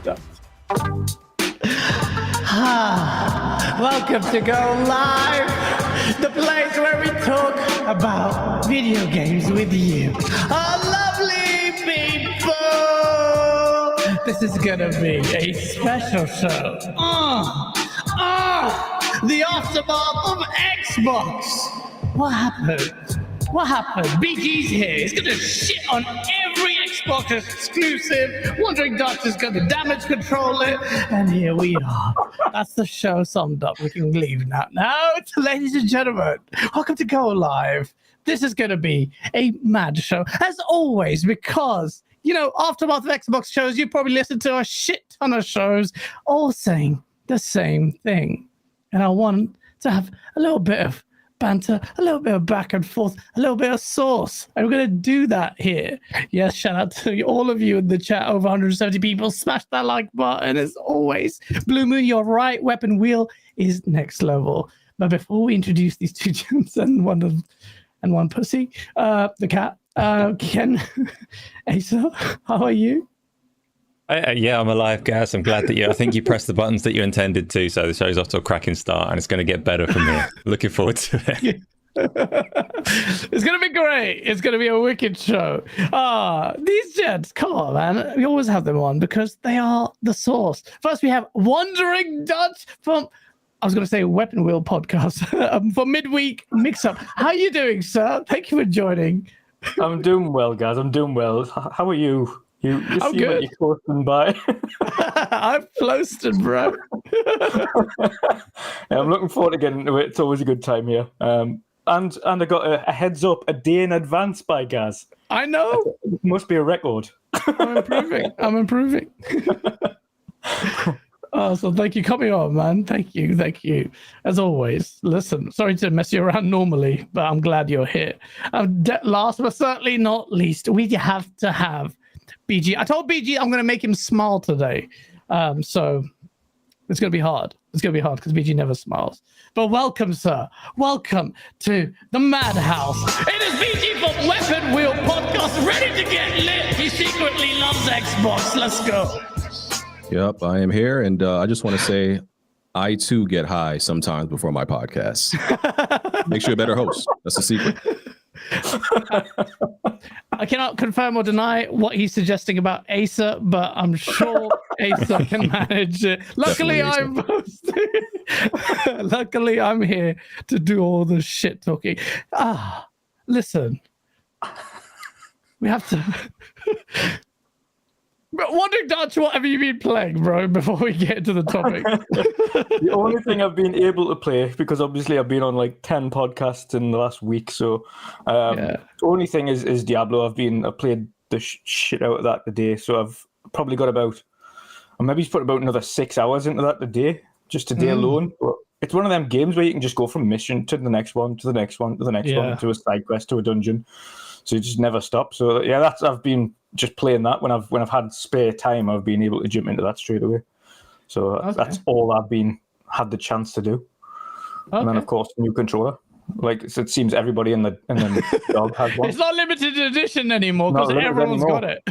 done. Welcome to Go Live, the place where we talk about video games with you. Our lovely people! This is gonna be a special show. The aftermath of Xbox. What happened? What happened? BG's here. He's gonna shit on every Xbox exclusive. Wandering Dutch is gonna damage control it. And here we are. That's the show summed up. We can leave now. Now, ladies and gentlemen, welcome to Go Live. This is gonna be a mad show, as always, because, you know, aftermath of Xbox shows, you probably listen to a shit ton of shows, all saying the same thing. And I want to have a little bit of banter, a little bit of back and forth, a little bit of sauce. And we're going to do that here. Yes, shout out to all of you in the chat, over 170 people. Smash that like button as always. Blue Moon, you're right. Weapon Wheel is next level. But before we introduce these two gents and one pussy, the cat, Ken, Asa, how are you? Yeah, I'm alive, GaaS. I'm glad that I think you pressed the buttons that you intended to, so the show's off to a cracking start, and it's going to get better from here. Looking forward to it. It's going to be great. It's going to be a wicked show. These gents, come on, man. We always have them on because they are the source. First, we have Wandering Dutch from, I was going to say Weapon Wheel podcast, for midweek mix-up. How are you doing, sir? Thank you for joining. I'm doing well, guys. I'm doing well. How are you? You I'm seem good. like you're coasting by. I'm floasted, bro. Yeah, I'm looking forward to getting into it. It's always a good time here. And I got a heads up a day in advance by GaaS. I know. It must be a record. I'm improving. So thank you. Coming on, man. Thank you. As always, listen, sorry to mess you around normally, but I'm glad you're here. Last but certainly not least, we have to have BG. I told BG I'm going to make him smile today. So it's going to be hard. It's going to be hard because BG never smiles. But welcome, sir. Welcome to the Madhouse. It is BG from Weapon Wheel Podcast, ready to get lit. He secretly loves Xbox. Let's go. Yep, I am here. And I just want to say, I too get high sometimes before my podcast. Makes you a better host. That's the secret. I cannot confirm or deny what he's suggesting about Asa, but I'm sure Asa can manage it. Luckily, Luckily, I'm here to do all the shit talking. Listen, we have to. Wandering Dutch, what have you been playing, bro, before we get into the topic? The only thing I've been able to play, because obviously I've been on like 10 podcasts in the last week, so the only thing is Diablo. I played the shit out of that today, so I've probably got maybe put about another 6 hours into that today, just today alone. But it's one of them games where you can just go from mission to the next one, to the next one, to the next one, to a side quest, to a dungeon. So you just never stop. So yeah, I've been just playing that when I've had spare time. I've been able to jump into that straight away. So that's all I've had the chance to do. Okay. And then of course new controller. Like so it seems everybody in the dog has one. It's not limited edition anymore because everyone's got it.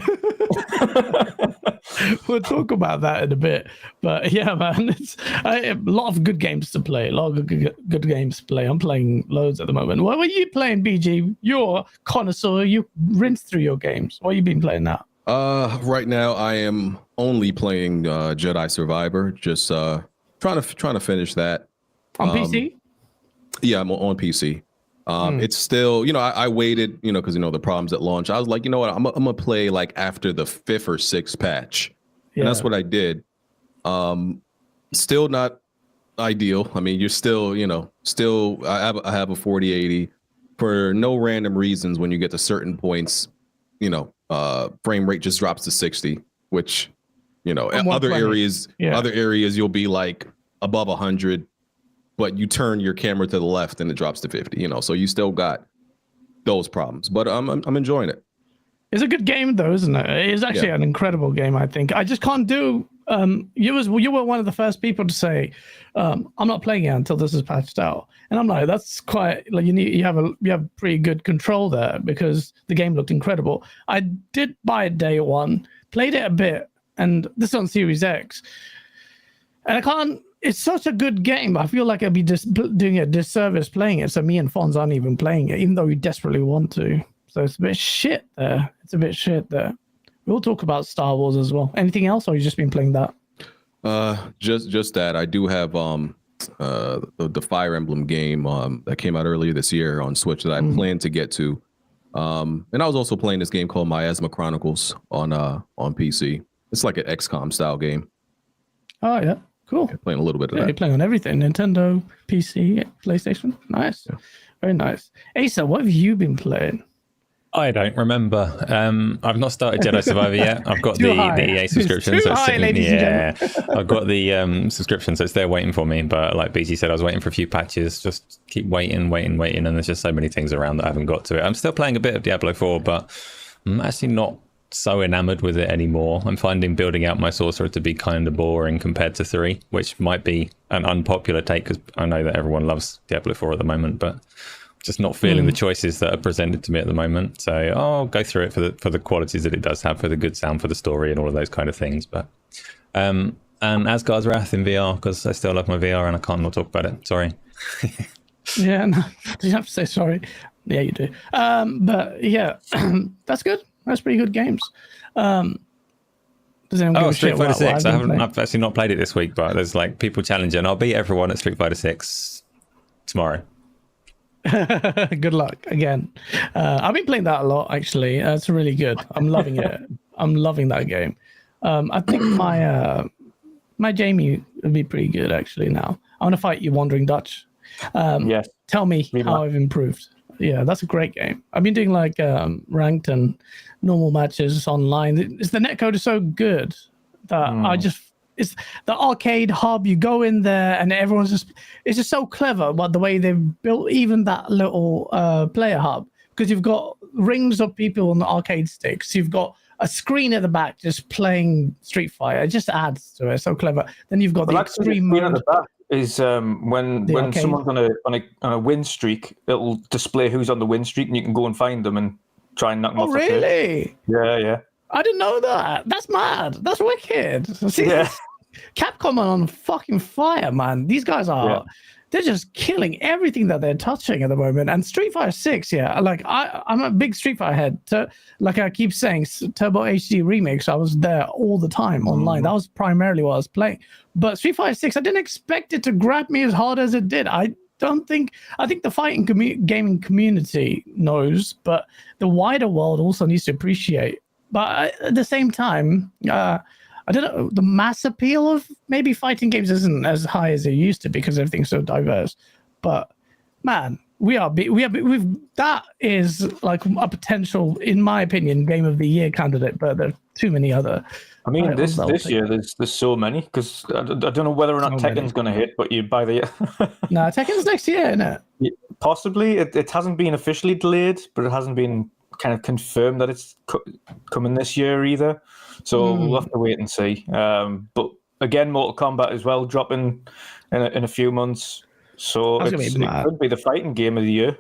We'll talk about that in a bit. But yeah, man, it's a lot of good games to play. A lot of good games to play. I'm playing loads at the moment. What were you playing, BG? You're a connoisseur. You rinse through your games. What have you been playing now? Right now I am only playing Jedi Survivor. Just trying to finish that. On PC? Yeah, I'm on PC. It's still, I waited, because, the problems at launch. I was like, you know what, I'm going to play like after the 5th or 6th patch. Yeah. And that's what I did. Still not ideal. I mean, you're still, I have a 4080 for no random reasons. When you get to certain points, frame rate just drops to 60, which, other areas you'll be like above 100. But you turn your camera to the left and it drops to 50, so you still got those problems. But I'm enjoying it. It's a good game, though, isn't it? It's actually an incredible game, I think. I just can't do. You were one of the first people to say, "I'm not playing it until this is patched out," and I'm like, "That's quite like you have pretty good control there because the game looked incredible." I did buy it day one, played it a bit, and this is on Series X. And I can't. It's such a good game. I feel like I'd be just doing a disservice playing it. So me and Fonz aren't even playing it, even though we desperately want to. So it's a bit shit there. We'll talk about Star Wars as well. Anything else, or you just been playing that? Just that. I do have the Fire Emblem game that came out earlier this year on Switch that I plan to get to. And I was also playing this game called Miasma Chronicles on PC. It's like an XCOM style game. Oh yeah. Cool. Yeah, playing a little bit of that. You're playing on everything. Nintendo, PC, PlayStation. Nice. Yeah. Very nice. Asa, what have you been playing? I don't remember. I've not started Jedi Survivor yet. I've got the EA subscription. It's too high, ladies and gentlemen. I've got the subscription, so it's there waiting for me. But like BG said, I was waiting for a few patches. Just keep waiting. And there's just so many things around that I haven't got to it. I'm still playing a bit of Diablo 4, but I'm actually not so enamored with it anymore. I'm finding building out my sorcerer to be kind of boring compared to 3, which might be an unpopular take because I know that everyone loves Diablo 4 at the moment, but just not feeling the choices that are presented to me at the moment. So I'll go through it for the qualities that it does have, for the good sound, for the story, and all of those kind of things. But and Asgard's Wrath in VR, because I still love my VR and I can't not talk about it. Sorry. Yeah, no, you have to say sorry. Yeah, you do. But yeah, that's good. That's pretty good games. Does anyone give a Street shit Fighter 6. I've actually not played it this week, but there's like people challenging. I'll beat everyone at Street Fighter 6 tomorrow. Good luck again. I've been playing that a lot actually. It's really good. I'm loving it. I'm loving that game. I think my Jamie would be pretty good actually now. I want to fight you, Wandering Dutch. Yes. Tell me how I've improved. Yeah, that's a great game. I've been doing like ranked and normal matches online. The netcode is so good that it's the arcade hub. You go in there and it's just so clever about the way they've built even that little player hub, because you've got rings of people on the arcade sticks. You've got a screen at the back just playing Street Fighter. It just adds to it. So clever. Then you've got the extreme mode. At the back is when someone's on a win streak, it'll display who's on the win streak, and you can go and find them and try and knock them off. Oh, really? Yeah. I didn't know that. That's mad. That's wicked. See, Capcom are on fucking fire, man. These guys are. They're just killing everything that they're touching at the moment. And Street Fighter 6, like I'm a big Street Fighter head. Like I keep saying, Turbo HD Remix, I was there all the time online. That was primarily what I was playing. But Street Fighter 6, I didn't expect it to grab me as hard as it did. I think the fighting gaming community knows, but the wider world also needs to appreciate. But at the same time, I don't know, the mass appeal of maybe fighting games isn't as high as it used to because everything's so diverse. But man, that is like a potential, in my opinion, Game of the Year candidate. But there are too many other. I mean, this year there's so many, because I don't know whether or not Tekken's going to hit, but you buy the. No, Tekken's next year, isn't it? Yeah, possibly. It hasn't been officially delayed, but it hasn't been kind of confirmed that it's coming this year either. So we'll have to wait and see. But again, Mortal Kombat as well, dropping in a few months. So it could be the fighting game of the year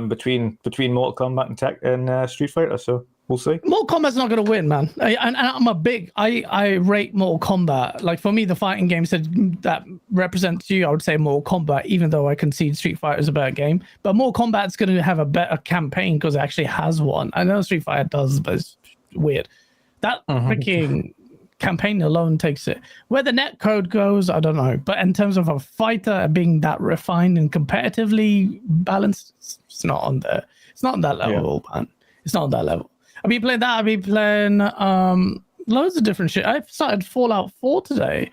between Mortal Kombat and Street Fighter. So we'll see. Mortal Kombat's not going to win, man. I rate Mortal Kombat. Like for me, the fighting game that represents you, I would say Mortal Kombat, even though I concede Street Fighter is a better game. But Mortal Kombat's going to have a better campaign because it actually has one. I know Street Fighter does, but it's weird. That freaking campaign alone takes it. Where the net code goes, I don't know. But in terms of a fighter being that refined and competitively balanced, it's not on there. It's not on that level, man. It's not on that level. I've been playing that. I've been playing loads of different shit. I started Fallout 4 today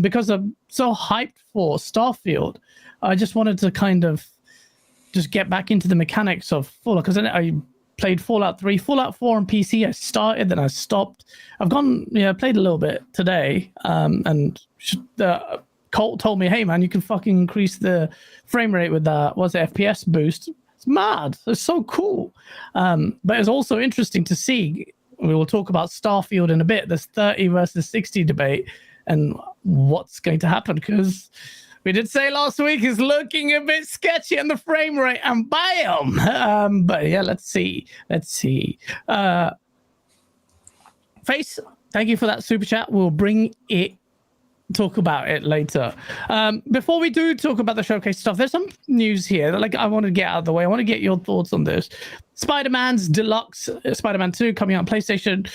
because I'm so hyped for Starfield. I just wanted to kind of just get back into the mechanics of Fallout, because I played Fallout 3, Fallout 4 on PC. I started, then I stopped. I've played a little bit today, and Colt told me, hey man, you can fucking increase the frame rate with that, FPS boost. It's mad. It's so cool. But it's also interesting to see, we will talk about Starfield in a bit, this 30 versus 60 debate and what's going to happen, because we did say last week it's looking a bit sketchy on the frame rate, and bam! But yeah, let's see. Face, Thank you for that super chat. We'll talk about it later. Before we do talk about the showcase stuff, there's some news here that like I want to get out of the way. I want to get your thoughts on this. Spider-Man's Deluxe, Spider-Man 2 coming out on PlayStation.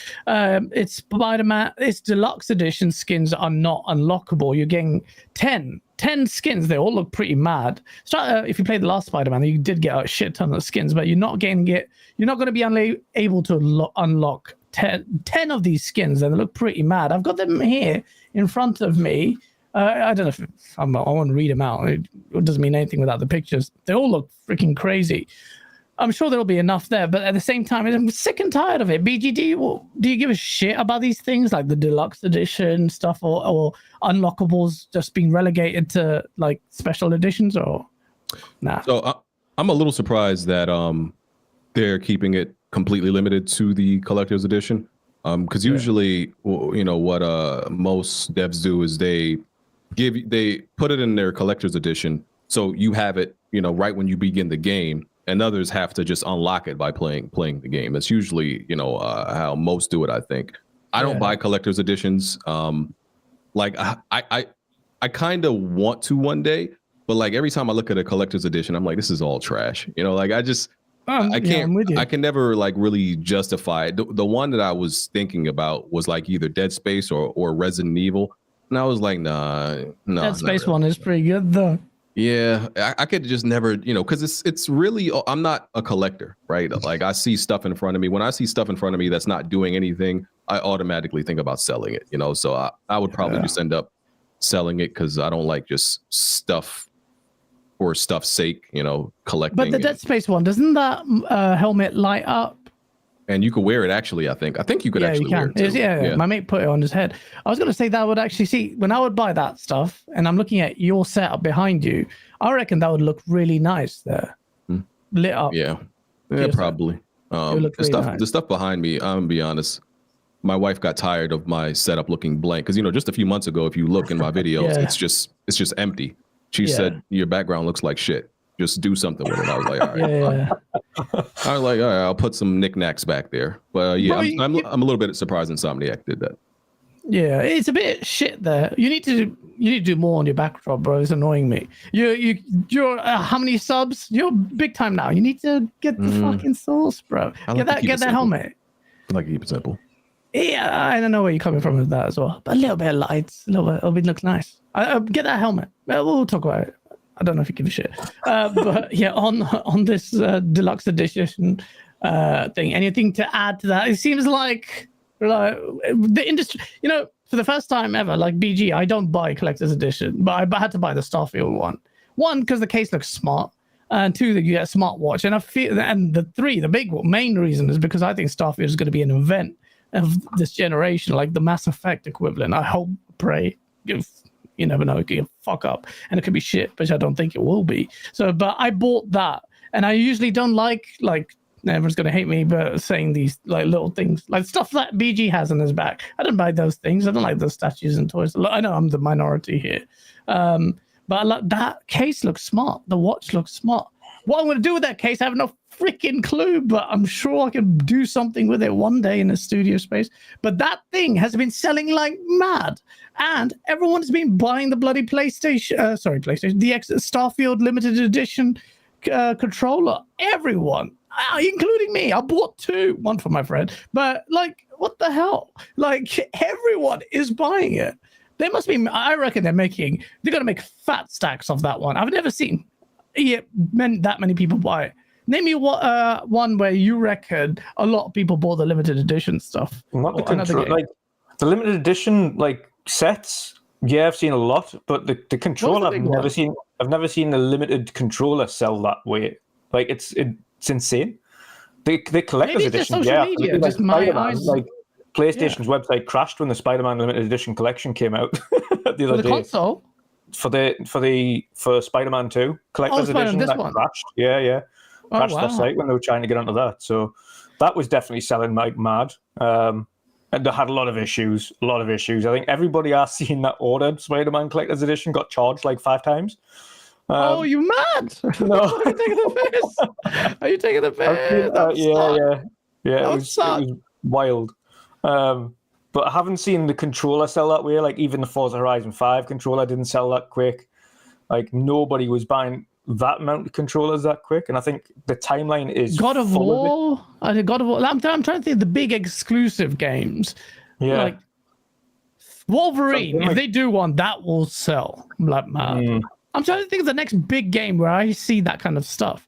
It's Spider-Man, its Deluxe Edition skins are not unlockable. You're getting 10 skins. They all look pretty mad. If you played the last Spider-Man, you did get a shit ton of skins, but you're not going to be able to unlock 10 of these skins, and they look pretty mad. I've got them here in front of me. I don't know if I want to read them out. It doesn't mean anything without the pictures. They all look freaking crazy. I'm sure there'll be enough there, but at the same time, I'm sick and tired of it. BG, do you give a shit about these things like the Deluxe Edition stuff or unlockables just being relegated to like special editions, or nah? So I'm a little surprised that they're keeping it completely limited to the collector's edition, because usually what most devs do is they put it in their collector's edition, so you have it right when you begin the game, and others have to just unlock it by playing the game. That's usually how most do it. I think I don't buy collector's editions. Like I kind of want to one day, but like every time I look at a collector's edition, I'm like, this is all trash. Like I just I can't. I can never like really justify it. The one that I was thinking about was like either Dead Space or Resident Evil, and I was like, nah. Dead Space one is pretty good though. Yeah, I could just never, because it's really, I'm not a collector, right? Like I see stuff in front of me. When I see stuff in front of me that's not doing anything, I automatically think about selling it. So I would probably just end up selling it because I don't like just stuff for stuff's sake, collecting. But the Dead Space one, doesn't that helmet light up? And you could wear it, actually, I think you could actually wear it too. Yeah, my mate put it on his head. I was going to say that would actually see, when I would buy that stuff, and I'm looking at your setup behind you, I reckon that would look really nice there. Lit up. Yeah, probably. The stuff behind me, I'm going to be honest, my wife got tired of my setup looking blank. Because, just a few months ago, if you look in my videos, it's just empty. She said, your background looks like shit. Just do something with it. I was like, all right. I was like, all right, I'll put some knickknacks back there. But Bro, I'm a little bit surprised Insomniac did that. Yeah, it's a bit shit there. You need to do more on your backdrop, bro. It's annoying me. You're how many subs? You're big time now. You need to get the fucking sauce, bro. Get that helmet. I like to keep it simple. Yeah, I don't know where you're coming from with that as well. But a little bit of lights, it'll look nice. Get that helmet. We'll talk about it. I don't know if you give a shit. But yeah, on this Deluxe Edition thing, anything to add to that? It seems like the industry, for the first time ever, like BG, I don't buy Collector's Edition, but I had to buy the Starfield one. One, because the case looks smart, and two, that you get a smartwatch. And the main reason is because I think Starfield is going to be an event of this generation, like the Mass Effect equivalent. I hope, pray, you never know, it could fuck up and it could be shit, which I don't think it will be. So, but I bought that, and I usually don't like everyone's gonna hate me, but saying these like little things, like stuff that BG has on his back. I don't buy those things. I don't like those statues and toys. I know I'm the minority here, but that case looks smart. The watch looks smart. What I'm gonna do with that case, I have no freaking clue, but I'm sure I can do something with it one day in a studio space. But that thing has been selling like mad, and everyone's been buying the bloody PlayStation, the Starfield limited edition controller. Everyone, including me. I bought two, one for my friend. But like, what the hell? Like, everyone is buying it. They must be. I reckon they're gonna make fat stacks of that one. I've never seen that many people buy it. Name me one where you reckon a lot of people bought the limited edition stuff. Not the control, like the limited edition like sets. Yeah, I've seen a lot, but the controller I've never seen a limited controller sell that way. Like it's insane. The collector's edition, media, just my eyes. Like PlayStation's website crashed when the Spider-Man limited edition collection came out the other day. Console. For Spider-Man 2 collector's edition that crashed. Yeah. Crashed their site when they were trying to get onto that. So that was definitely selling like mad. And they had a lot of issues. I think everybody I've seen that ordered Spider-Man collector's edition got charged like 5 times. Oh, you mad? No. Are you taking the piss? Are you taking the piss? Yeah. It was wild. but I haven't seen the controller sell that way. Like even the Forza Horizon 5 controller didn't sell that quick. Like nobody was buying that amount of controllers that quick, and I think the timeline is God of full War. I think God of War. I'm trying to think of the big exclusive games. Yeah. Like Wolverine. Something If like- they do one, that will sell like mad. I'm trying to think of the next big game where I see that kind of stuff.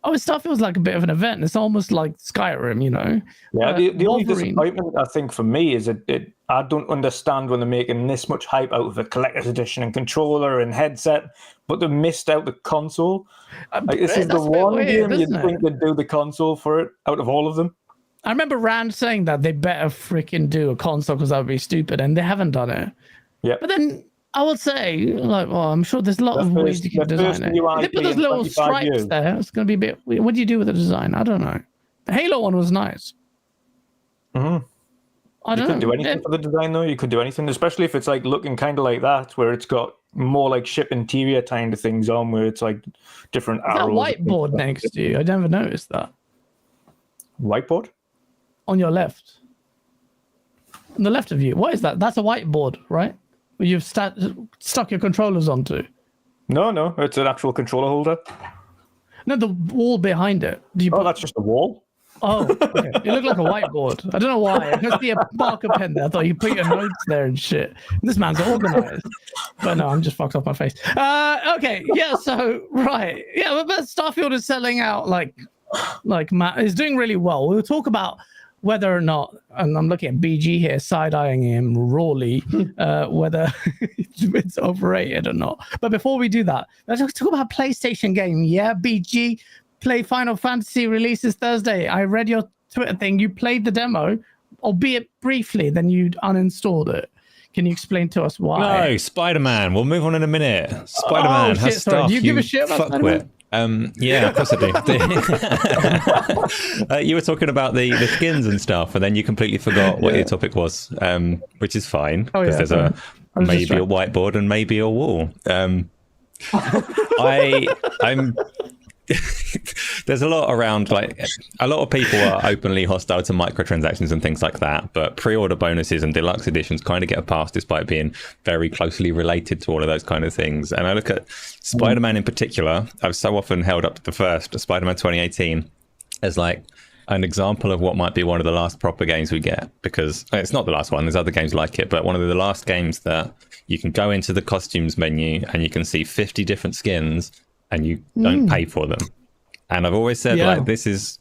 Oh, Starfield was like a bit of an event. It's almost like Skyrim, you know. Yeah, the only Wolverine. disappointment I think for me is that I don't understand when they're making this much hype out of a collector's edition and controller and headset, but they missed out the console. Like, this is the That's a bit one weird, game you'd isn't think they'd do the console for it out of all of them. I remember Rand saying that they better freaking do a console because that would be stupid, and they haven't done it. Yeah. But then I would say, like, well, I'm sure there's a lot of ways you can design it. new If they put those IP in little 25 stripes years. there, it's going to be a bit weird. What do you do with the design? I don't know. The Halo one was nice. Mhm. I You don't couldn't know. do anything for the design though. You could do anything, especially if it's like looking kind of like that, where it's got more like ship interior kind of things on, where it's like different That arrows. whiteboard next to you. I never noticed that. Whiteboard? On your left. On the left of you. What is that? That's a whiteboard, right? Where you've stuck your controllers onto. No, it's an actual controller holder. No, the wall behind it. Do you Oh, put... that's just a wall. Oh, okay. It looked like a whiteboard. I don't know why. I could see a marker pen there. I thought you put your notes there and shit. This man's organized. But no, I'm just fucked off my face. Okay, yeah, so, right. Yeah, but Starfield is selling out like Matt is doing really well. We'll talk about whether or not, and I'm looking at BG here, side-eyeing him rawly, whether it's overrated or not. But before we do that, let's talk about a PlayStation game. Yeah, BG, play Final Fantasy releases Thursday. I read your Twitter thing. You played the demo, albeit briefly, then you uninstalled it. Can you explain to us why? No, Spider-Man. We'll move on in a minute. Spider-Man has shit, sorry. stuff. Do you give a shit about Spider-Man? Yeah, of course I do. You were talking about the skins and stuff, and then you completely forgot what your topic was, which is fine because there's maybe a whiteboard and maybe a wall. I'm. There's a lot around, like a lot of people are openly hostile to microtransactions and things like that, but pre-order bonuses and deluxe editions kind of get a pass despite being very closely related to all of those kind of things. And I look at Spider-Man in particular. I've so often held up the first Spider-Man 2018 as like an example of what might be one of the last proper games we get, because it's not the last one, there's other games like it, but one of the last games that you can go into the costumes menu and you can see 50 different skins and you don't pay for them. And I've always said, like, this is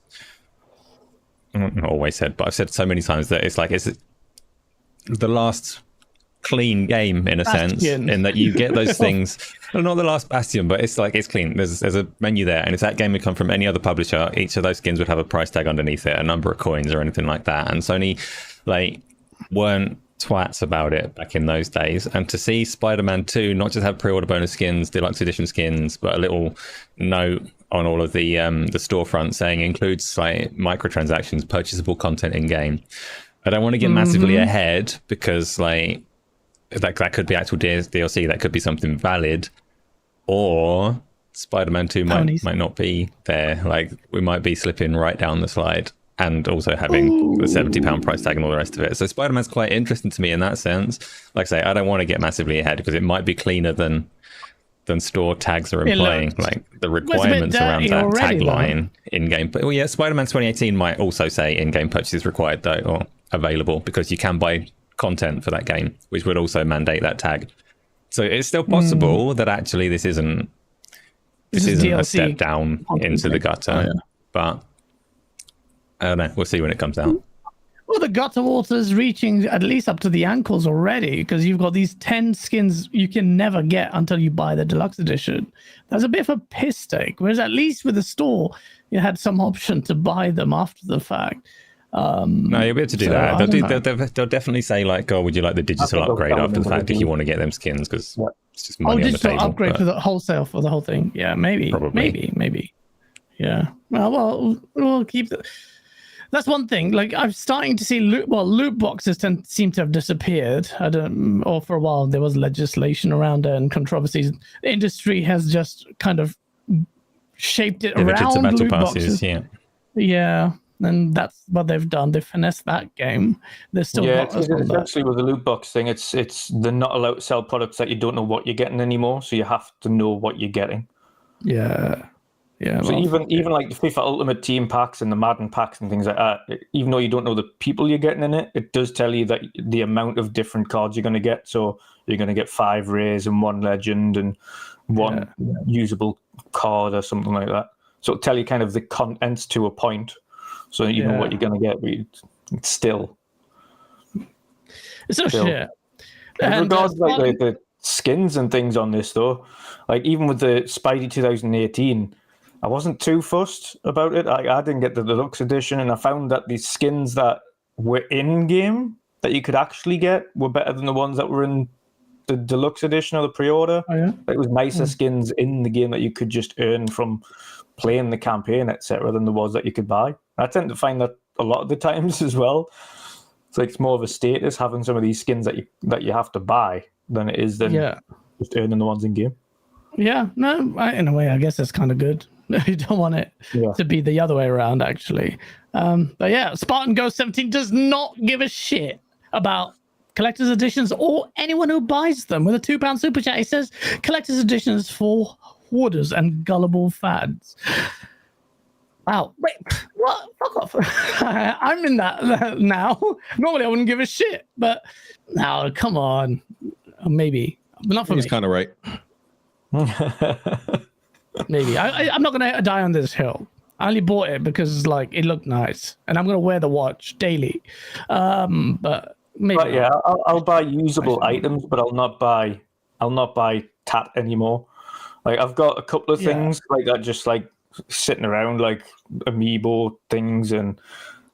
not always said, but I've said so many times that it's like it's the last clean game in a sense, in that you get those things. Well, not the last Bastion, but it's like it's clean. There's a menu there, and if that game would come from any other publisher, each of those skins would have a price tag underneath it, a number of coins or anything like that. And Sony like weren't twats about it back in those days. And to see Spider-Man 2 not just have pre-order bonus skins, deluxe edition skins, but a little note on all of the storefront saying includes like microtransactions, purchasable content in game. I don't want to get massively ahead because like that could be actual DLC, that could be something valid, or Spider-Man 2 might not be there. Like we might be slipping right down the slide, and also having the £70 price tag and all the rest of it. So Spider-Man's quite interesting to me in that sense. Like I say, I don't want to get massively ahead because it might be cleaner than store tags are implying, like the requirements around that tagline in-game. Well, yeah, Spider-Man 2018 might also say in-game purchases required though, or available, because you can buy content for that game, which would also mandate that tag. So it's still possible that actually this isn't a step down into the gutter, but I don't know. We'll see when it comes out. Well, the gutter water's reaching at least up to the ankles already, because you've got these 10 skins you can never get until you buy the deluxe edition. That's a bit of a piss take. Whereas at least with the store, you had some option to buy them after the fact. No, you'll be able to do that. They'll definitely say like, "Oh, would you like the digital upgrade after the fact if you want to get them skins?" Because it's just money on the table. Upgrade for the wholesale for the whole thing. Yeah, maybe. Yeah. Well, we'll keep the. That's one thing. Like I'm starting to see loot boxes seem to have disappeared. Or for a while there was legislation around it and controversies. The industry has just kind of shaped it around loot boxes. Yeah. And that's what they've done. They finessed that game. They're still it's essentially with the loot box thing. It's they're not allowed to sell products that you don't know what you're getting anymore. So you have to know what you're getting. Yeah. So even like the FIFA Ultimate Team packs and the Madden packs and things like that, even though you don't know the people you're getting in it, it does tell you that the amount of different cards you're going to get. So you're going to get 5 rares and 1 legend and 1 usable card or something like that. So it'll tell you kind of the contents to a point, so you know what you're going to get. But it's still. It's no shit. With regards to like the skins and things on this, though, like even with the Spidey 2018. I wasn't too fussed about it. I didn't get the deluxe edition, and I found that the skins that were in game that you could actually get were better than the ones that were in the deluxe edition or the pre-order. Oh, yeah? It was nicer skins in the game that you could just earn from playing the campaign, etc., than the ones that you could buy. I tend to find that a lot of the times as well. It's like it's more of a status having some of these skins that you have to buy than it is just earning the ones in game. Yeah, no, in a way, I guess that's kind of good. You don't want it to be the other way around, actually. But yeah, Spartan Ghost 17 does not give a shit about collector's editions or anyone who buys them. With a £2 super chat, he says collector's editions for hoarders and gullible fads. Wow, wait, what? Fuck off. I'm in that now. Normally I wouldn't give a shit, but now, come on. Maybe. Not for me. He's kind of right. Maybe I'm not gonna die on this hill. I only bought it because like it looked nice, and I'm gonna wear the watch daily. But maybe. But yeah, I'll buy usable items, but I'll not buy tat anymore. Like I've got a couple of things like that, just like sitting around, like amiibo things and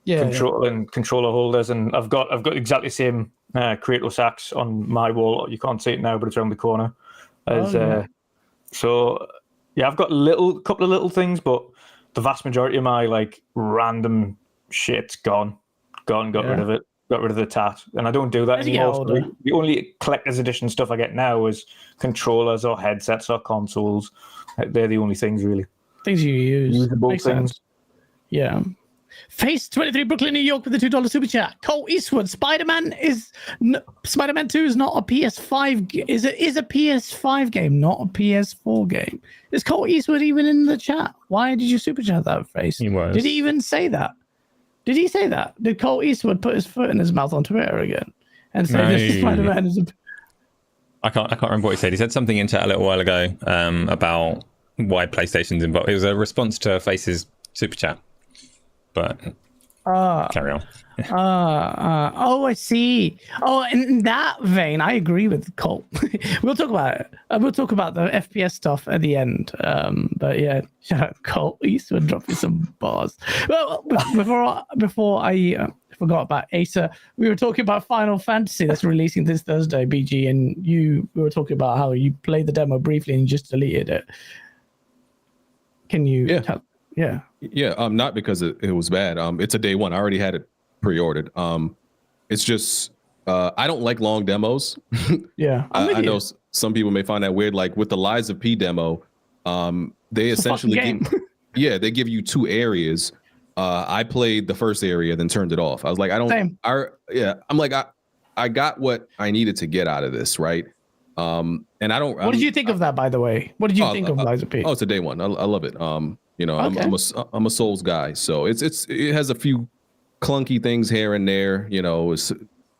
controller holders, and I've got exactly the same Kratos axe on my wall. You can't see it now, but it's around the corner. So yeah, I've got a couple of little things, but the vast majority of my like random shit's gone. Got rid of it. Got rid of the tat, and I don't do that anymore. So the only collector's edition stuff I get now is controllers or headsets or consoles. They're the only things really. Things you use. Usable Makes things. Sense. Yeah. Face 23 Brooklyn, New York with a $2 super chat. Cole Eastwood, Spider-Man 2 is not a PS5 is a PS5 game, not a PS4 game. Is Cole Eastwood even in the chat? Why did you super chat that, Face? He was. Did he even say that? Did he say that? Did Cole Eastwood put his foot in his mouth on Twitter again and say this Spider-Man is a... I can't remember what he said. He said something in chat a little while ago about why PlayStation's involved. It was a response to Face's super chat. But carry on. Oh, I see. Oh, in that vein, I agree with Colt. We'll talk about it. We'll talk about the FPS stuff at the end. But yeah, shout out Colt. Eastwood dropping some bars. Well, before I forgot about Acer, we were talking about Final Fantasy that's releasing this Thursday, BG, and we were talking about how you played the demo briefly and you just deleted it. Can you tell? Yeah. Yeah, not because it was bad. It's a day one. I already had it pre-ordered. It's just I don't like long demos. Yeah, I know some people may find that weird. Like with the Lies of P demo, they essentially they give you 2 areas. I played the first area, then turned it off. I was like, I'm like, I got what I needed to get out of this, right? And I don't. What did you think of that, by the way? What did you think of Lies of P? Oh, it's a day one. I love it. You know, Okay. I'm a Souls guy, so it has a few clunky things here and there, you know,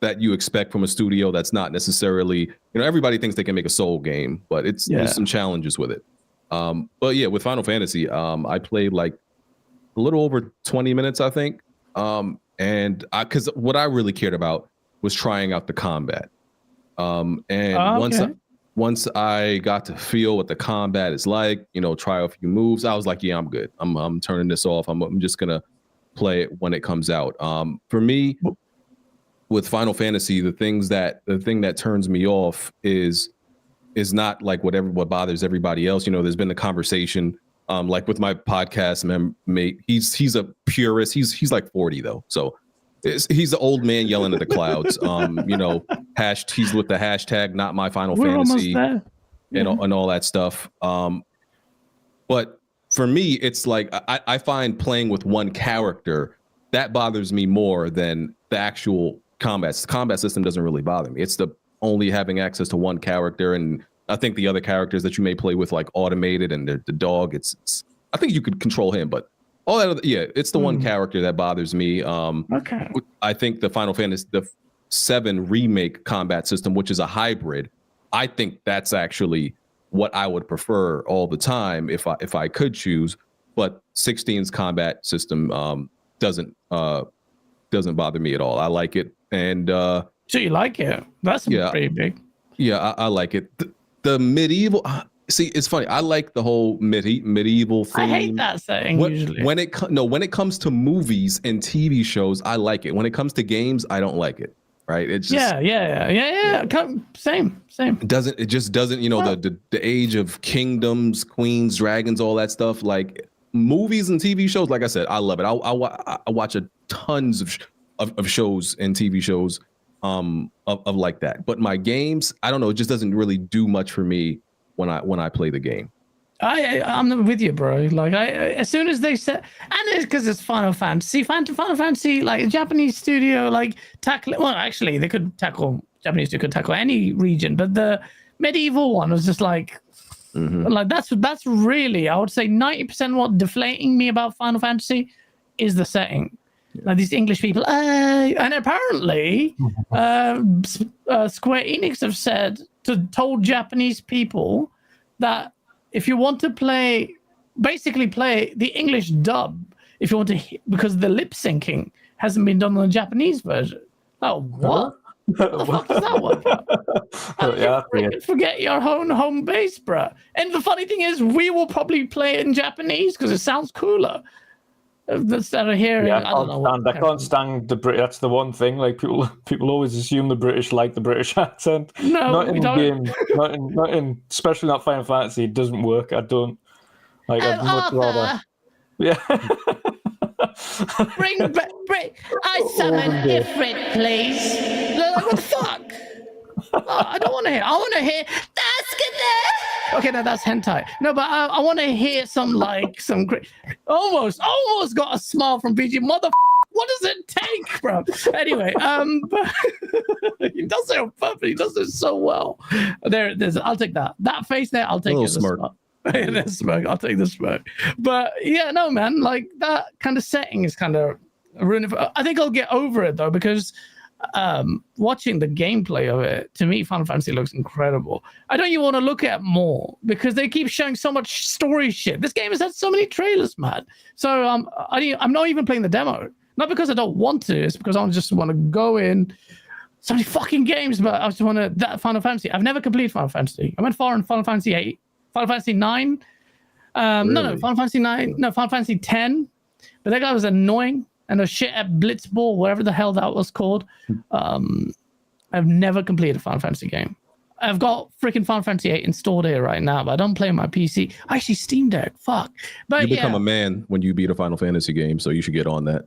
that you expect from a studio that's not necessarily, you know, everybody thinks they can make a Soul game, but there's some challenges with it. But yeah, with Final Fantasy, I played like a little over 20 minutes, I think. And because what I really cared about was trying out the combat. Once I got to feel what the combat is like, you know, try a few moves, I was like, yeah, I'm good. I'm turning this off. I'm just gonna play it when it comes out. For me, with Final Fantasy, the thing that turns me off is not like what bothers everybody else. You know, there's been a conversation, like with my podcast mate. He's a purist. He's like 40 though, so. He's the old man yelling at the clouds. You know, he's with the hashtag not my Final Fantasy and all that stuff. But for me, it's like I find playing with one character that bothers me more than the actual combat. The combat system doesn't really bother me. It's the only having access to one character, and I think the other characters that you may play with, like automated and the dog, it's I think you could control him, but all that other, it's the one character that bothers me. Okay. I think the Final Fantasy the 7 remake combat system, which is a hybrid, I think that's actually what I would prefer all the time if I could choose. But 16's combat system doesn't bother me at all. I like it, and so you like it? That's pretty big. Yeah, I like it. The medieval. See, it's funny. I like the whole medieval thing. I hate that setting usually. When it comes to movies and TV shows, I like it. When it comes to games, I don't like it. Right? It's just, yeah. Same. It just doesn't. The age of kingdoms, queens, dragons, all that stuff. Like movies and TV shows. Like I said, I love it. I watch tons of shows and TV shows of like that. But my games, I don't know. It just doesn't really do much for me when I play the game. I'm with you, bro. Like as soon as they said, and it's because it's Final Fantasy, like a Japanese studio, like tackle. Well, actually, they could tackle Japanese studio could tackle any region, but the medieval one was just like, like that's really, I would say 90% what deflating me about Final Fantasy is the setting. Like these English people, and apparently, Square Enix have told Japanese people that if you want to play the English dub, if you want to, because the lip syncing hasn't been done on the Japanese version. Oh, what? What the fuck is that one? Forget your home base, bro. And the funny thing is, we will probably play it in Japanese because it sounds cooler. Instead of hearing, I can't stand the British. That's the one thing. Like people always assume the British like the British accent. No, not in games. Not in, especially not Final Fantasy. It doesn't work. I don't like. I'd much rather. Yeah. Bring. I summon Ifrit, please. What the fuck? Oh, I don't want to hear. I want to hear. Okay, no, that's hentai. No, but I want to hear some great. Almost got a smile from BG. What does it take, bro? Anyway, but he does it on purpose. He does it so well. There's. I'll take that. That face there. I'll take it. Smirk. The smirk. I'll take the smirk. But yeah, no, man. Like that kind of setting is kind of ruining. I think I'll get over it though, because watching the gameplay of it, to me, Final Fantasy looks incredible. I don't even want to look at more because they keep showing so much story shit. This game has had so many trailers, man. So I'm not even playing the demo. Not because I don't want to, it's because I just want to go in. So many fucking games, but I just want to that Final Fantasy. I've never completed Final Fantasy. I went far in Final Fantasy 8, Final Fantasy 9. Really? No, Final Fantasy 9. No, Final Fantasy 10. But that guy was annoying. And a shit at Blitzball, whatever the hell that was called. I've never completed a Final Fantasy game. I've got freaking Final Fantasy 8 installed here right now, but I don't play on my PC. Actually, Steam Deck. Fuck. But you become a man when you beat a Final Fantasy game, so you should get on that.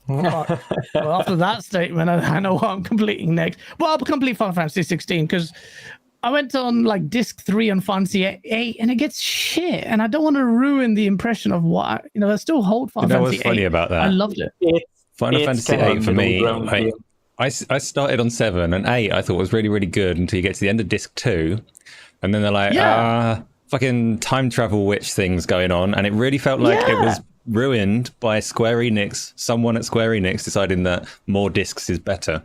Well, after that statement, I know what I'm completing next. Well, I'll complete Final Fantasy 16 because I went on like disc 3 on Fantasy 8 and it gets shit. And I don't want to ruin the impression of what I still hold Final Fantasy 8. What's funny about that? I loved it. Final Fantasy 8 for me, I started on 7 and 8 I thought was really, really good until you get to the end of disc 2. And then they're like, fucking time travel witch things going on. And it really felt like it was ruined by Square Enix, someone at Square Enix deciding that more discs is better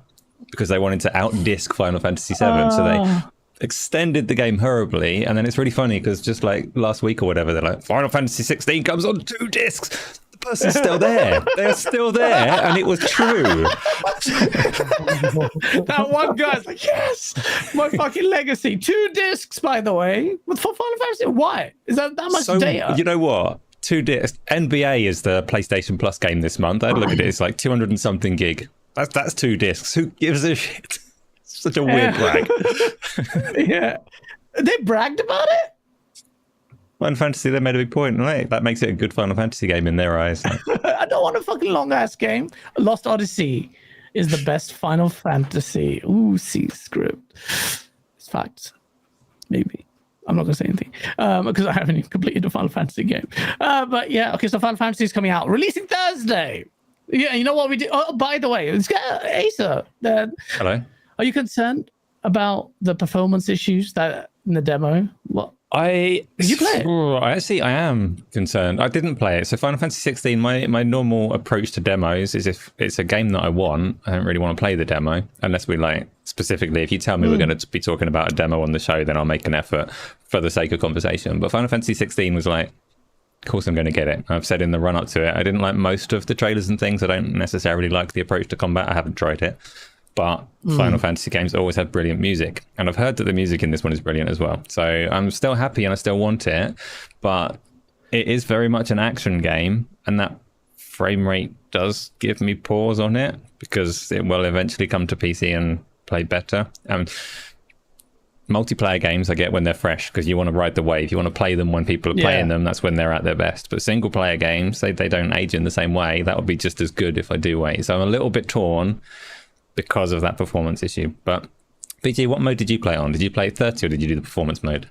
because they wanted to out-disc Final Fantasy 7. So they extended the game horribly, and then it's really funny because just like last week or whatever, they're like, Final Fantasy 16 comes on 2 discs. The person's still there. They're still there, and it was true. That one guy's like, yes, my fucking legacy. 2 discs, by the way. For Final Fantasy, why? Is that much data? You know what? 2 discs. NBA is the PlayStation Plus game this month. I had a look at it. It's like 200 and something gig. That's 2 discs. Who gives a shit? Such a weird brag. Yeah. They bragged about it? Final Fantasy, they made a big point. Right? That makes it a good Final Fantasy game in their eyes. I don't want a fucking long-ass game. Lost Odyssey is the best Final Fantasy. Ooh, C script. It's facts. Maybe. I'm not going to say anything because I haven't even completed a Final Fantasy game. But yeah, okay, so Final Fantasy is coming out. Releasing Thursday. Yeah, you know what we do? Oh, by the way, let's get Asa. Hello. Are you concerned about the performance issues that in the demo? What? Did you play it? I am concerned. I didn't play it. So Final Fantasy 16, my normal approach to demos is if it's a game that I want, I don't really want to play the demo unless we like specifically. If you tell me we're going to be talking about a demo on the show, then I'll make an effort for the sake of conversation. But Final Fantasy 16 was like, of course I'm going to get it. I've said in the run up to it, I didn't like most of the trailers and things. I don't necessarily like the approach to combat. I haven't tried it. But Final Fantasy games always have brilliant music. And I've heard that the music in this one is brilliant as well. So I'm still happy and I still want it. But it is very much an action game. And that frame rate does give me pause on it because it will eventually come to PC and play better. Multiplayer games I get when they're fresh because you want to ride the wave. You want to play them when people are playing them. That's when they're at their best. But single player games, they don't age in the same way. That would be just as good if I do wait. So I'm a little bit torn because of that performance issue. But BG, what mode did you play on? Did you play 30 or did you do the performance mode?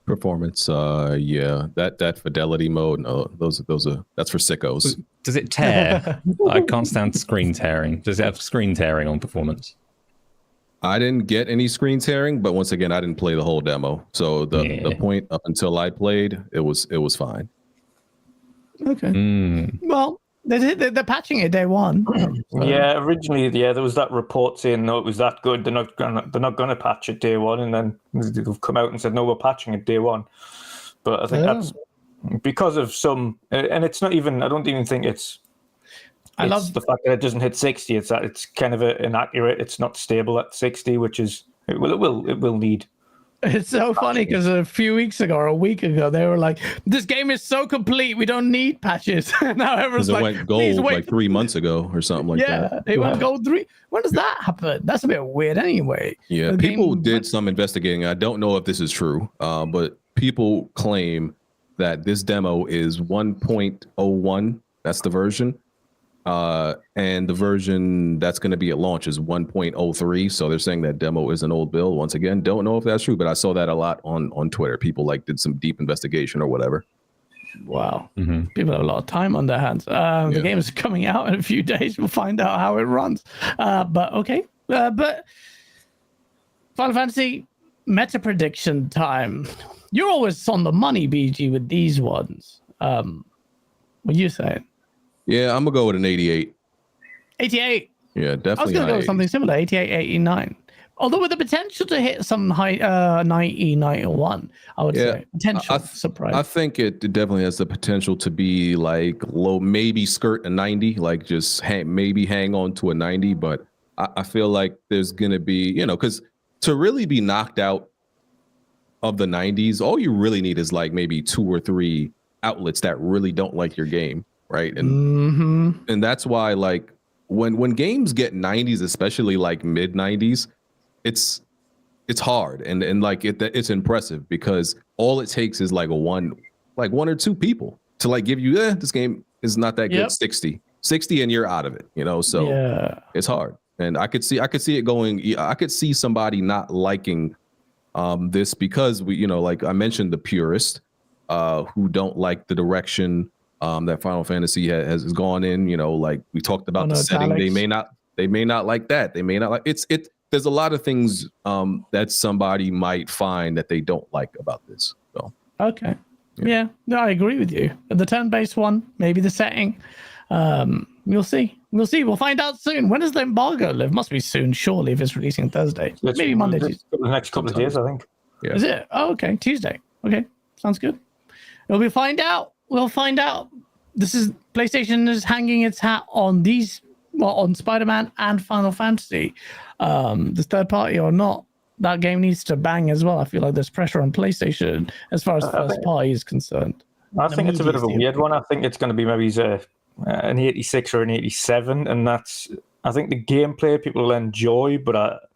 Performance, yeah. That fidelity mode, no, those are that's for sickos. Does it tear? I can't stand screen tearing. Does it have screen tearing on performance? I didn't get any screen tearing, but once again, I didn't play the whole demo. So the point up until I played, it was fine. Okay. Well, they're patching it day one. Yeah, originally, there was that report saying no, it was that good. They're not gonna patch it day one, and then they've come out and said no, we're patching it day one. But I think that's because of some, and it's not even. I don't even think it's. I love the fact that it doesn't hit 60. It's that it's kind of inaccurate. It's not stable at 60, which is it will need. It's so funny because a few weeks ago or a week ago, they were like, this game is so complete, we don't need patches. Now everyone's like, it went gold like 3 months ago or something like that. Yeah, it went gold 3. When does that happen? That's a bit weird anyway. Yeah, people did some investigating. I don't know if this is true, but people claim that this demo is 1.01. That's the version. And the version that's going to be at launch is 1.03. So they're saying that demo is an old build. Once again, don't know if that's true, but I saw that a lot on Twitter. People like did some deep investigation or whatever. Wow. People have a lot of time on their hands. The game is coming out in a few days. We'll find out how it runs. But okay. But Final Fantasy meta prediction time. You're always on the money, BG, with these ones. What are you saying? Yeah, I'm gonna go with an 88. 88. Yeah, definitely. I was gonna go with something similar, 88, 89. Although with the potential to hit some high 90, 91, I would say. Potential surprise. I think it definitely has the potential to be like low, maybe skirt a 90, like just maybe hang on to a 90. But I feel like there's gonna be, because to really be knocked out of the 90s, all you really need is like maybe 2 or 3 outlets that really don't like your game. Right. And that's why, like, when games get 90s, especially like mid 90s, it's hard and like it's impressive because all it takes is like one or two people to like give you this game is not that good. 60 and you're out of it, so it's hard. And I could see it going. I could see somebody not liking this because we, like I mentioned, the purist who don't like the direction that Final Fantasy has gone in, like we talked about the setting. They may not like that. They may not like it. There's a lot of things that somebody might find that they don't like about this. So okay, yeah, no, I agree with you. The turn-based one, maybe the setting. We'll see. We'll find out soon. When does the embargo live? Must be soon, surely, if it's releasing Thursday. Maybe Monday. The next couple of days, I think. Yeah. Is it? Oh, okay, Tuesday. Okay, sounds good. We'll find out. We'll find out. This is PlayStation is hanging its hat on on Spider-Man and Final Fantasy. This third party or not, that game needs to bang as well. I feel like there's pressure on PlayStation as far as first party is concerned. I think it's a bit of a weird one. I think it's going to be maybe an 86 or an 87, and that's. I think the gameplay people will enjoy, but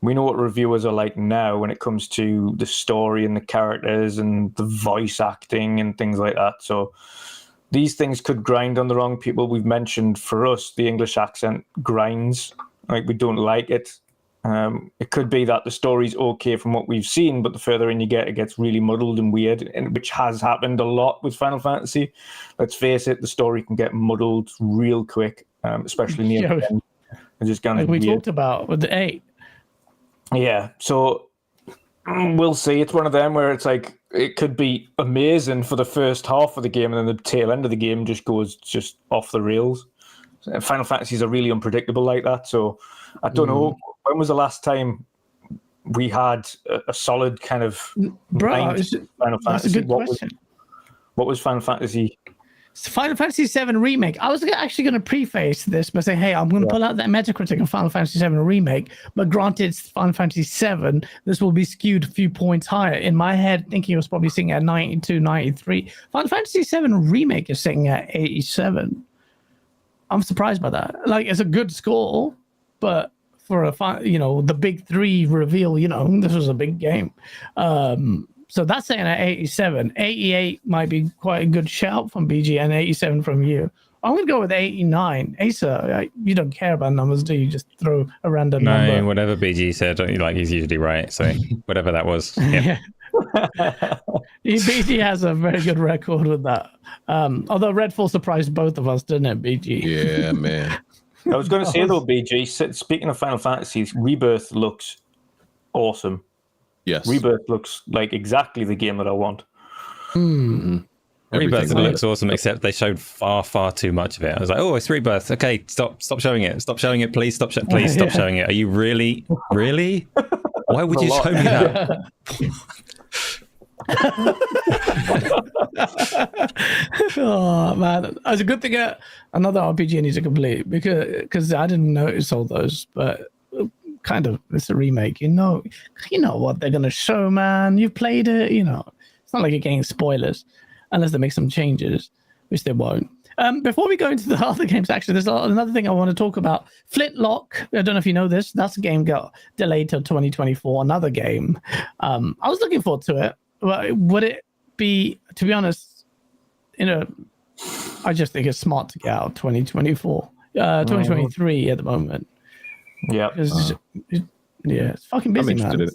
we know what reviewers are like now when it comes to the story and the characters and the voice acting and things like that. So these things could grind on the wrong people. We've mentioned for us, the English accent grinds. Like we don't like it. It could be that the story's okay from what we've seen, but the further in you get, it gets really muddled and weird, and which has happened a lot with Final Fantasy. Let's face it, the story can get muddled real quick, especially near the end. It's just kind of we weird. talked about with the 8. Yeah, so we'll see. It's one of them where it's like it could be amazing for the first half of the game, and then the tail end of the game just goes off the rails. Final Fantasies are really unpredictable like that, so I don't know. When was the last time we had a solid kind of Final Fantasy? That's a good question. What was Final Fantasy? Final Fantasy VII Remake. I was actually going to preface this by saying, hey, I'm going to pull out that Metacritic of Final Fantasy VII Remake, but granted it's Final Fantasy VII, this will be skewed a few points higher. In my head, thinking it was probably sitting at 92, 93. Final Fantasy VII Remake is sitting at 87. I'm surprised by that. Like, it's a good score, but for the big 3 reveal, this was a big game. So that's saying at 87. 88 might be quite a good shout from BG, and 87 from you. I'm going to go with 89. Asa, you don't care about numbers, do you? Just throw a random number. No, whatever BG said, like he's usually right. So whatever that was. Yeah. BG has a very good record with that. Although Redfall surprised both of us, didn't it, BG? Yeah, man. I was going to say, though, BG, speaking of Final Fantasy, Rebirth looks awesome. Yes. Rebirth looks like exactly the game that I want. Rebirth looks awesome, except they showed far, far too much of it. I was like, oh, it's Rebirth. Okay, stop showing it. Stop showing it, please. Stop showing it. Are you really? Why would you show me that? Oh man, it's a good thing another RPG needs to complete because I didn't notice all those, but kind of it's a remake. You know what they're gonna show, man. You've played it. It's not like you're getting spoilers unless they make some changes, which they won't. Before we go into the other games, actually, there's another thing I want to talk about. Flintlock. I don't know if you know this. That's a game got delayed till 2024. Another game. I was looking forward to it. Would it be, to be honest, I just think it's smart to get out of 2024, 2023 at the moment. Yeah. It's fucking busy, I'm interested in it.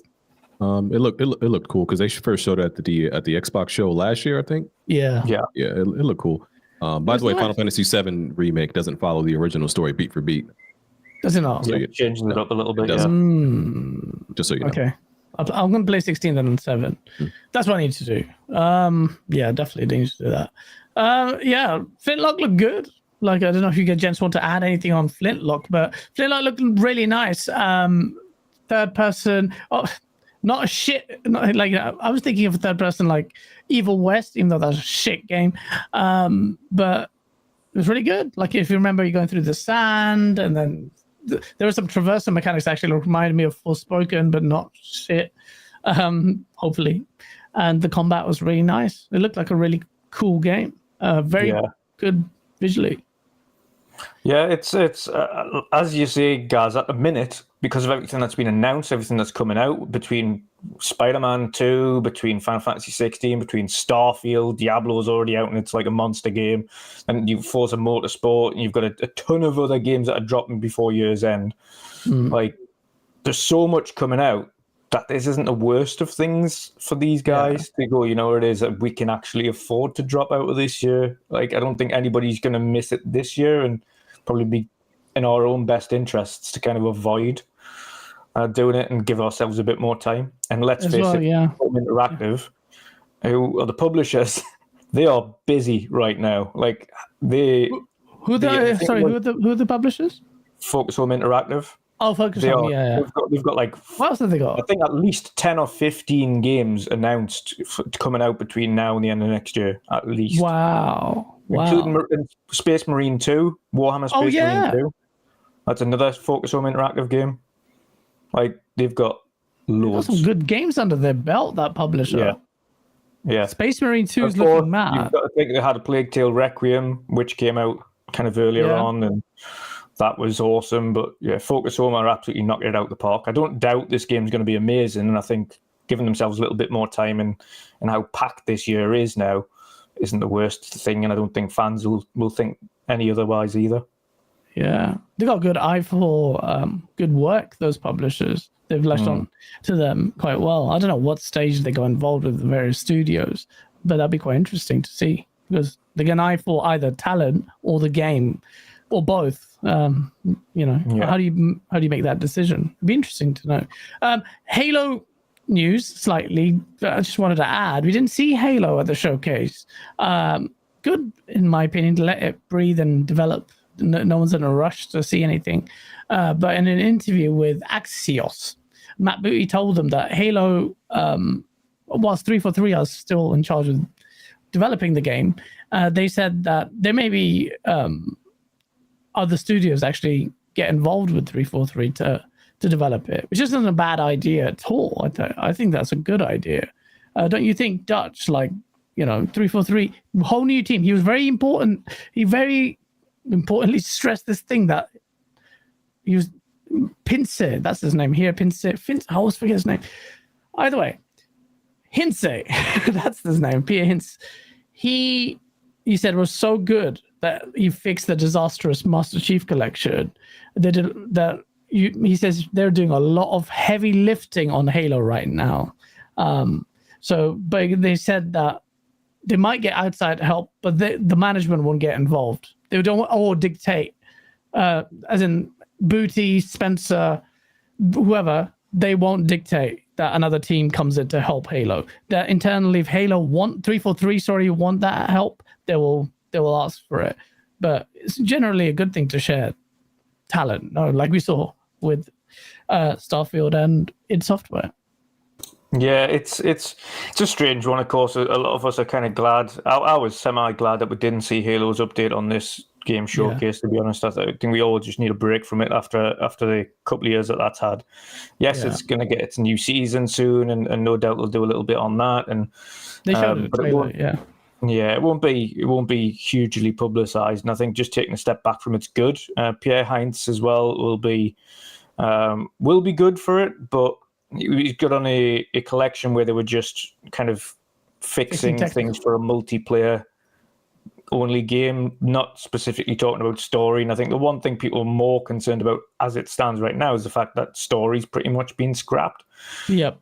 It looked cool because they first showed it at the Xbox show last year, I think. Yeah. It looked cool. By the way, nice. Final Fantasy VII Remake doesn't follow the original story beat for beat. Does it not? So changing it up a little bit. Just so you know. Okay. I'm going to play 16 then and 7. That's what I need to do. Definitely need to do that. Flintlock looked good. Like, I don't know if you gents want to add anything on Flintlock, but Flintlock looked really nice. Third person. Oh, not a shit. I was thinking of a third person like Evil West, even though that's a shit game. But it was really good. Like, if you remember, you're going through the sand, and then there were some traversal mechanics that actually reminded me of Forspoken, but not shit. Hopefully, and the combat was really nice. It looked like a really cool game. Very good visually. Yeah, it's as you say, guys. At the minute, because of everything that's been announced, everything that's coming out between Spider-Man 2, between Final Fantasy 16, between Starfield, Diablo's already out and it's like a monster game, and you've Forza Motorsport, and you've got a ton of other games that are dropping before year's end. Like, there's so much coming out that this isn't the worst of things for these guys to go, it is that we can actually afford to drop out of this year. Like, I don't think anybody's going to miss it this year, and probably be in our own best interests to kind of avoid doing it and give ourselves a bit more time. And let's face it, Home Interactive, who are the publishers, they are busy right now. Like, who are the publishers? Focus Home Interactive. Oh, Focus Home, They've got like, what else have they got? I think at least 10 or 15 games announced coming out between now and the end of next year, at least. Wow. Including Space Marine 2, Warhammer Space Marine 2. That's another Focus Home Interactive game. Like, they've got loads. They've got some good games under their belt, that publisher. Yeah. Space Marine 2 is looking mad. You've got to think they had a Plague Tale Requiem, which came out kind of earlier on, and that was awesome. But Focus Home are absolutely knocking it out the park. I don't doubt this game's going to be amazing, and I think giving themselves a little bit more time and how packed this year is now isn't the worst thing, and I don't think fans will think any otherwise either. Yeah, they got a good eye for good work. Those publishers, they've latched on to them quite well. I don't know what stage they got involved with the various studios, but that'd be quite interesting to see because they get an eye for either talent or the game, or both. How do you make that decision? It'd be interesting to know. Halo news slightly. I just wanted to add, we didn't see Halo at the showcase. Good in my opinion to let it breathe and develop. No one's in a rush to see anything. But in an interview with Axios, Matt Booty told them that Halo, whilst 343 are still in charge of developing the game, they said that there may be other studios actually get involved with 343 to develop it, which isn't a bad idea at all. I think that's a good idea. Don't you think, Dutch? 343, whole new team. He was very important. He very importantly stressed this thing that he was Pince, that's his name here. I always forget his name. Either way, Hince, that's his name. Peter Hince. He said was so good that he fixed the disastrous Master Chief Collection. He says they're doing a lot of heavy lifting on Halo right now. But they said that they might get outside help, but the management won't get involved. They don't all dictate, as in Booty, Spencer, whoever. They won't dictate that another team comes in to help Halo. That internally, if Halo want 343, want that help, they will ask for it. But it's generally a good thing to share talent, like we saw with Starfield and id Software. Yeah, it's a strange one. Of course, a lot of us are kind of glad. I was semi-glad that we didn't see Halo's update on this game showcase. Yeah. To be honest, I think we all just need a break from it after the couple of years that's had. Yes, It's going to get its new season soon, and no doubt they'll do a little bit on that. And they showed it, trailer, yeah, it won't be hugely publicized. And I think just taking a step back from it's good. Pierre Heinz as well will be good for it, but he's got on a collection where they were just kind of fixing things for a multiplayer only game, not specifically talking about story. And I think the one thing people are more concerned about as it stands right now is the fact that story's pretty much been scrapped. Yep.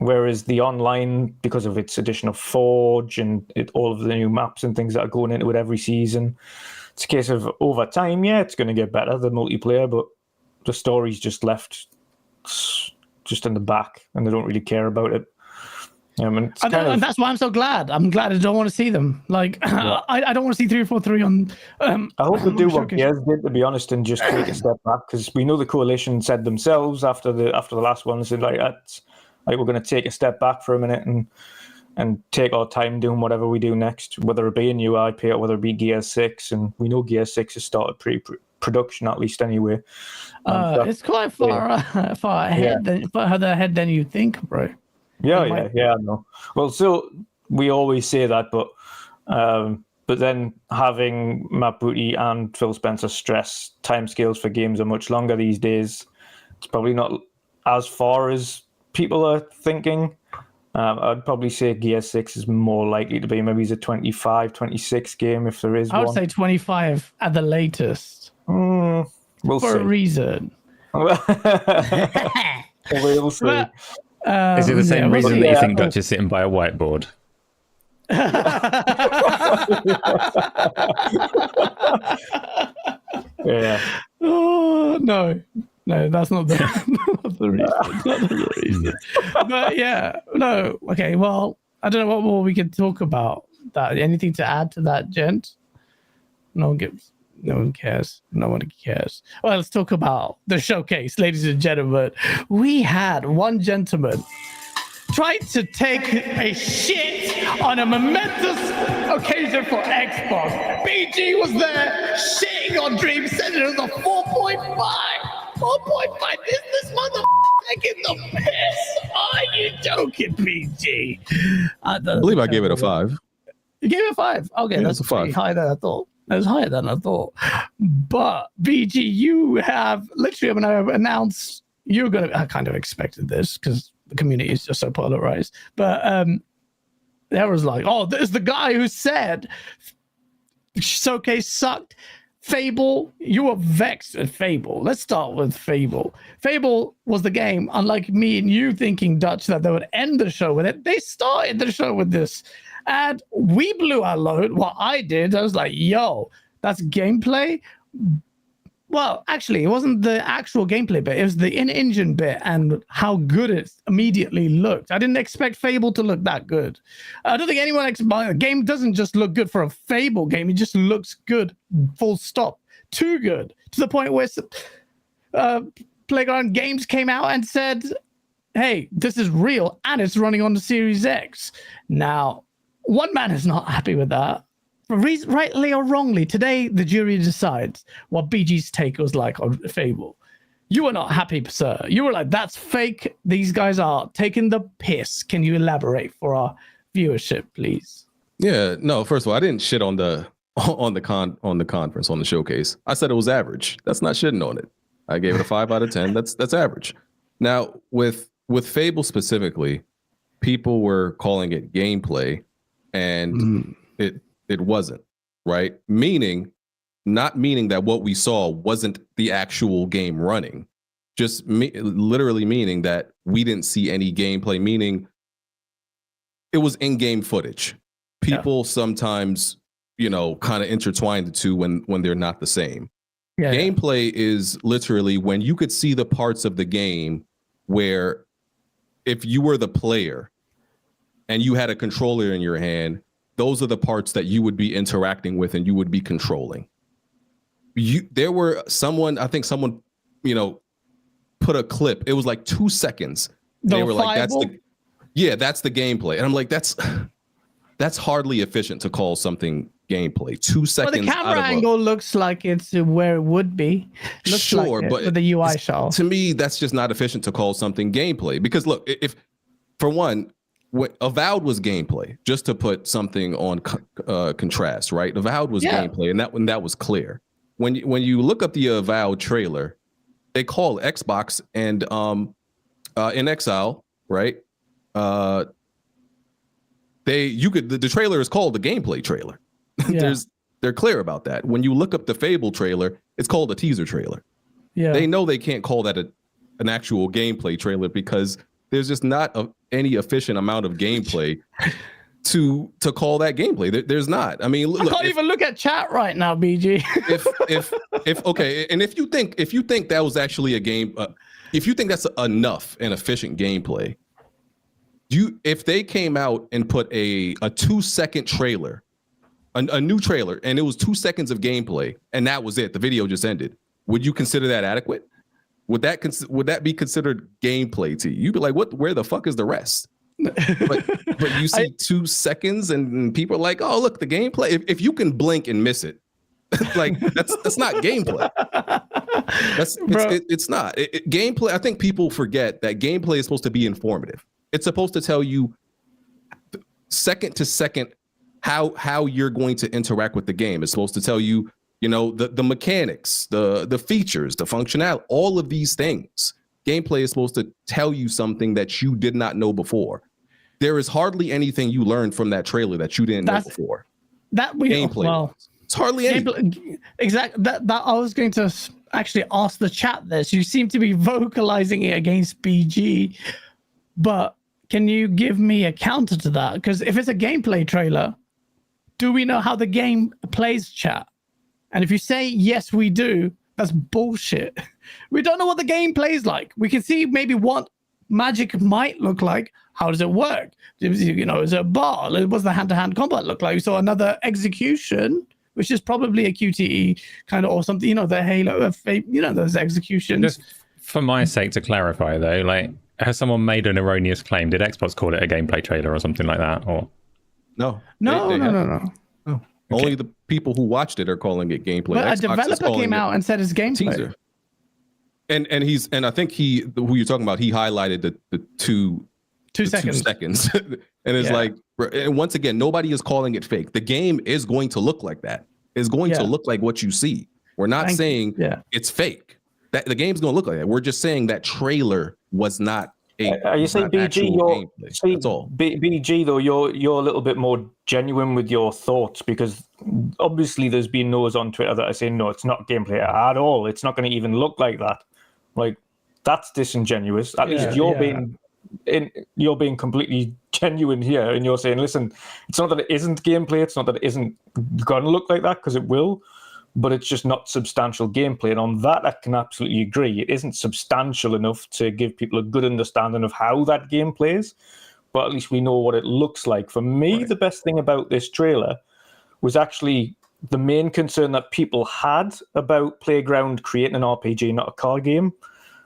Whereas the online, because of its addition of Forge and all of the new maps and things that are going into it every season, it's a case of over time, it's going to get better, the multiplayer, but the story's just left just in the back and they don't really care about it. And that's why I'm so glad. I'm glad I don't want to see them. I don't want to see 343 on. I hope they do what GaaS did, to be honest, and just take a step back, because we know the coalition said themselves after the last one, said we're going to take a step back for a minute and take our time doing whatever we do next, whether it be a new IP or whether it be GaaS 6, and we know GaaS 6 has started pre-production at least anyway. It's quite far ahead, further ahead than you think, bro. Yeah, I know. Well, so we always say that, but then having Matt Booty and Phil Spencer stress timescales for games are much longer these days. It's probably not as far as people are thinking. I'd probably say GaaS 6 is more likely to be maybe a 25, 26 game if there is one. I would say 25 at the latest. We'll for see. A reason. We'll see. Is it the same reason that you think Dutch is sitting by a whiteboard? Yeah. Oh, no, that's not the reason. But okay. Well, I don't know what more we can talk about. That anything to add to that, gent? No one cares. No one cares. Well, let's talk about the showcase, ladies and gentlemen. We had one gentleman try to take a shit on a momentous occasion for Xbox. BG was there shitting on Dream, said it was a 4.5. 4.5. Is this mother taking the piss? Are you joking, BG? I believe I gave it a 5. You gave it a 5? Okay, that's a 5. Higher than I thought. It was higher than I thought. But BG, you have literally, when I announced you're going to, I kind of expected this because the community is just so polarized. But there was there's the guy who said Showcase sucked. Fable, you were vexed at Fable. Let's start with Fable. Fable was the game, unlike me and you thinking, Dutch, that they would end the show with it. They started the show with this. And we blew our load. What I did, I was like, yo, that's gameplay. Well, actually, it wasn't the actual gameplay bit. It was the in-engine bit and how good it immediately looked. I didn't expect Fable to look that good. I don't think anyone expected. A game doesn't just look good for a Fable game. It just looks good, full stop. Too good, to the point where Playground Games came out and said, hey, this is real, and it's running on the Series X. Now, one man is not happy with that. Rightly or wrongly, today the jury decides what BG's take was like on Fable. You were not happy, sir. You were like, that's fake. These guys are taking the piss. Can you elaborate for our viewership, please? Yeah, no, first of all, I didn't shit on the conference, on the showcase. I said it was average. That's not shitting on it. I gave it a 5 out of 10. That's average. Now, with Fable specifically, people were calling it gameplay, and it wasn't, right? Not meaning that what we saw wasn't the actual game running, just literally meaning that we didn't see any gameplay, meaning it was in-game footage. People sometimes, kind of intertwine the two when they're not the same. Gameplay is literally when you could see the parts of the game where if you were the player and you had a controller in your hand, those are the parts that you would be interacting with and you would be controlling. There were someone put a clip. It was like 2 seconds. They were like, that's the gameplay. And I'm like, that's hardly efficient to call something gameplay. 2 seconds. Well, the camera angle looks like it's where it would be. Looks sure, like but with the UI shell. To me, that's just not efficient to call something gameplay. Because look, if for one, Avowed was gameplay, just to put something on contrast, right? Avowed was gameplay, and that was clear. When you look up the Avowed trailer, they call Xbox and in Exile, right? The trailer is called the gameplay trailer. They're clear about that. When you look up the Fable trailer, it's called a teaser trailer. Yeah, they know they can't call that an actual gameplay trailer because there's just not any efficient amount of gameplay to call that gameplay. There's not. I mean, I can't even look at chat right now, BG. if okay, and if you think that was actually a game, if you think that's enough and efficient gameplay, if they came out and put a 2-second trailer, a new trailer, and it was 2 seconds of gameplay, and that was it, the video just ended, would you consider that adequate? Would that be considered gameplay to you? You'd be like, what? Where the fuck is the rest? But you see 2 seconds, and people are like, oh, look, the gameplay. If you can blink and miss it, like that's not gameplay. It's not gameplay. I think people forget that gameplay is supposed to be informative. It's supposed to tell you second to second how you're going to interact with the game. It's supposed to tell you, the mechanics, the features, the functionality, all of these things. Gameplay is supposed to tell you something that you did not know before. There is hardly anything you learned from that trailer that you didn't know before. Gameplay. It's hardly anything. Exactly. That I was going to actually ask the chat this. You seem to be vocalizing it against BG, but can you give me a counter to that? Because if it's a gameplay trailer, do we know how the game plays, chat? And if you say, yes, we do, that's bullshit. We don't know what the game plays like. We can see maybe what magic might look like. How does it work? Is it a bar? What's the hand-to-hand combat look like? We saw another execution, which is probably a QTE kind of or something, the Halo, those executions. Just for my sake to clarify, though, like, has someone made an erroneous claim? Did Xbox call it a gameplay trailer or something like that? Or no. No. Okay. Only the people who watched it are calling it gameplay. But a developer came out and said it's gameplay. Teaser. And I think who you're talking about, he highlighted the 2 seconds. And it's like, and once again, nobody is calling it fake. The game is going to look like that. It's going to look like what you see. We're not saying it's fake. That the game's going to look like that. We're just saying that trailer was not You say not BG, actual gameplay. That's all. BG though, you're a little bit more genuine with your thoughts, because obviously there's been those on Twitter that are saying no, it's not gameplay at all. It's not going to even look like that. Like, that's disingenuous. At least you're being completely genuine here, and you're saying, listen, it's not that it isn't gameplay. It's not that it isn't going to look like that, because it will. But it's just not substantial gameplay. And on that, I can absolutely agree. It isn't substantial enough to give people a good understanding of how that game plays, but at least we know what it looks like. For me, the best thing about this trailer was actually the main concern that people had about Playground creating an RPG, not a car game,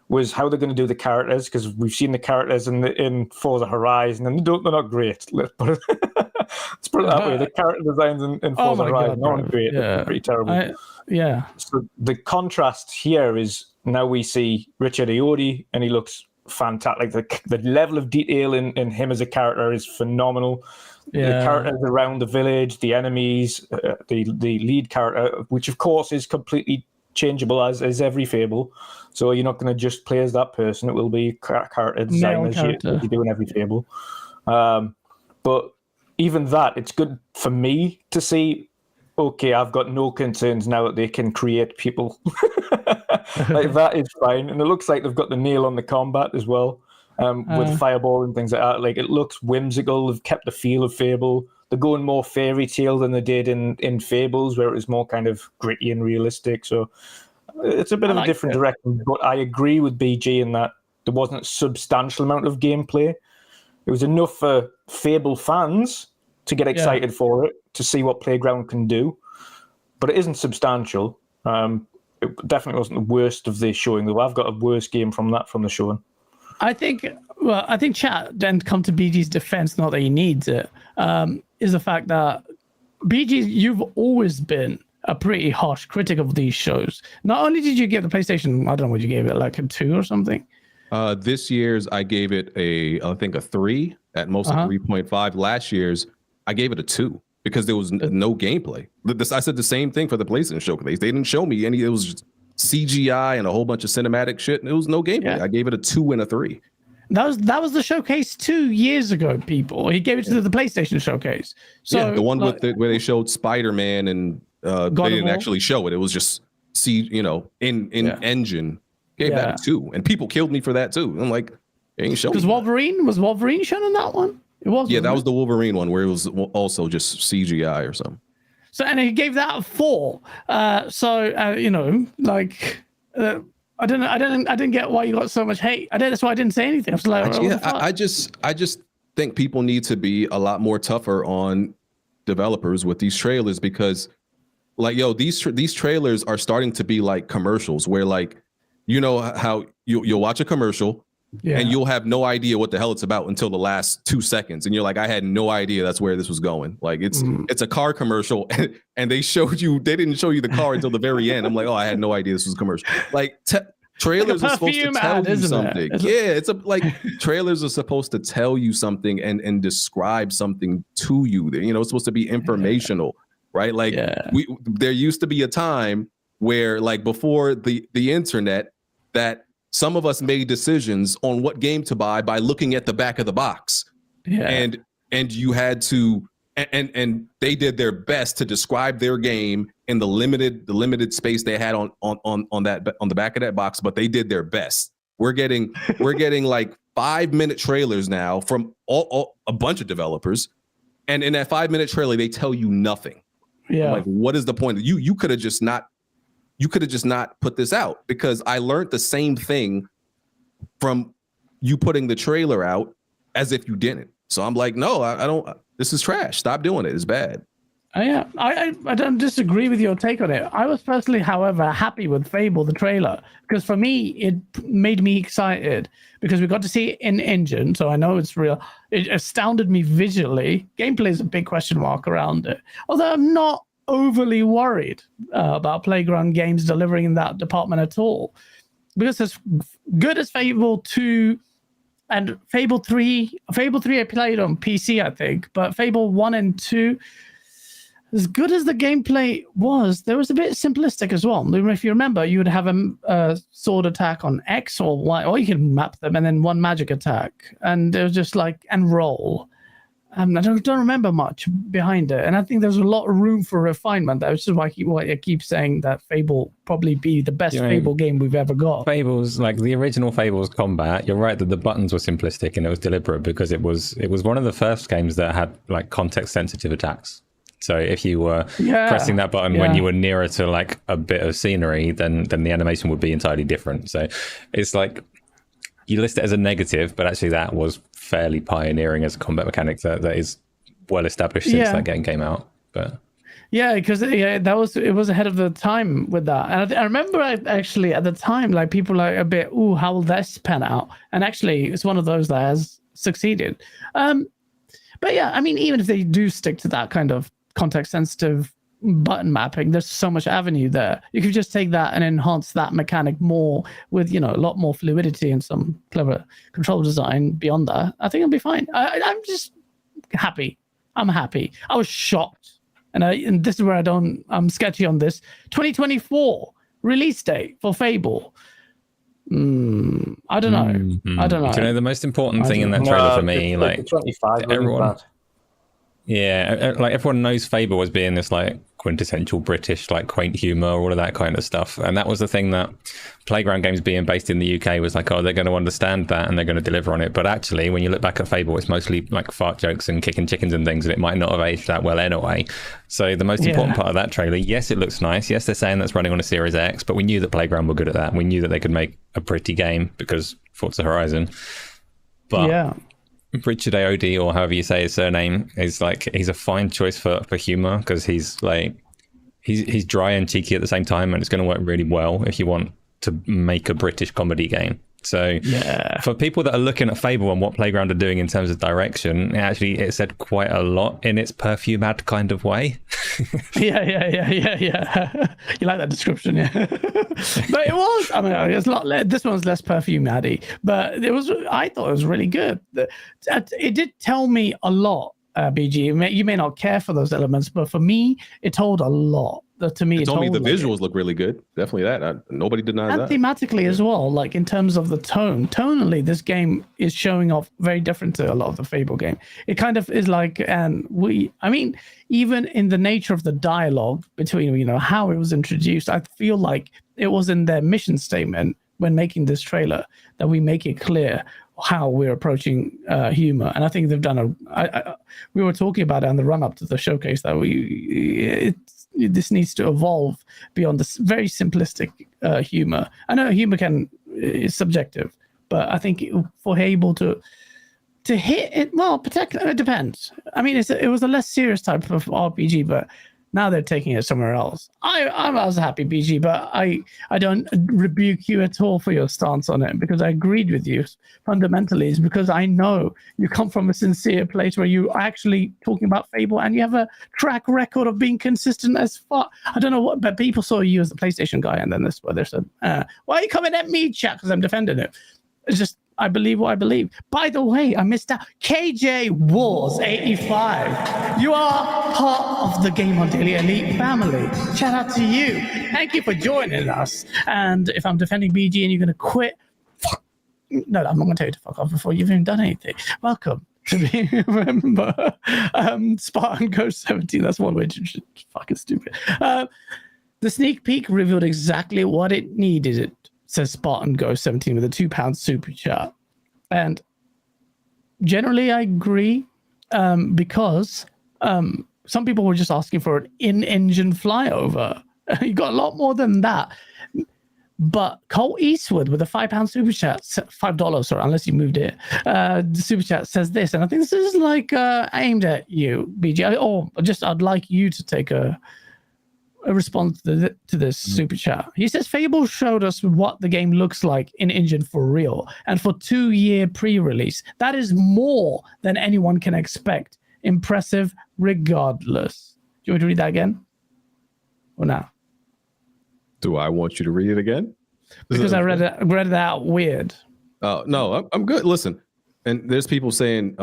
was how they're going to do the characters, because we've seen the characters in Forza Horizon, and they're not great. Let's put it that way. The character designs in Forza Horizon aren't great. They're pretty terrible. So the contrast here is now we see Richard Ayoade, and he looks fantastic. Like the level of detail in him as a character is phenomenal. The characters around the village, the enemies, the lead character, which of course is completely changeable as is every Fable. So you're not going to just play as that person. It will be character design as you do in every Fable. But even that, it's good for me to see, okay, I've got no concerns now that they can create people. Like, that is fine. And it looks like they've got the nail on the combat as well, with Fireball and things like that. Like, it looks whimsical. They've kept the feel of Fable. They're going more fairy tale than they did in Fables, where it was more kind of gritty and realistic. So it's a bit of a different direction. But I agree with BG in that there wasn't a substantial amount of gameplay. It was enough for Fable fans to get excited for it, to see what Playground can do. But it isn't substantial. It definitely wasn't the worst of the showing, though. I've got a worse game from the showing. I think chat then come to BG's defense, not that he needs it, is the fact that BG, you've always been a pretty harsh critic of these shows. Not only did you give the PlayStation, I don't know what you gave it, like a 2 or something. This year's, I gave it I think a 3, at most a 3.5. Last year's, I gave it a 2 because there was no gameplay. I said the same thing for the PlayStation showcase. They didn't show me any. It was just CGI and a whole bunch of cinematic shit, and it was no gameplay. I gave it a 2 and a 3. That was the showcase 2 years ago, people. He gave it to the PlayStation showcase. So the one where they showed Spiderman, and they didn't actually show it. It was just in engine. Gave that a 2, and people killed me for that too. I'm like, they ain't showing. Because Wolverine shown in that one? It was. Yeah, that was the Wolverine one where it was also just CGI or something. So, and he gave that a 4. I didn't get why you got so much hate. That's why I didn't say anything. I was like, I just think people need to be a lot more tougher on developers with these trailers, because these trailers are starting to be like commercials where, like, you know how you'll watch a commercial and you'll have no idea what the hell it's about until the last 2 seconds, and you're like, I had no idea that's where this was going. Like, it's a car commercial, and they didn't show you the car until the very end. I'm like, oh, I had no idea this was a commercial. Like, trailers are supposed to tell you something. Trailers are supposed to tell you something and describe something to you. It's supposed to be informational, right? Like, there used to be a time where, like, before the internet, that some of us made decisions on what game to buy by looking at the back of the box. And you had to, and they did their best to describe their game in the limited space they had on the back of that box, but they did their best. We're getting like 5-minute trailers now from a bunch of developers, and in that 5-minute trailer they tell you nothing. I'm like, what is the point? You could have just not put this out, because I learned the same thing from you putting the trailer out as if you didn't. So I'm like, no, I don't. This is trash. Stop doing it. It's bad. I don't disagree with your take on it. I was personally, however, happy with Fable, the trailer, because for me, it made me excited because we got to see it in engine. So I know it's real. It astounded me visually. Gameplay is a big question mark around it. Although I'm not overly worried about Playground Games delivering in that department at all, because as good as Fable 2 and Fable 3 I played on PC, I think, but Fable 1 and 2, as good as the gameplay was, there was a bit simplistic as well. If you remember, you would have a sword attack on X or Y, or you could map them, and then one magic attack, and it was just like and roll. I don't remember much behind it, and I think there's a lot of room for refinement. Which is why I keep saying that Fable probably be the best Fable game we've ever got. Fable's like the original Fable's combat. You're right that the buttons were simplistic and it was deliberate because it was one of the first games that had like context sensitive attacks. So if you were pressing that button when you were nearer to like a bit of scenery, then the animation would be entirely different. So it's like you list it as a negative, but actually that was fairly pioneering as a combat mechanic that is well established since that game came out. But because it was ahead of the time with that. And I remember actually at the time, like people are a bit, how will this pan out? And actually it's one of those that has succeeded. But yeah, I mean, even if they do stick to that kind of context sensitive button mapping, there's so much avenue there. You could just take that and enhance that mechanic more with, a lot more fluidity and some clever control design beyond that. I think it'll be fine. I'm just happy. I'm happy. I was shocked. And this is where I'm sketchy on this. 2024 release date for Fable. I don't know. I don't know. Do you know the most important thing in that trailer for me? Like 25, everyone. Yeah, like everyone knows Fable as being this like quintessential British like quaint humor, all of that kind of stuff, and that was the thing that Playground Games being based in the UK was like, they're going to understand that and they're going to deliver on it. But actually, when you look back at Fable, it's mostly like fart jokes and kicking chickens and things, and it might not have aged that well anyway. So the most important part of that trailer, yes, it looks nice. Yes, they're saying that's running on a Series X, but we knew that Playground were good at that. We knew that they could make a pretty game because Forza Horizon. But Richard Ayoade, or however you say his surname, is like, he's a fine choice for humor because he's like he's dry and cheeky at the same time, and it's going to work really well if you want to make a British comedy game. So for people that are looking at Fable and what Playground are doing in terms of direction, it said quite a lot in its perfume ad kind of way. Yeah. You like that description, But it was, I mean, it's a lot. This one's less perfume addy, but I thought it was really good. It did tell me a lot. BG, you may not care for those elements, but for me, it told a lot. To me, it told me the visuals look really good. Definitely that. Nobody denies that. And thematically as well, like in terms of the tone. Tonally, this game is showing off very different to a lot of the Fable game. It kind of is like, even in the nature of the dialogue between, how it was introduced, I feel like it was in their mission statement when making this trailer that we make it clear how we're approaching humor. And I think they've done we were talking about it on the run up to the showcase that this needs to evolve beyond this very simplistic humor. I know humor is subjective, but I think for Fable to hit it, well, it depends. I mean, it was a less serious type of RPG, but now they're taking it somewhere else. I was happy, BG, but I don't rebuke you at all for your stance on it, because I agreed with you fundamentally. Is because I know you come from a sincere place where you are actually talking about Fable and you have a track record of being consistent as fuck. I don't know what, but people saw you as the PlayStation guy, and then this is where they said, why are you coming at me, chat? Because I'm defending it. It's just, I believe what I believe. By the way, I missed out. KJ Wars 85. You are part of the GameOnDaily Elite family. Shout out to you. Thank you for joining us. And if I'm defending BG and you're going to quit, no, I'm not going to tell you to fuck off before you've even done anything. Welcome to be remember. Spartan Ghost 17. That's one way to fucking stupid. The sneak peek revealed exactly what it needed. It says Spartan Ghost 17 with a £2 super chat. And generally I agree, because some people were just asking for an in-engine flyover. You got a lot more than that. But Cole Eastwood with a £5 super chat, $5, sorry, unless you moved it. The super chat says this, and I think this is like aimed at you, BG. I'd like you to take a response to this super chat. He says Fable showed us what the game looks like in engine for real, and for 2-year pre-release. That is more than anyone can expect. Impressive regardless. Do you want me to read that again? Or now? Do I want you to read it again? Because I read it out weird. Oh, no, I'm good. Listen, and there's people saying,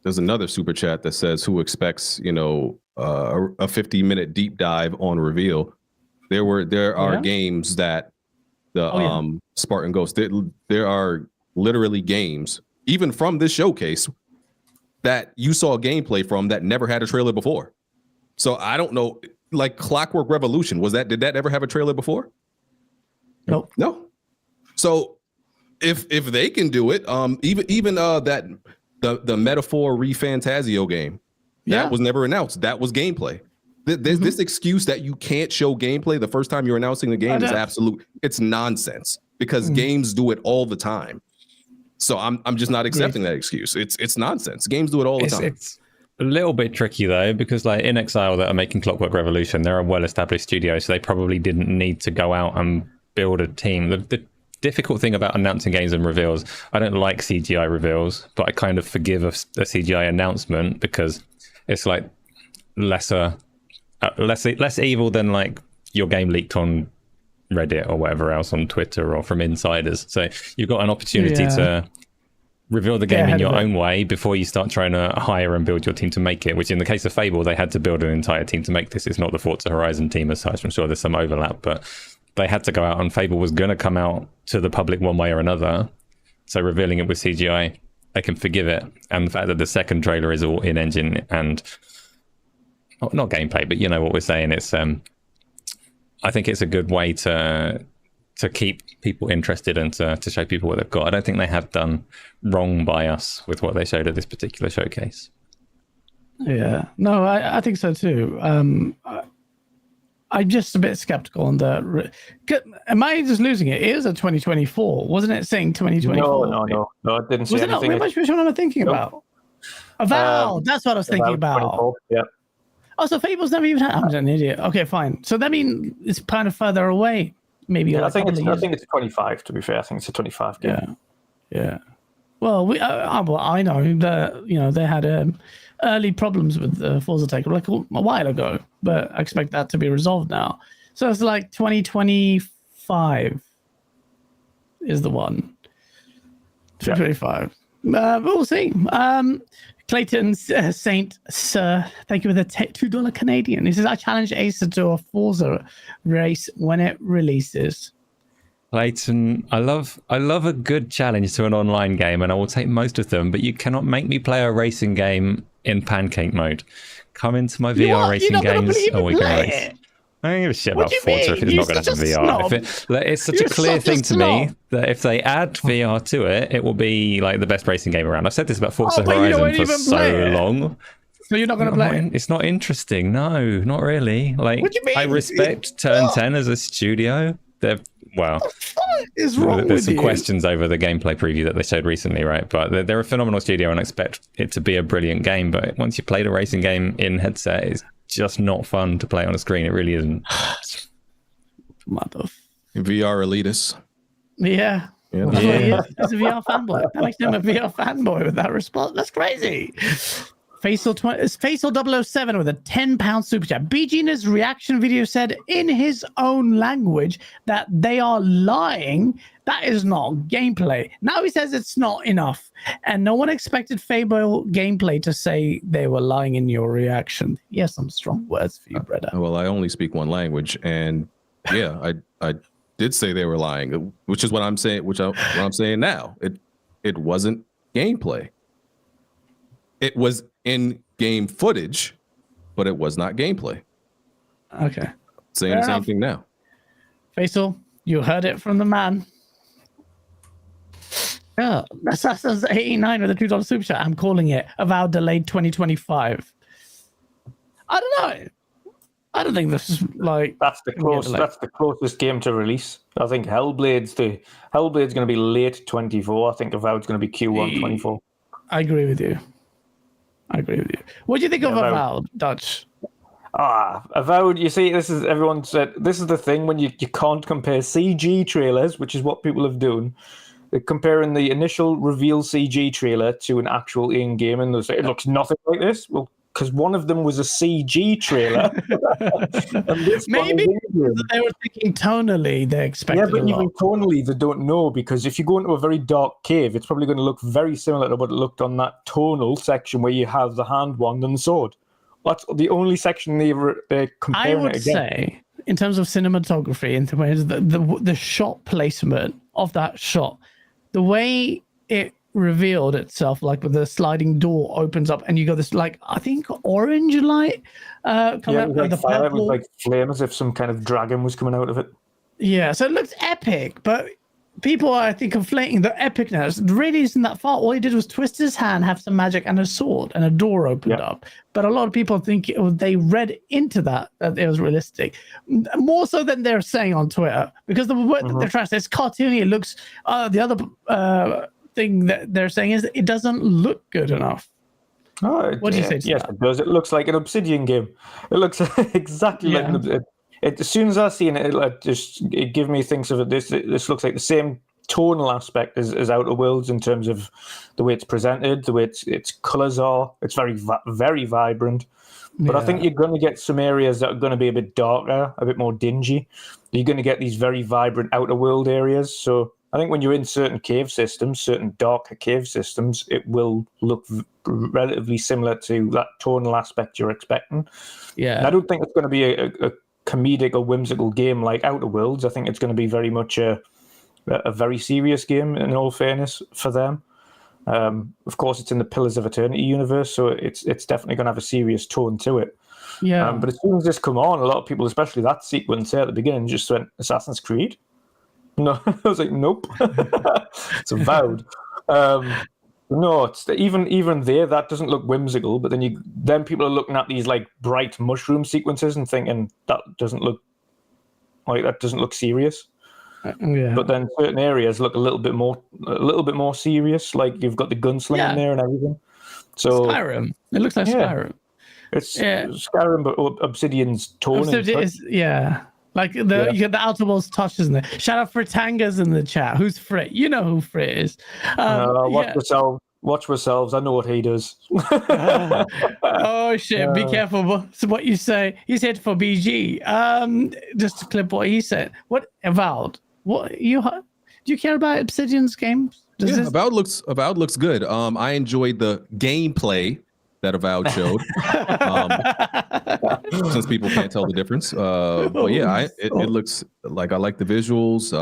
there's another super chat that says, who expects, a 50-minute deep dive on Reveal, there are games that the Spartan Ghost, there are literally games even from this showcase that you saw gameplay from that never had a trailer before. So I don't know, like Clockwork Revolution, did that ever have a trailer before? Nope. No. So if they can do it, even that the Metaphor Fantazio game, that was never announced. That was gameplay. This excuse that you can't show gameplay the first time you're announcing the game is absolute. It's nonsense because games do it all the time. So I'm just not accepting that excuse. It's nonsense. Games do it all the time. It's a little bit tricky though, because like In Exile that are making Clockwork Revolution, they're a well-established studio, so they probably didn't need to go out and build a team. The difficult thing about announcing games and reveals, I don't like CGI reveals, but I kind of forgive a CGI announcement because it's like less evil than like your game leaked on Reddit or whatever else, on Twitter or from insiders. So you've got an opportunity to reveal the game in your own way before you start trying to hire and build your team to make it, which in the case of Fable, they had to build an entire team to make this. It's not the Forza Horizon team as such. I'm sure there's some overlap, but they had to go out, and Fable was going to come out to the public one way or another. So revealing it with CGI, I can forgive it. And the fact that the second trailer is all in-engine and not gameplay, but you know what we're saying. It's I think it's a good way to keep people interested and to show people what they've got. I don't think they have done wrong by us with what they showed at this particular showcase. Yeah, no, I think so too. I'm just a bit skeptical on the. Am I just losing it? It is a 2024, wasn't it? Saying 2024. No, it didn't say anything. Which one am I thinking about? Avowed. That's what I was thinking about. Yeah. Oh, so Fable's never even had. I'm an idiot. Okay, fine. So that means it's kind of further away. Maybe. Yeah, I think it's 25. To be fair, I think it's a 25 game. Yeah. Well, I know that they had early problems with Forza Tech like a while ago, but I expect that to be resolved now. So it's like 2025 is the one. 2025. But we'll see. Clayton Saint Sir, thank you for the $2 Canadian. He says, I challenge Ace to do a Forza race when it releases. Clayton, I love a good challenge to an online game, and I will take most of them, but you cannot make me play a racing game in pancake mode. Come into my VR racing games and we can race. I don't give a shit about Forza if it's not going to have VR. It's such a clear thing to me that if they add VR to it, it will be like the best racing game around. I've said this about Forza Horizon for so long. So you're not going to play it? It's not interesting. No, not really. Like, what do you mean? I respect Turn 10 as a studio. There's some questions over the gameplay preview that they showed recently, right? But they're a phenomenal studio, and I expect it to be a brilliant game. But once you played a racing game in headset, it's just not fun to play on a screen. It really isn't. Mother. VR elitist. Yeah. He's a VR fanboy. That makes him a VR fanboy with that response. That's crazy. Faisal 007 with a £10 super chat. BG in his reaction video said in his own language that they are lying. That is not gameplay. Now he says it's not enough. And no one expected Fable gameplay to say they were lying in your reaction. Yes, some strong words for you, brother. Well, I only speak one language, and yeah, I did say they were lying, which is what I'm saying. What I'm saying now. It wasn't gameplay. It was in-game footage, but it was not gameplay. Okay. Saying the same thing now. Faisal, you heard it from the man. Yeah, that's 89 with a $2 super chat. I'm calling it Avowed Delayed 2025 I don't know. I don't think this is like that's the closest game to release. I think Hellblade's going to be late 24. I think Avowed's going to be Q1 24. I agree with you. What do you think of Avowed, Dutch? Avowed, you see, this is everyone said this is the thing when you can't compare CG trailers, which is what people have done. They're comparing the initial reveal CG trailer to an actual in-game, and they say it looks nothing like this. Well, because one of them was a CG trailer. And this maybe they were thinking tonally they expected. Yeah, but even tonally they don't know, because if you go into a very dark cave, it's probably going to look very similar to what it looked on that tonal section where you have the hand wand and the sword. That's the only section they're I comparing would it again. say, in terms of cinematography, in terms of the shot placement of that shot, the way it revealed itself, like with the sliding door opens up and you got this, like, I think orange light coming out of the fire. It was purple. like flame, as if some kind of dragon was coming out of it. Yeah, so it looks epic, but people are, I think, conflating the epicness. It really isn't that far. All he did was twist his hand, have some magic, and a sword, and a door opened up. But a lot of people think they read into that it was realistic, more so than they're saying on Twitter, because the word that they're trying to say, it's cartoony. It looks. The other thing that they're saying is that it doesn't look good enough. Oh, What do you say to yes, that? it does. It looks like an Obsidian game. It looks exactly like an as soon as I seen it, it gave me things of it. This looks like the same tonal aspect as Outer Worlds in terms of the way it's presented, the way its colors are. It's very vibrant. But I think you're going to get some areas that are going to be a bit darker, a bit more dingy. You're going to get these very vibrant Outer World areas. So I think when you're in certain cave systems, certain darker cave systems, it will look relatively similar to that tonal aspect you're expecting. Yeah, And I don't think it's going to be a comedic or whimsical game like Outer Worlds. I think it's going to be very much a very serious game, in all fairness, for them. Of course, it's in the Pillars of Eternity universe, so it's definitely going to have a serious tone to it. Yeah. But as soon as this come on, a lot of people, especially that sequence there at the beginning, just went, Assassin's Creed? No, I was like, nope. It's Avowed. No, it's even there, that doesn't look whimsical. But then people are looking at these like bright mushroom sequences and thinking that doesn't look serious. Yeah. But then certain areas look a little bit more serious. Like you've got the gunslinging there and everything. So Skyrim. It looks like Skyrim. It's Skyrim, but Obsidian's tone. Like you get the Outer Worlds touch, isn't it? Shout out Fritanga's in the chat. Who's Frit? You know who Frit is. Watch yourselves. I know what he does. Oh shit! Be careful what you say. He said for BG. Just to clip what he said. What Avowed? What do you care about Obsidian's games? Avowed looks good. I enjoyed the gameplay that Avowed showed. Since people can't tell the difference. But yeah, it looks like I like the visuals.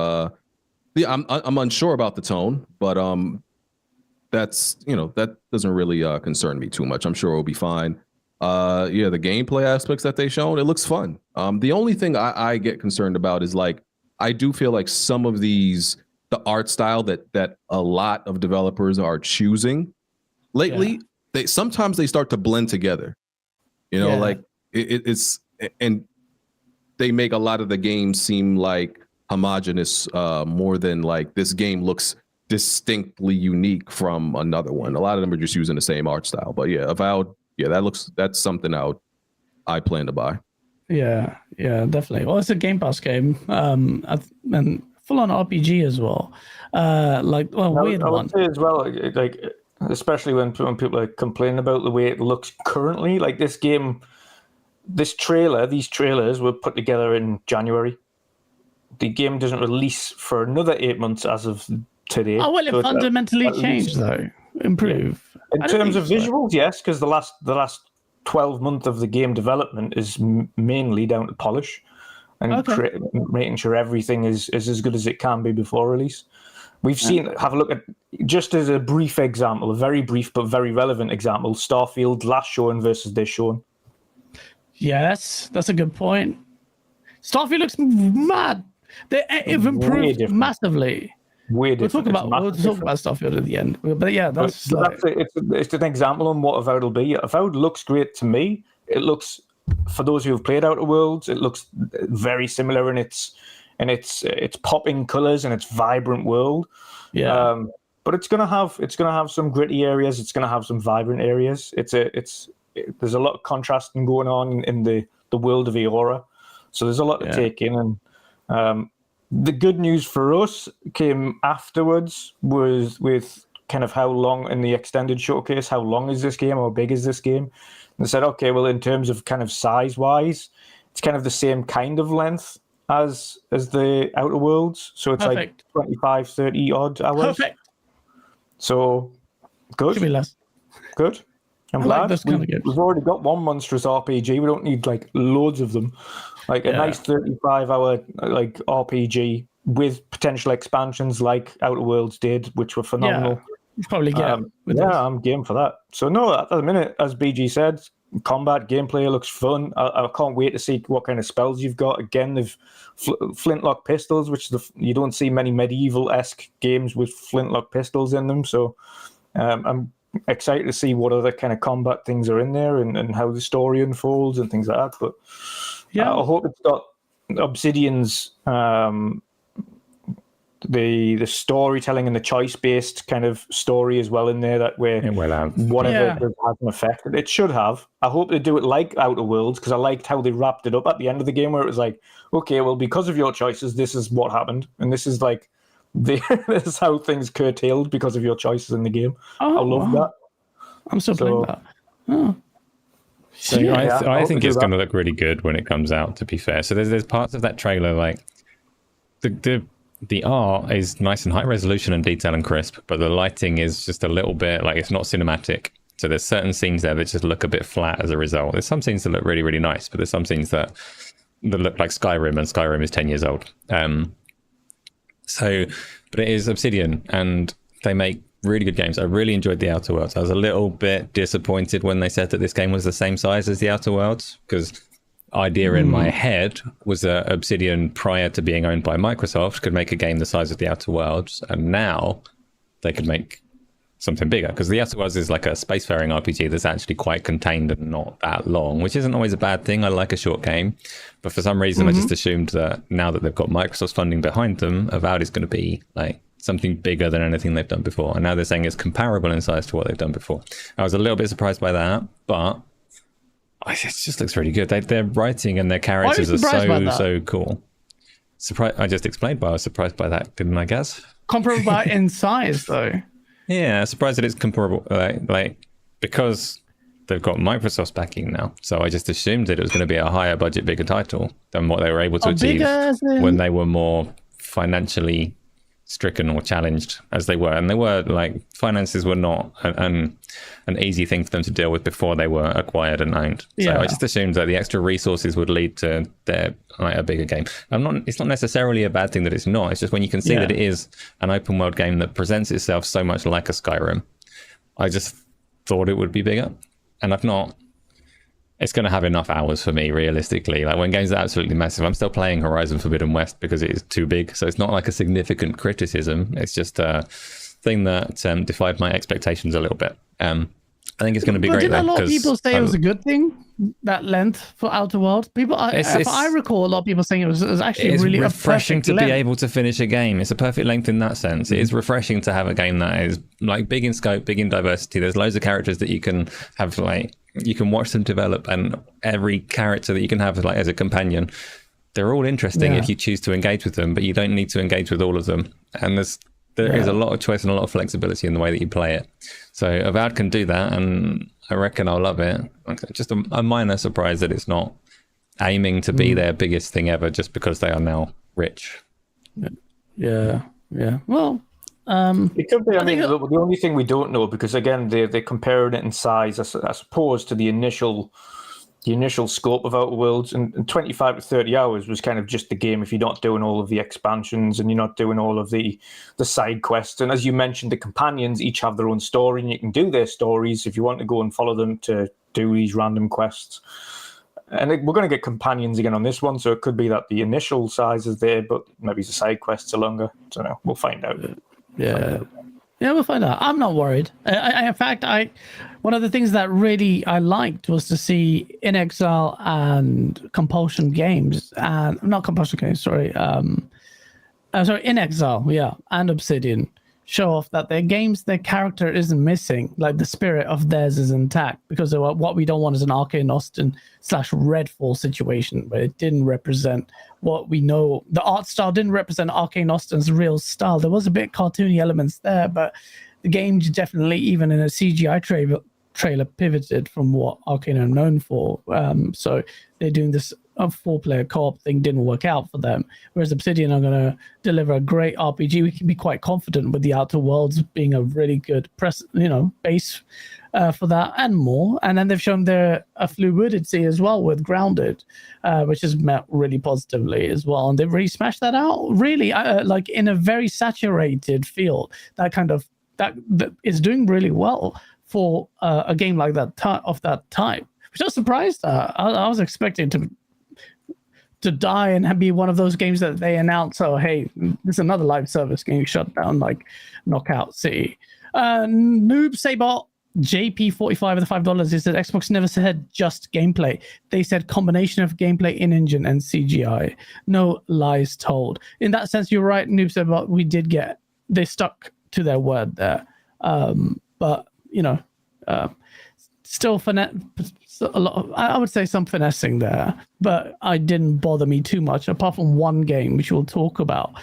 I'm unsure about the tone, but that doesn't really concern me too much. I'm sure it'll be fine. The gameplay aspects that they shown, it looks fun. The only thing I get concerned about is like I do feel like some of the art style that a lot of developers are choosing lately, sometimes they start to blend together. Like it's and they make a lot of the games seem like homogenous more than like this game looks distinctly unique from another one. A lot of them are just using the same art style. But yeah, Avowed, that's something I plan to buy. Yeah, definitely. Well, it's a Game Pass game, and full on RPG as well. Weird I one. would say as well, like especially when people are complaining about the way it looks currently. Like this game, these trailers were put together in January. The game doesn't release for another 8 months as of today. Oh well, it fundamentally changed though, improve. In terms of visuals, yes, because the last 12 months of the game development is mainly down to polish and making sure everything is as good as it can be before release. We've have a look at, just as a brief example, a very brief but very relevant example, Starfield last showing versus this showing. Yes, that's a good point. Starfield looks mad. They've improved massively. Way different. We'll talk about Starfield at the end. But yeah, it's an example on what Avowed will be. Avowed looks great to me. It looks, for those who have played Outer Worlds, it looks very similar in its popping colors and its vibrant world. Yeah. But it's gonna have some gritty areas. It's gonna have some vibrant areas. There's a lot of contrasting going on in the world of Eora. So there's a lot to take in. And the good news for us came afterwards was with kind of how long in the extended showcase, how long is this game, how big is this game? And they said, okay, well, in terms of kind of size-wise, it's kind of the same kind of length as the Outer Worlds. So it's like 25, 30 odd hours. Perfect. So good. Should be less. Good. I'm I like glad. those kind of games. We've already got one monstrous RPG. We don't need like loads of them. Like a nice 35-hour like RPG with potential expansions like Outer Worlds did, which were phenomenal. You probably get. I'm game for that. So no, at the minute, as BG said, combat gameplay looks fun. I can't wait to see what kind of spells you've got. Again, they've flintlock pistols, which you don't see many medieval-esque games with flintlock pistols in them. So I'm excited to see what other kind of combat things are in there and how the story unfolds and things like that. But I hope it's got Obsidian's the storytelling and the choice-based kind of story as well in there, that where whatever it does has an effect. It should have. I hope they do it like Outer Worlds, because I liked how they wrapped it up at the end of the game, where it was like, okay, well, because of your choices, this is what happened, and this is like this is how things curtailed because of your choices in the game. I love that. I'm still playing that. Oh. So I think it's going to look really good when it comes out, to be fair. So there's parts of that trailer, like the art is nice and high resolution and detail and crisp, but the lighting is just a little bit like it's not cinematic. So there's certain scenes there that just look a bit flat as a result. There's some scenes that look really, really nice, but there's some scenes that look like Skyrim, and Skyrim is 10 years old. But it is Obsidian, and they make really good games. I really enjoyed the Outer Worlds. I was a little bit disappointed when they said that this game was the same size as the Outer Worlds, because idea in my head was that Obsidian, prior to being owned by Microsoft, could make a game the size of the Outer Worlds, and now they could make something bigger, because the Outer Worlds is like a spacefaring RPG that's actually quite contained and not that long, which isn't always a bad thing. I like a short game, but for some reason I just assumed that now that they've got Microsoft's funding behind them, Avowed is going to be like something bigger than anything they've done before, and now they're saying it's comparable in size to what they've done before. I was a little bit surprised by that, but it just looks really good. Their writing and their characters are so cool. I just explained why I was surprised by that, didn't I, GaaS? Comparable in size, though. Yeah, surprised that it's comparable, like because they've got Microsoft's backing now. So I just assumed that it was going to be a higher budget, bigger title than what they were able to achieve when they were more financially stricken or challenged as they were. And they were like, finances were not an easy thing for them to deal with before they were acquired and owned. So I just assumed that the extra resources would lead to a bigger game. It's not necessarily a bad thing that it's not. It's just when you can see that it is an open world game that presents itself so much like a Skyrim, I just thought it would be bigger. And it's going to have enough hours for me, realistically. Like when games are absolutely massive, I'm still playing Horizon Forbidden West because it is too big. So it's not like a significant criticism. It's just a thing that defied my expectations a little bit. I think it's going to be great. Did a lot of people say it was a good thing, that length for Outer Worlds? If I recall, a lot of people saying it was actually really refreshing to length. be able to finish a game. It's a perfect length in that sense. It is refreshing to have a game that is like big in scope, big in diversity. There's loads of characters that you can have, like you can watch them develop, and every character that you can have like as a companion, they're all interesting if you choose to engage with them, but you don't need to engage with all of them. And there is a lot of choice and a lot of flexibility in the way that you play it. So Avowed can do that, and I reckon I'll love it. Just a minor surprise that it's not aiming to be their biggest thing ever just because they are now rich. Yeah. Well, it could be. I mean, the only thing we don't know, because again, they're comparing it in size, as opposed to the initial scope of Outer Worlds, and 25 to 30 hours was kind of just the game if you're not doing all of the expansions and you're not doing all of the side quests. And as you mentioned, the companions each have their own story, and you can do their stories if you want to go and follow them to do these random quests. And we're going to get companions again on this one, so it could be that the initial size is there, but maybe the side quests are longer. So no, we'll find out. Yeah, we'll find out. I'm not worried. In fact, one of the things that really I liked was to see In Exile and Compulsion Games, and not Compulsion Games, sorry, In Exile, and Obsidian show off that their games, their character isn't missing, like the spirit of theirs is intact, because what we don't want is an Arcane Austin / Redfall situation where it didn't represent what we know. The art style didn't represent Arcane Austin's real style. There was a bit cartoony elements there, but the game definitely, even in a CGI trailer, pivoted from what Arcane are known for. So they're doing this a 4-player co-op thing didn't work out for them, whereas Obsidian are going to deliver a great RPG. We can be quite confident with the Outer Worlds being a really good base for that and more. And then they've shown their fluidity as well with Grounded, which has met really positively as well. And they've really smashed that out, really, like in a very saturated field. That is doing really well for a game like that of that type, which I was surprised at. I was expecting to die and be one of those games that they announce, oh, hey, there's another live service getting shut down, like Knockout City. Noob Sabot JP45 with the $5. He said Xbox never said just gameplay. They said combination of gameplay, in-engine, and CGI. No lies told. In that sense, you're right, Noob Sabot. They stuck to their word there. But still I would say some finessing there, but I didn't bother me too much, apart from one game, which we'll talk about.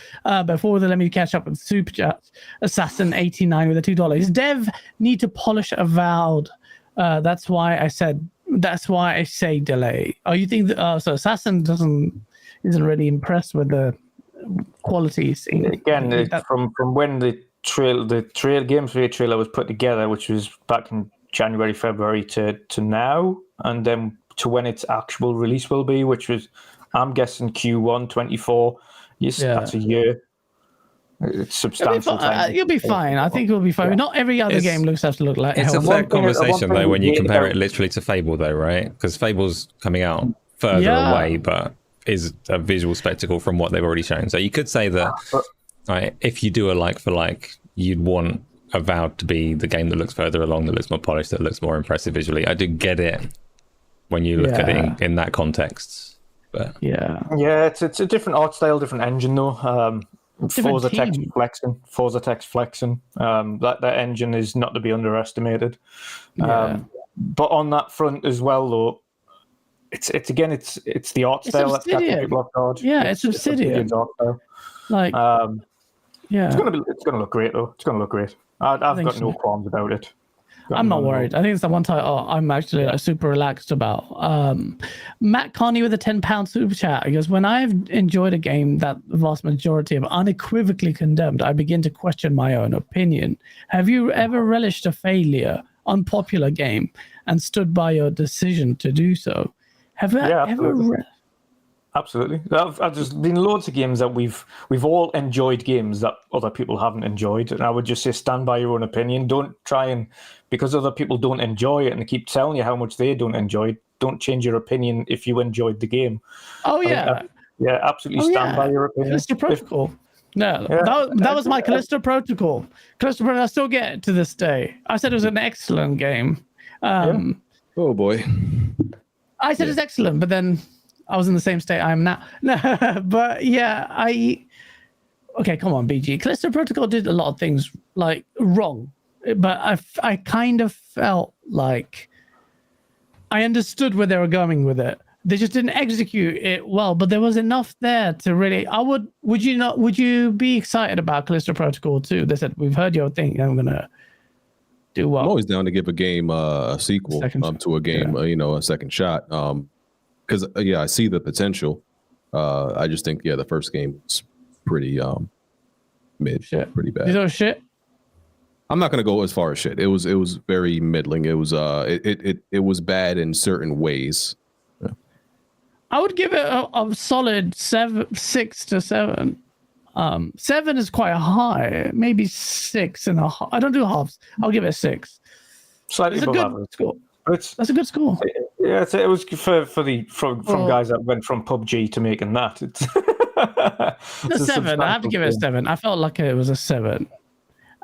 Before let me catch up with Superchats. Assassin89 with the $2. Dev need to polish Avowed. That's why I say delay. Oh, you think so Assassin isn't really impressed with the quality scene? Again, from when the gameplay trailer was put together, which was back in January, February to now, and then to when its actual release will be, which was, I'm guessing, Q1 24. Yes, that's a year. It's substantial time. You'll be fine. I think you'll be fine. Yeah. Not every other game has to look like it's hell. a fair conversation, though, when you compare it literally to Fable, though, right? Because Fable's coming out further away, but is a visual spectacle from what they've already shown. So you could say that if you do a like for like, you'd want Avowed to be the game that looks further along, that looks more polished, that looks more impressive visually. I do get it when you look at it in that context. But it's a different art style, different engine though. Forza text flexing. That engine is not to be underestimated. But on that front as well, though, it's the art style that's catching people off guard. Yeah, it's Obsidian. Art style. Like, it's gonna look great though. It's gonna look great. I've got no qualms about it. I'm not worried. I think it's the one title I'm actually super relaxed about. Matt Carney with a £10 super chat. He goes, when I've enjoyed a game that the vast majority have unequivocally condemned, I begin to question my own opinion. Have you ever relished a failure, unpopular game, and stood by your decision to do so? Have you ever... Absolutely. There's been loads of games that we've all enjoyed, games that other people haven't enjoyed, and I would just say stand by your own opinion. Don't try and, because other people don't enjoy it and they keep telling you how much they don't enjoy it, don't change your opinion if you enjoyed the game. Absolutely stand by your opinion. Callisto Protocol. That was my Callisto Protocol. Callisto Protocol, I still get it to this day. I said it was an excellent game. Oh boy. I said it's excellent, but then I was in the same state I am now. No, but okay, come on, BG. Callisto Protocol did a lot of things like wrong, but I kind of felt like I understood where they were going with it. They just didn't execute it well, but there was enough there to really. Would you be excited about Callisto Protocol 2? They said, we've heard your thing, and I'm gonna do well. I'm always down to give a game a sequel to a game, a second shot. Because I see the potential. I just think the first game is pretty mid, pretty bad. You know shit. I'm not gonna go as far as shit. It was very middling. It was it was bad in certain ways. Yeah. I would give it a solid 6 to 7. 7 is quite high, maybe 6.5. I don't do halves. I'll give it a 6. Slightly above average score. That's a good score. Yeah, it was from guys that went from PUBG to making that. It's a 7. I have to give it a 7. I felt like it was a 7.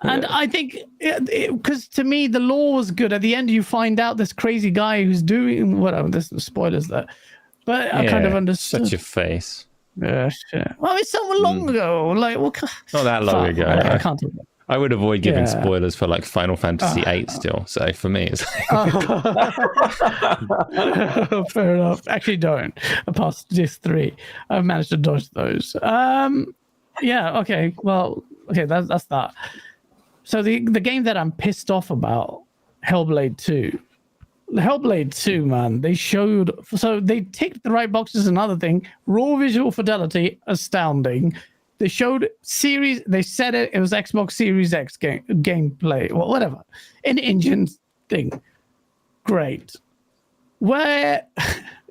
And I think, because to me, the lore was good. At the end, you find out this crazy guy who's doing whatever. There's no spoilers there. But I kind of understood. Such a face. Yeah, shit. Well, it's so long ago. Like, not that long ago. I can't talk about it. I would avoid giving spoilers for like Final Fantasy VIII still. So for me, it's fair enough. Actually, don't. Past this 3, I've managed to dodge those. Okay. Well, okay. That's that. So the game that I'm pissed off about, Hellblade 2. Hellblade 2, man, they showed, so they ticked the right boxes. Another thing, raw visual fidelity, astounding. They showed they said it was Xbox Series X gameplay, well, whatever, an engine thing. Great. Where,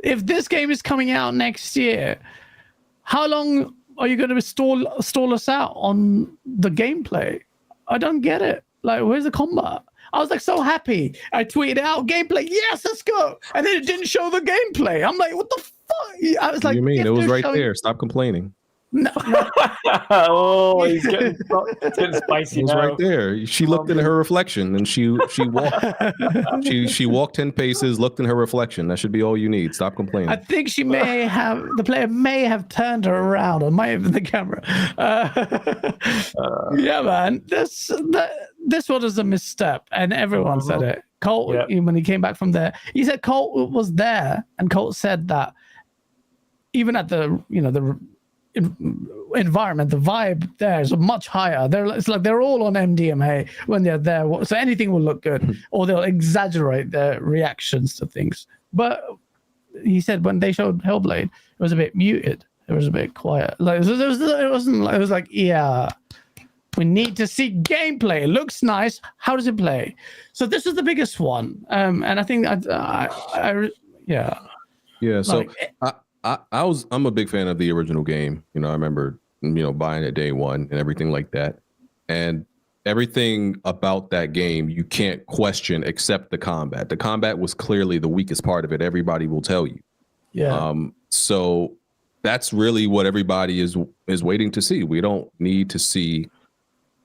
if this game is coming out next year, how long are you going to stall us out on the gameplay? I don't get it. Like, where's the combat? I was like so happy. I tweeted out gameplay. Yes, let's go. And then it didn't show the gameplay. I'm like, what the fuck? I was like, what do you mean? It was right there. Stop complaining. No. Oh, he's getting spicy. It was now. right there. She looked in her reflection, and she walked. she walked 10 paces, looked in her reflection. That should be all you need. Stop complaining. I think the player may have turned her around, or might have been the camera. Yeah, man. This one is a misstep, and everyone said it. Colt, when he came back from there, he said Colt was there, and Colt said that even at the environment, the vibe there is much higher. It's like they're all on MDMA when they're there, so anything will look good, or they'll exaggerate their reactions to things. But he said when they showed Hellblade, it was a bit muted. It was a bit quiet. Like it was like, yeah, we need to see gameplay. It looks nice. How does it play? So this is the biggest one, and I think yeah. So I'm a big fan of the original game. I remember buying it day one and everything like that, and everything about that game you can't question except the combat. The combat was clearly the weakest part of it. Everybody will tell you. Yeah. So that's really what everybody is waiting to see. We don't need to see.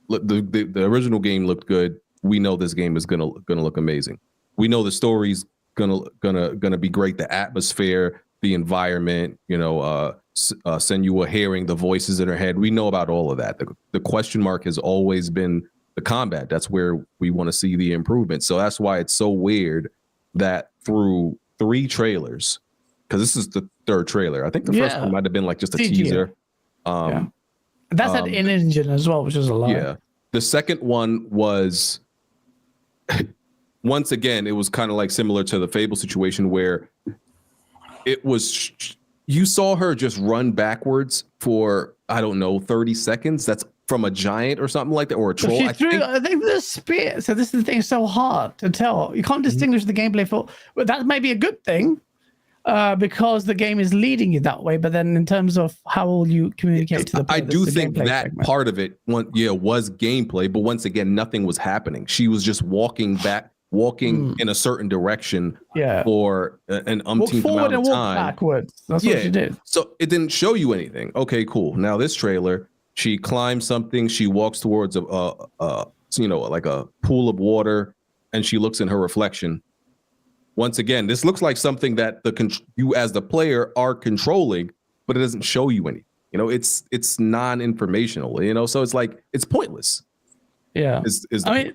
The original game looked good. We know this game is gonna look amazing. We know the story's gonna be great. The atmosphere, the environment, Senua hearing the voices in her head. We know about all of that. The question mark has always been the combat. That's where we want to see the improvement. So that's why it's so weird that through 3 trailers, because this is the 3rd trailer. I think the first one might have been like just a teaser. That's an in-engine as well, which is a lot. Yeah. The second one was, once again, it was kind of like similar to the Fable situation where it was, you saw her just run backwards for, I don't know, 30 seconds. That's from a giant or something like that, or a troll. I think the spear. So this is the thing, it's so hard to tell. You can't distinguish the gameplay but that may be a good thing. Because the game is leading you that way, but then in terms of how will you communicate to the player, I do think that segment. Part of it, was gameplay, but once again, nothing was happening. She was just walking in a certain direction for an umpteenth amount of time. Walk backwards. That's what she did. So it didn't show you anything. Okay, cool. Now this trailer, she climbs something. She walks towards like a pool of water, and she looks in her reflection. Once again, this looks like something that you as the player are controlling, but it doesn't show you anything. It's non-informational. So it's like it's pointless. Yeah, I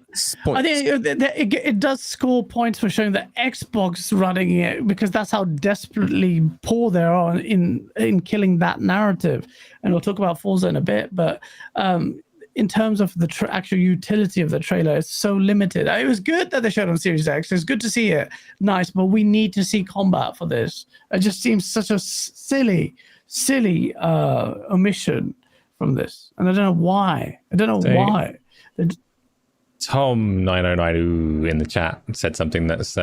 think it does score points for showing the Xbox running it, because that's how desperately poor they are in killing that narrative. And we'll talk about Forza in a bit, but in terms of the actual utility of the trailer, it's so limited. It was good that they showed on Series X. It's good to see it. Nice, but we need to see combat for this. It just seems such a silly omission from this. And I don't know why. Tom 9092 in the chat said something that's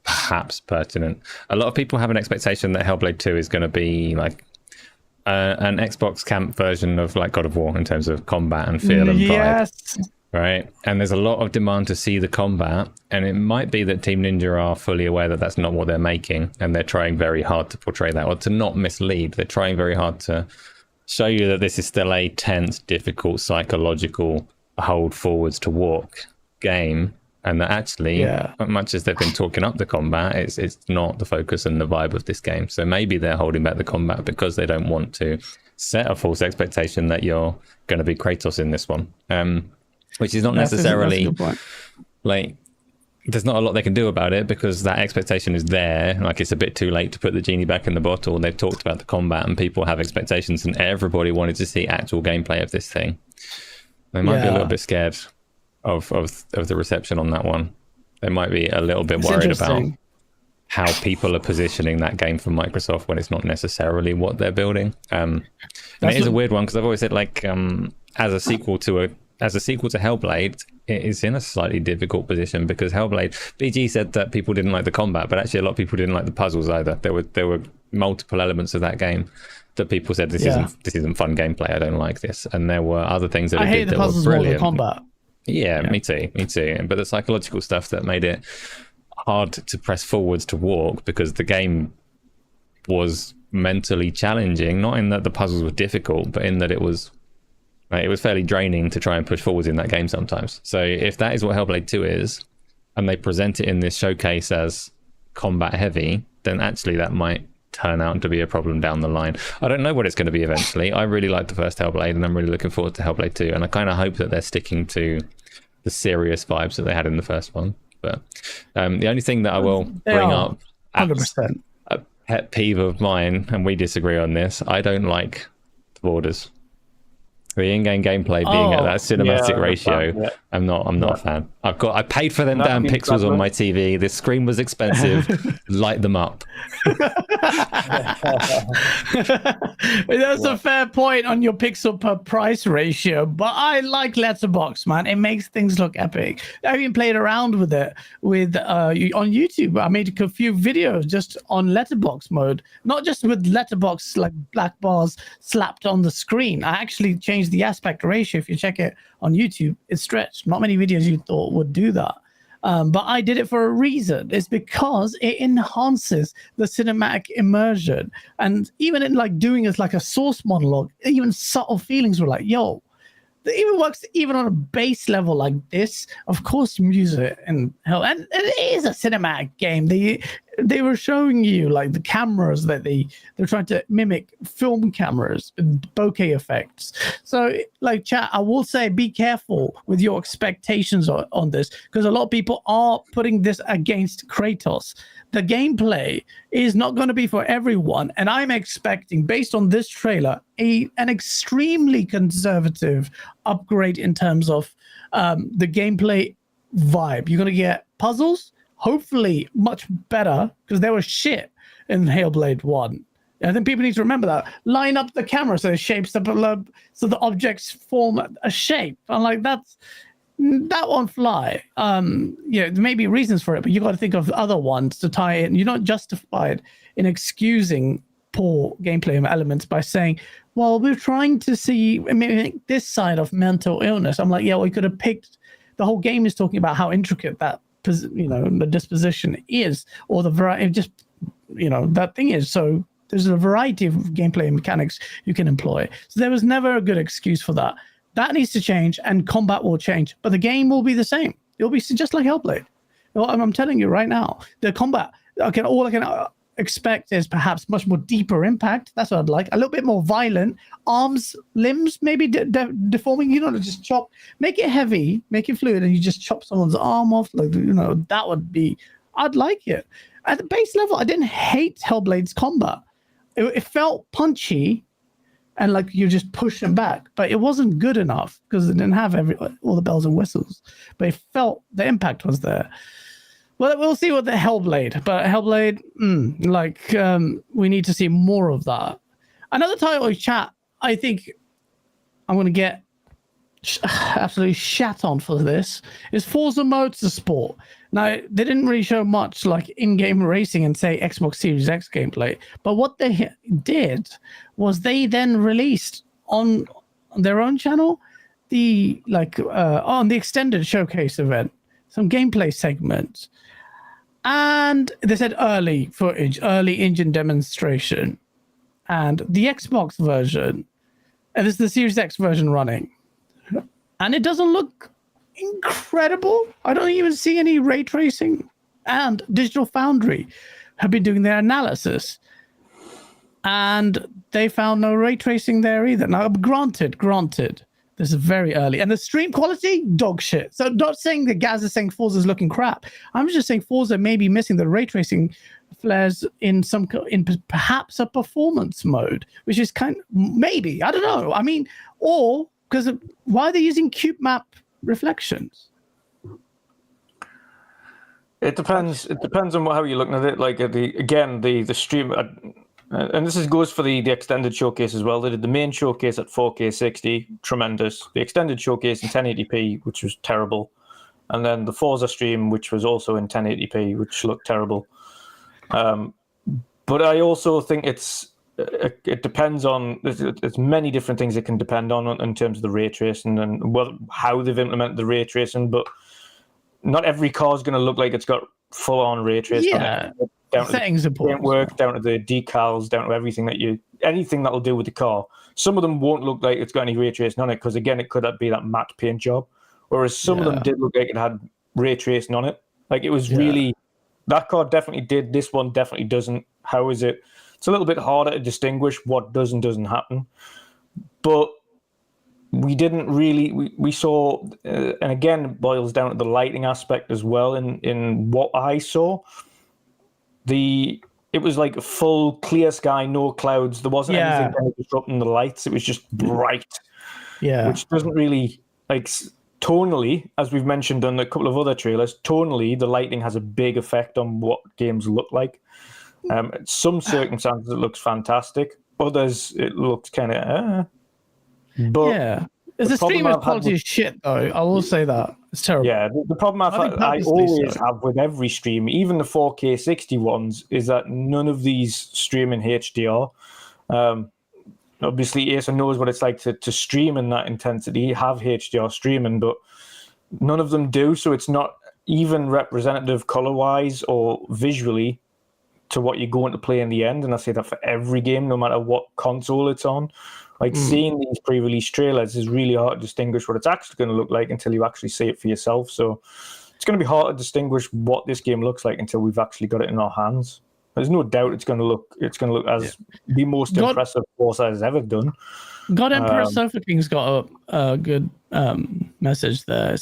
perhaps pertinent. A lot of people have an expectation that Hellblade 2 is going to be like an Xbox camp version of like God of War in terms of combat and feel and vibe, right? And there's a lot of demand to see the combat, and it might be that Team Ninja are fully aware that that's not what they're making, and they're trying very hard to portray that, or to not mislead. They're trying very hard to show you that this is still a tense, difficult, psychological hold forwards to walk game, and that actually, much as they've been talking up the combat, it's not the focus and the vibe of this game. So maybe they're holding back the combat because they don't want to set a false expectation that you're going to be Kratos in this one, which is not necessarily like, there's not a lot they can do about it because that expectation is there. Like, it's a bit too late to put the genie back in the bottle. They've talked about the combat and people have expectations, and everybody wanted to see actual gameplay of this thing. They might be a little bit scared of the reception on that one. They might be a little bit worried about how people are positioning that game for Microsoft when it's not necessarily what they're building. And it is a weird one because I've always said, like, as a sequel to Hellblade, it is in a slightly difficult position because Hellblade, BG said that people didn't like the combat, but actually a lot of people didn't like the puzzles either. There were multiple elements of that game that people said this isn't fun gameplay. I don't like this, and there were other things that I hate the puzzles more than the combat. Yeah, me too. But the psychological stuff that made it hard to press forwards to walk because the game was mentally challenging, not in that the puzzles were difficult, but in that it was fairly draining to try and push forwards in that game sometimes. So if that is what Hellblade 2 is, and they present it in this showcase as combat heavy, then actually that might turn out to be a problem down the line. I don't know what it's going to be eventually. I really liked the first Hellblade, and I'm really looking forward to Hellblade 2, and I kind of hope that they're sticking to the serious vibes that they had in the first one. But the only thing that I will bring up, 100%, a pet peeve of mine, and we disagree on this, I don't like the borders. The in-game gameplay being at that cinematic ratio, I'm not a fan. I paid for them damn pixels on my TV. This screen was expensive. Light them up. That's a fair point on your pixel per price ratio, but I like Letterboxd, man. It makes things look epic. I even played around with it on YouTube. I made a few videos just on Letterboxd mode, not just with Letterboxd like black bars slapped on the screen. I actually changed the aspect ratio. If you check it on YouTube, it's stretched. Not many videos you thought would do that. But I did it for a reason. It's because it enhances the cinematic immersion. And even in like doing it like a source monologue, even subtle feelings were like, yo, it even works even on a base level like this. Of course, music and hell, and it is a cinematic game. They were showing you like the cameras that they're trying to mimic film cameras and bokeh effects. So like chat, I will say be careful with your expectations on this, because a lot of people are putting this against Kratos. The gameplay is not going to be for everyone, and I'm expecting, based on this trailer, an extremely conservative upgrade in terms of the gameplay vibe. You're going to get puzzles, hopefully much better, because they were shit in Hellblade 1. I think people need to remember that. Line up the camera so it shapes the so the objects form a shape. I'm like, that won't fly. There may be reasons for it, but you got to think of other ones to tie in. You're not justified in excusing poor gameplay elements by saying, well, we're trying to see this side of mental illness. I'm like, yeah, we could have picked. The whole game is talking about how intricate that the disposition is, or the variety, just that thing is. So there's a variety of gameplay mechanics you can employ. So there was never a good excuse for that. That needs to change, and combat will change, but the game will be the same. It'll be just like Hellblade. I'm telling you right now, the combat. All I can expect is perhaps much more deeper impact. That's what I'd like. A little bit more violent. Arms, limbs, maybe deforming. Just chop. Make it heavy. Make it fluid, and you just chop someone's arm off. That would be. I'd like it. At the base level, I didn't hate Hellblade's combat. It felt punchy, and like you just push them back, but it wasn't good enough because it didn't have all the bells and whistles. But it felt the impact was there. Well, we'll see what the Hellblade. But Hellblade, we need to see more of that. Another title of chat, I think I'm going to get absolutely shat on for this, is Forza Motorsport. Now, they didn't really show much like in-game racing and say Xbox Series X gameplay, but what they did was they then released on their own channel on the extended showcase event some gameplay segments, and they said early footage, early engine demonstration, and the Xbox version, and this is the Series X version running, and it doesn't look incredible. I don't even see any ray tracing, and Digital Foundry have been doing their analysis, and they found no ray tracing there either. Now, granted, this is very early, and the stream quality, dog shit. So not saying that GaaS is saying Forza's looking crap. I'm just saying Forza may be missing the ray tracing flares in perhaps a performance mode, which is maybe, I don't know. I mean, or because why are they using cube map reflections? It depends. It depends on how you're looking at it. Like the stream, and this goes for the extended showcase as well. They did the main showcase at 4K 60, tremendous. The extended showcase in 1080p, which was terrible, and then the Forza stream, which was also in 1080p, which looked terrible. But I also think it depends on. There's many different things it can depend on in terms of the ray tracing and how they've implemented the ray tracing, but. Not every car is going to look like it's got full-on ray tracing. Yeah, down settings to the paintwork, down to the decals, down to everything anything that'll do with the car. Some of them won't look like it's got any ray tracing on it because again, it could be that matte paint job. Whereas some of them did look like it had ray tracing on it. Like it was really that car definitely did. This one definitely doesn't. How is it? It's a little bit harder to distinguish what does and doesn't happen, but. We didn't really. We saw, and again, it boils down to the lighting aspect as well. In what I saw, it was like a full clear sky, no clouds. There wasn't anything kind of disrupting the lights. It was just bright. Yeah, which doesn't really like tonally, as we've mentioned on a couple of other trailers. Tonally, the lighting has a big effect on what games look like. Some circumstances it looks fantastic. Others it looks kind of. But the streamer's quality is shit, though. I will say that it's terrible. Yeah, the problem I always have with every stream, even the 4K 60 ones, is that none of these stream in HDR. Obviously, Acer knows what it's like to stream in that intensity, have HDR streaming, but none of them do. So it's not even representative color-wise or visually to what you're going to play in the end. And I say that for every game, no matter what console it's on. Like seeing these pre-release trailers is really hard to distinguish what it's actually going to look like until you actually see it for yourself. So it's going to be hard to distinguish what this game looks like until we've actually got it in our hands. There's no doubt it's going to look as the most impressive Forza has ever done. God Emperor Sofa King's got a good message there. It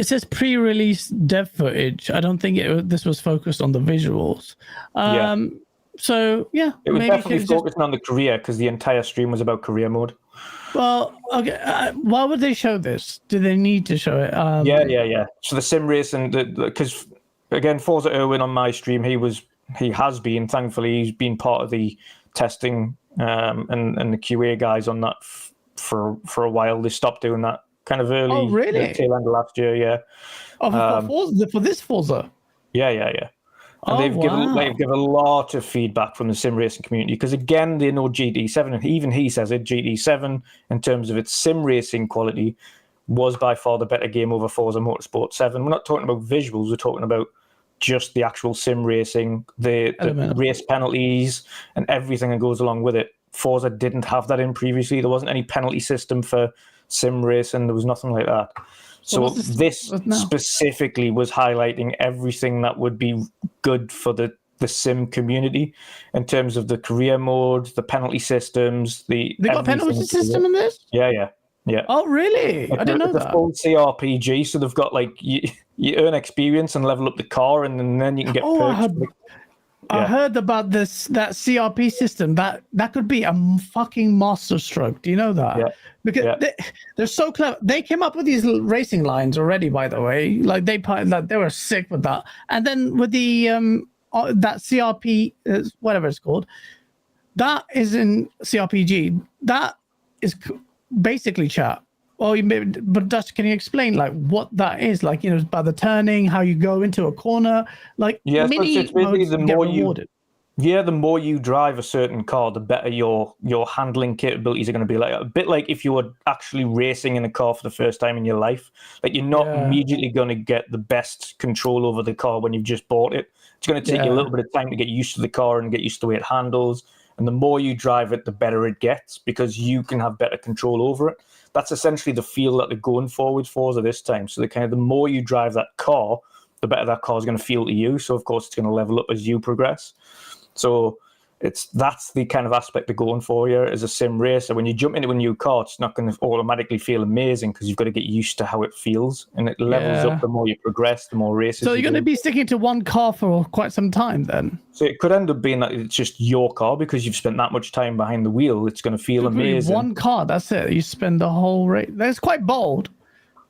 says pre-release dev footage. I don't think this was focused on the visuals. So it was definitely focusing on the career because the entire stream was about career mode. Well, okay. Why would they show this? Do they need to show it? Yeah. So the sim racing, because again, Forza Irwin on my stream, he has been, thankfully, he's been part of the testing and the QA guys on that for a while. They stopped doing that kind of early. Oh, really? Tail end of last year, yeah. Oh, for this Forza? Yeah. And they've given a lot of feedback from the sim racing community because, again, they know GT7, and even he says it, GT7, in terms of its sim racing quality, was by far the better game over Forza Motorsport 7. We're not talking about visuals, we're talking about just the actual sim racing, the race penalties, and everything that goes along with it. Forza didn't have that in previously. There wasn't any penalty system for sim racing. There was nothing like that. So this specifically was highlighting everything that would be good for the sim community in terms of the career mode, the penalty systems. They got a penalty system in this? Yeah. Oh, really? I didn't know that. The full CRPG, so they've got like you earn experience and level up the car, and then you can get perks. I heard about that CRP system. That could be a fucking masterstroke. Do you know that? Yeah. Because they're so clever. They came up with these racing lines already, by the way. Like they were sick with that. And then with the that CRP, whatever it's called, that is in CRPG. That is basically chat. But Dutch, can you explain like what that is? Like, by the turning, how you go into a corner, like mini it's basically the more rewarded. the more you drive a certain car, the better your handling capabilities are going to be. Like a bit like if you were actually racing in a car for the first time in your life, like you're not immediately going to get the best control over the car when you've just bought it. It's going to take you a little bit of time to get used to the car and get used to the way it handles. And the more you drive it, the better it gets because you can have better control over it. That's essentially the feel that they're going for with Forza this time. So the more you drive that car, the better that car is going to feel to you. So of course it's going to level up as you progress. So that's the kind of aspect they're going for here as a sim racer. When you jump into a new car, it's not going to automatically feel amazing because you've got to get used to how it feels, and it levels up the more you progress, the more races. So you're going to be sticking to one car for quite some time then. So it could end up being that it's just your car because you've spent that much time behind the wheel. It's going to feel amazing. One car, that's it. You spend the whole race. That's quite bold.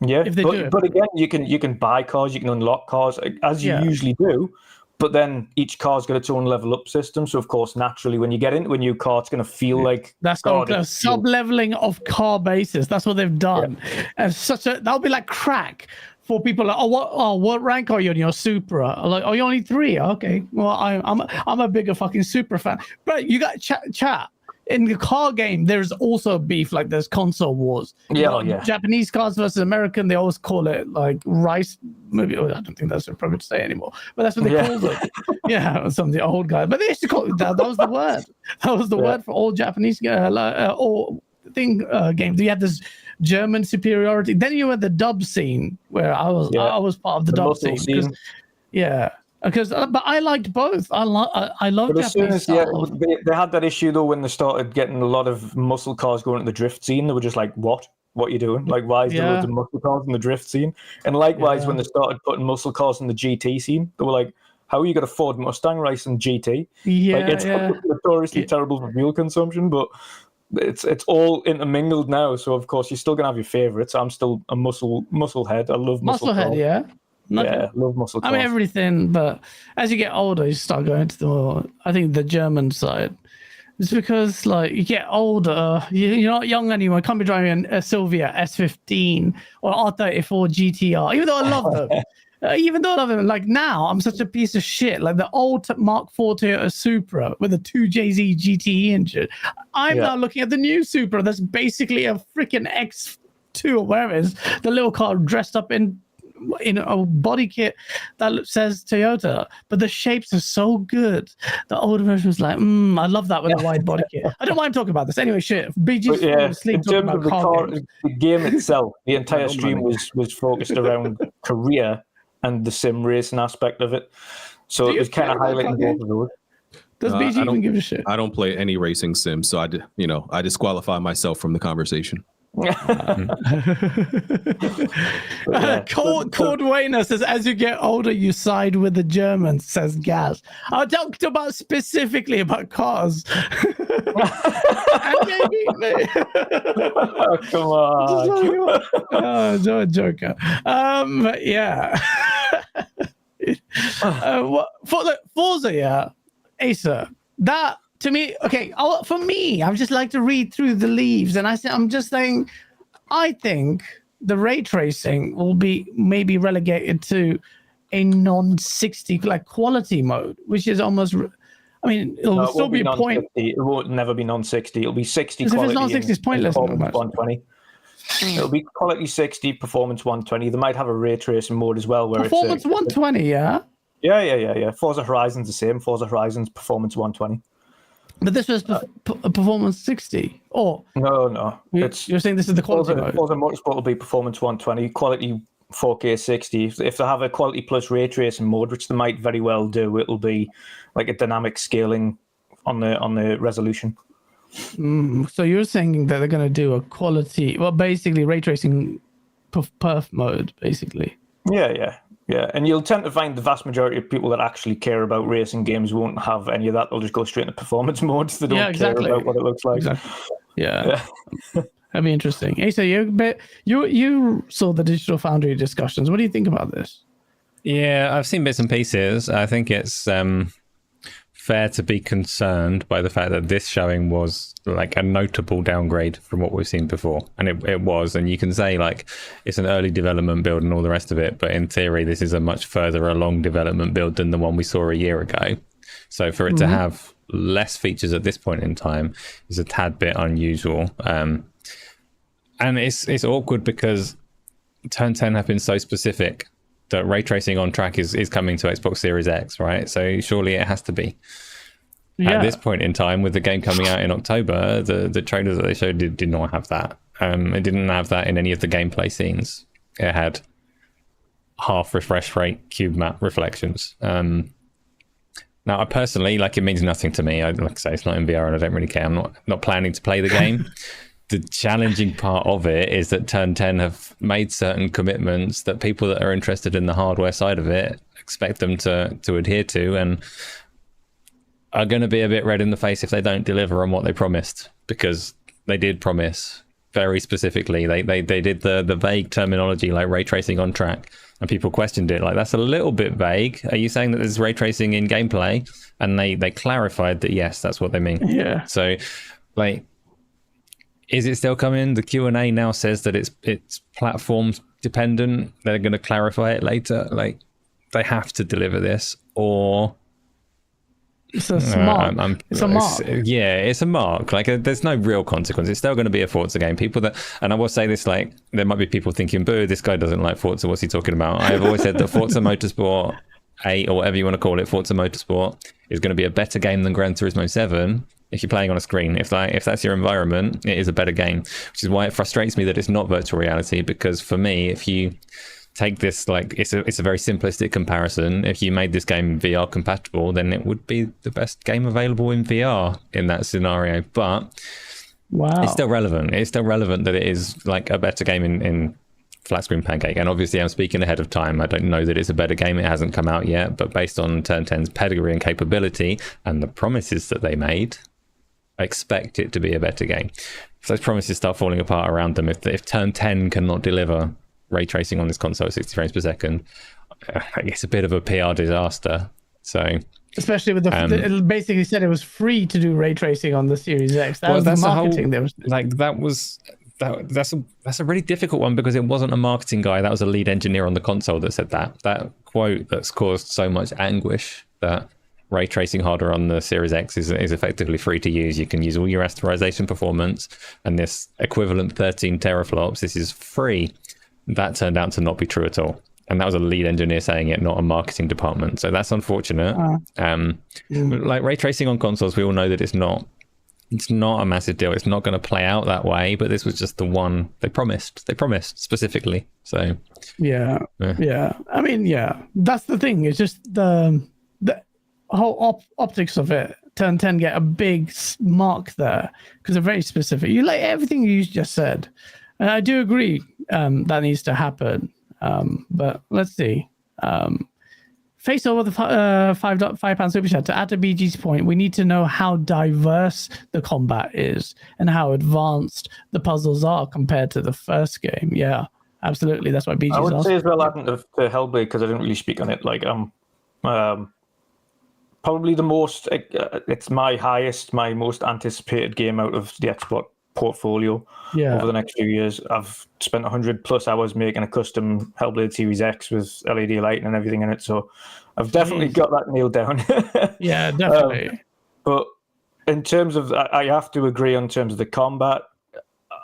Yeah, if they do it. but again, you can buy cars, you can unlock cars as you usually do. But then each car's got its own level up system. So of course, naturally, when you get into a new car, it's going to feel like that's called sub-leveling of car bases. That's what they've done. And that'll be like crack for people. Like, what rank are you on your Supra? Like, you're only 3. Okay, well, I'm a bigger fucking Supra fan. But you got chat. In the car game, there's also beef, like there's console wars. Japanese cars versus American, they always call it like rice. Maybe I don't think that's appropriate to say anymore, but that's what they called it. Yeah, some of the old guys. But they used to call it that. That was the word. That was the word for all Japanese games. You had this German superiority. Then you had the dub scene where I was part of the dub scene. But I liked both. I love Japanese style. They had that issue though when they started getting a lot of muscle cars going into the drift scene. They were just like, "What are you doing? Like, why is there loads of muscle cars in the drift scene?" And likewise, when they started putting muscle cars in the GT scene, they were like, "How are you got a Ford Mustang racing GT?" It's notoriously terrible for fuel consumption, but it's all intermingled now. So of course, you're still gonna have your favorites. I'm still a muscle head. I love muscle head. Yeah. Love muscle cars. I mean everything, but as you get older, you start going to the German side. It's because like you get older, you're not young anymore. You can't be driving a Silvia S15 or R34 GTR, even though I love them. Like now, I'm such a piece of shit. Like the old Mark IV Toyota Supra with a 2JZ GTE engine. I'm now looking at the new Supra that's basically a freaking X2 or whatever it is, the little car dressed up in a body kit that says Toyota, but the shapes are so good. The older version was like, I love that with a wide body kit. I don't mind talking about this anyway. Shit, BG's in terms of the game itself, the entire stream was focused around career and the sim racing aspect of it. So it was kind of highlighting both of those. Does BG even give a shit? I don't play any racing sims, so I disqualify myself from the conversation. Cord Wayner says, as you get older, you side with the Germans, says GaaS. I talked about specifically about cars. Come on. No joker. For the Forza, Asa, that to me, for me, I just like to read through the leaves, and I'm just saying, I think the ray tracing will be maybe relegated to a non-60 like quality mode, which is almost. I mean, it'll still be a point. It won't never be non-60. It'll be 60 quality. If it's non-60, it's pointless. 120. It'll be quality 60, performance 120. They might have a ray tracing mode as well, where performance 120. Yeah. Forza Horizon's the same. Forza Horizon's performance 120. But this was performance 60, or no. You're saying this is the quality mode. Forza Motorsport will be performance 120, quality 4K 60. If they have a quality plus ray tracing mode, which they might very well do, it'll be like a dynamic scaling on the resolution. So you're saying that they're going to do a quality, basically ray tracing perf mode, basically. Yeah, and you'll tend to find the vast majority of people that actually care about racing games won't have any of that. They'll just go straight into performance modes. They don't care about what it looks like. Exactly. Yeah. That'd be interesting. Hey, so you saw the Digital Foundry discussions. What do you think about this? Yeah, I've seen bits and pieces. I think it's fair to be concerned by the fact that this showing was like a notable downgrade from what we've seen before, and it was. And you can say like it's an early development build and all the rest of it, but in theory this is a much further along development build than the one we saw a year ago. So for it to have less features at this point in time is a tad bit unusual, and it's awkward because Turn 10 have been so specific that ray tracing on track is coming to Xbox Series X, right? So surely it has to be. At this point in time, with the game coming out in October, the trailers that they showed did not have that. It didn't have that in any of the gameplay scenes. It had half refresh rate cube map reflections. Now, I personally, it means nothing to me. Like I say, it's not in VR and I don't really care. I'm not planning to play the game. The challenging part of it is that Turn 10 have made certain commitments that people that are interested in the hardware side of it expect them to adhere to, and are going to be a bit red in the face if they don't deliver on what they promised, because they did promise very specifically. They did the vague terminology like ray tracing on track, and people questioned it. Like, that's a little bit vague. Are you saying that there's ray tracing in gameplay? And they clarified that yes, that's what they mean. Yeah. So, like, is it still coming? The Q&A now says that it's platform dependent. They're going to clarify it later. Like, they have to deliver this, or it's a mark. It's a mark. It's a mark. Like, there's no real consequence. It's still going to be a Forza game. People that, and I will say this, like, there might be people thinking, boo, this guy doesn't like Forza. What's he talking about? I've always said that Forza Motorsport 8, or whatever you want to call it, Forza Motorsport, is going to be a better game than Gran Turismo 7 if you're playing on a screen. If that's your environment, it is a better game, which is why it frustrates me that it's not virtual reality, because for me, if you take this, like, it's a very simplistic comparison. If you made this game VR compatible, then it would be the best game available in VR in that scenario. But wow, it's still relevant. It's still relevant that it is like a better game in flat screen pancake. And obviously I'm speaking ahead of time. I don't know that it's a better game. It hasn't come out yet, but based on Turn 10's pedigree and capability and the promises that they made, I expect it to be a better game. If those promises start falling apart around them, if Turn 10 cannot deliver ray tracing on this console at 60 frames per second, it's a bit of a PR disaster. So, especially with it basically said it was free to do ray tracing on the Series X. That's the marketing. That's a really difficult one, because it wasn't a marketing guy. That was a lead engineer on the console that said that quote that's caused so much anguish, that ray tracing hardware on the Series X is effectively free to use. You can use all your rasterization performance, and this equivalent 13 teraflops, this is free. That turned out to not be true at all. And that was a lead engineer saying it, not a marketing department. So that's unfortunate. Like, ray tracing on consoles, we all know that it's not a massive deal. It's not going to play out that way, but this was just the one they promised specifically. So yeah. I mean, yeah, that's the thing. It's just the whole optics of it. Turn 10 get a big mark there because they're very specific. You like everything you just said, and I do agree that needs to happen. But let's see. Face over the £5 super chat. To add to BG's point, we need to know how diverse the combat is and how advanced the puzzles are compared to the first game. Yeah, absolutely. That's why BG's I would asking. say as well, adding to Hellblade, because I didn't really speak on it. Like, probably the most. It's my most anticipated game out of the Xbox portfolio over the next few years. I've spent 100+ hours making a custom Hellblade Series X with LED lighting and everything in it, so I've definitely got that nailed down. Yeah, definitely. But in terms of, I have to agree on terms of the combat.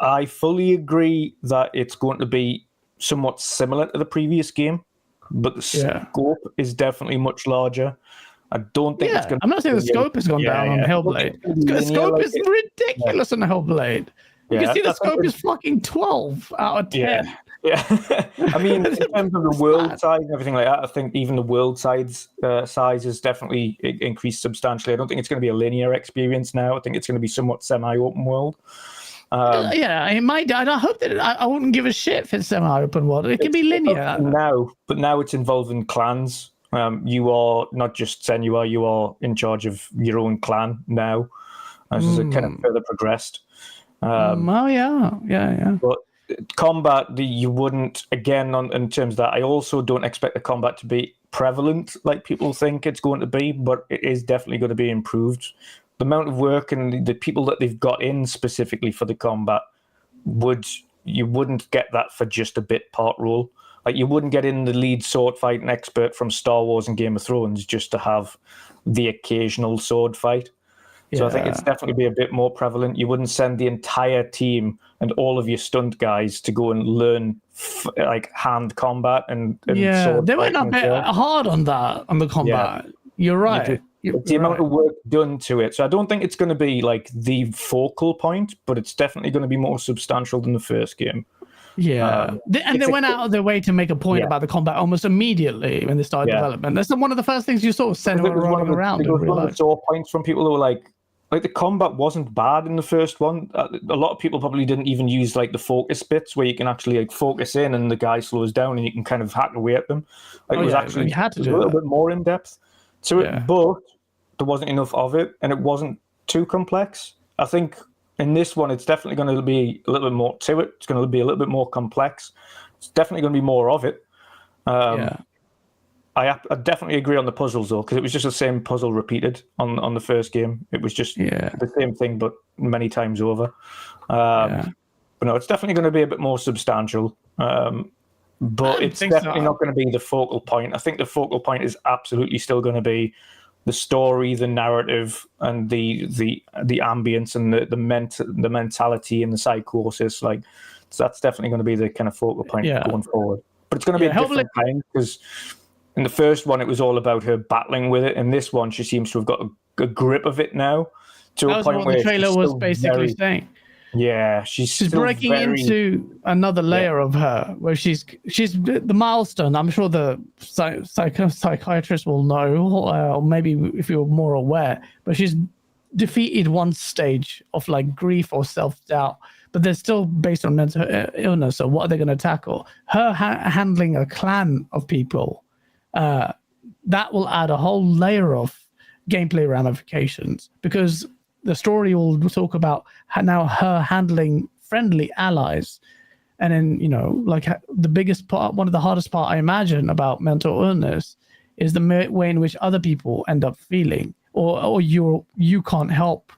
I fully agree that it's going to be somewhat similar to the previous game, but the scope is definitely much larger. I don't think it's going to... I'm not saying the scope has gone down on Hellblade. The scope is ridiculous on Hellblade. You can see the scope is fucking 12 out of 10. Yeah. I mean, in terms of the world size and everything like that, I think even the world size has definitely increased substantially. I don't think it's going to be a linear experience now. I think it's going to be somewhat semi-open world. It might. I hope that I wouldn't give a shit if it's semi-open world. It can be linear now, but now it's involving clans. You are not just Senua, you are in charge of your own clan now. As it kind of further progressed. But combat, you wouldn't, again, in terms of that, I also don't expect the combat to be prevalent like people think it's going to be, but it is definitely going to be improved. The amount of work and the people that they've got in specifically for the combat, you wouldn't get that for just a bit part role. Like, you wouldn't get in the lead sword fighting expert from Star Wars and Game of Thrones just to have the occasional sword fight. So I think it's definitely be a bit more prevalent. You wouldn't send the entire team and all of your stunt guys to go and learn like hand combat and sword they went a bit hard on that, on the combat. Yeah. You're right. It's the amount of work done to it. So I don't think it's going to be like the focal point, but it's definitely going to be more substantial than the first game. Yeah, they went out of their way to make a point about the combat almost immediately when they started development. That's one of the first things you saw, Senua running around. There was one of the sore points from people who were like the combat wasn't bad in the first one. A lot of people probably didn't even use like the focus bits where you can actually like focus in and the guy slows down and you can kind of hack away at them. Like, it was actually you had to do a little bit more in depth to it, but there wasn't enough of it and it wasn't too complex. I think in this one, it's definitely going to be a little bit more to it. It's going to be a little bit more complex. It's definitely going to be more of it. I definitely agree on the puzzles though, because it was just the same puzzle repeated on the first game. It was just the same thing, but many times over. But no, it's definitely going to be a bit more substantial. But it's definitely not going to be the focal point. I think the focal point is absolutely still going to be the story, the narrative, and the ambience and the mentality and the psychosis. Like, so that's definitely going to be the kind of focal point going forward. But it's going to be a different kind, because in the first one it was all about her battling with it. In this one, she seems to have got a grip of it now. To a point where the trailer was basically saying. Yeah, she's breaking into another layer of her, where she's the milestone. I'm sure the psychiatrist will know, or maybe if you're more aware. But she's defeated one stage of like grief or self-doubt, but they're still based on mental illness. So what are they going to tackle? Her handling a clan of people, that will add a whole layer of gameplay ramifications, because the story will talk about how her handling friendly allies. And then, like the biggest part, one of the hardest part I imagine about mental illness is the way in which other people end up feeling, or you can't help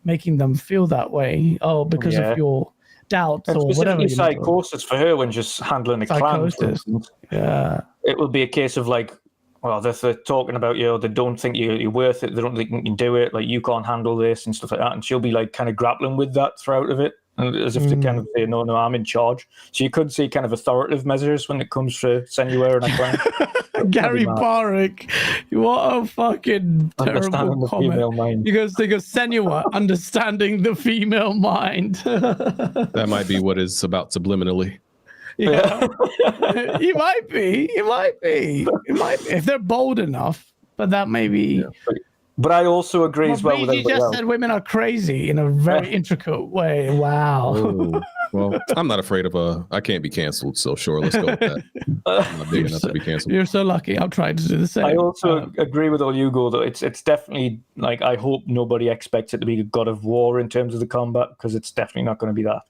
making them feel that way. Oh, because of your doubts or whatever. Psychosis for her when just handling a clan. Yeah. It will be a case of like, well, they're talking about you, they don't think you're worth it, they don't think you can do it, like you can't handle this and stuff like that. And she'll be like kind of grappling with that throughout of it, as if to kind of say, no, I'm in charge. So you could see kind of authoritative measures when it comes to Senua and a clan. Gary Barrick, what a fucking terrible comment. He goes, Senua, understanding the female mind. That might be what it's about subliminally. Yeah, it might be. If they're bold enough, but that may be. Yeah. But I also agree as well. You just said women are crazy in a very intricate way. Wow. Oh, well, I'm not afraid of I can't be canceled, so sure, let's go with that. I'm not big enough to be canceled. You're so lucky. I'm trying to do the same. I also agree with all Hugo, though. It's definitely like, I hope nobody expects it to be a God of War in terms of the combat, because it's definitely not going to be that.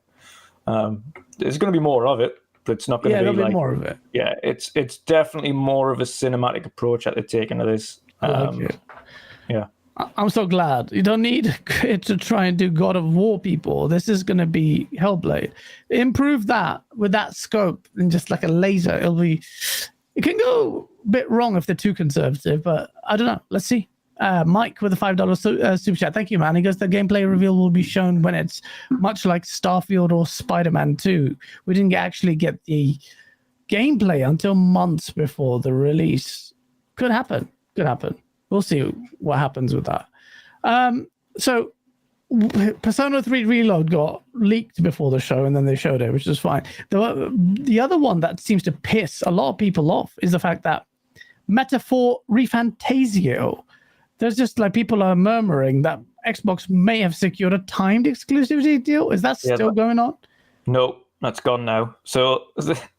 There's going to be more of it. But it's not going to be like more of it. Yeah, it's definitely more of a cinematic approach that they're taking to this. I like it. Yeah, I'm so glad. You don't need it to try and do God of War, people. This is going to be Hellblade. Improve that with that scope and just like a laser. It can go a bit wrong if they're too conservative, but I don't know. Let's see. Mike with a $5 super chat. Thank you, man. He goes, the gameplay reveal will be shown when it's much like Starfield or Spiderman 2. We didn't actually get the gameplay until months before the release. Could happen. We'll see what happens with that. So Persona 3 Reload got leaked before the show, and then they showed it, which is fine. The other one that seems to piss a lot of people off is the fact that Metaphor Refantazio, there's just like people are murmuring that Xbox may have secured a timed exclusivity deal. Is that still going on? No, that's gone now. So,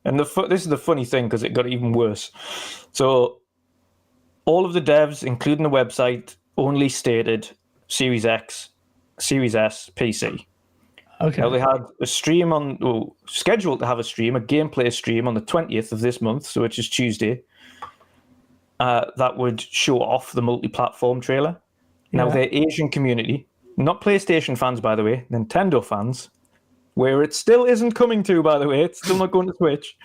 and this is the funny thing, because it got even worse. So, all of the devs, including the website, only stated Series X, Series S, PC. Okay. Now they had a stream scheduled to have a gameplay stream on the 20th of this month, so which is Tuesday. That would show off the multi-platform trailer. Now, their Asian community, not PlayStation fans, by the way, Nintendo fans, where it still isn't coming to, by the way, it's still not going to Switch,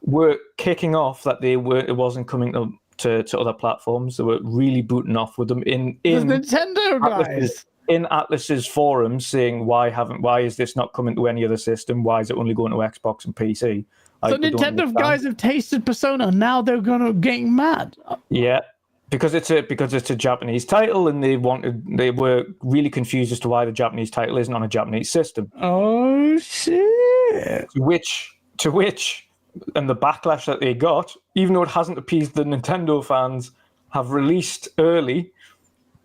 were kicking off that it wasn't coming to other platforms. They were really booting off with them in the Nintendo guys. In Atlas's forums, saying why is this not coming to any other system? Why is it only going to Xbox and PC? So Nintendo guys have tasted Persona. Now they're gonna get mad. Yeah, because it's a Japanese title, and they were really confused as to why the Japanese title isn't on a Japanese system. Oh shit! To which, and the backlash that they got, even though it hasn't appeased the Nintendo fans, have released early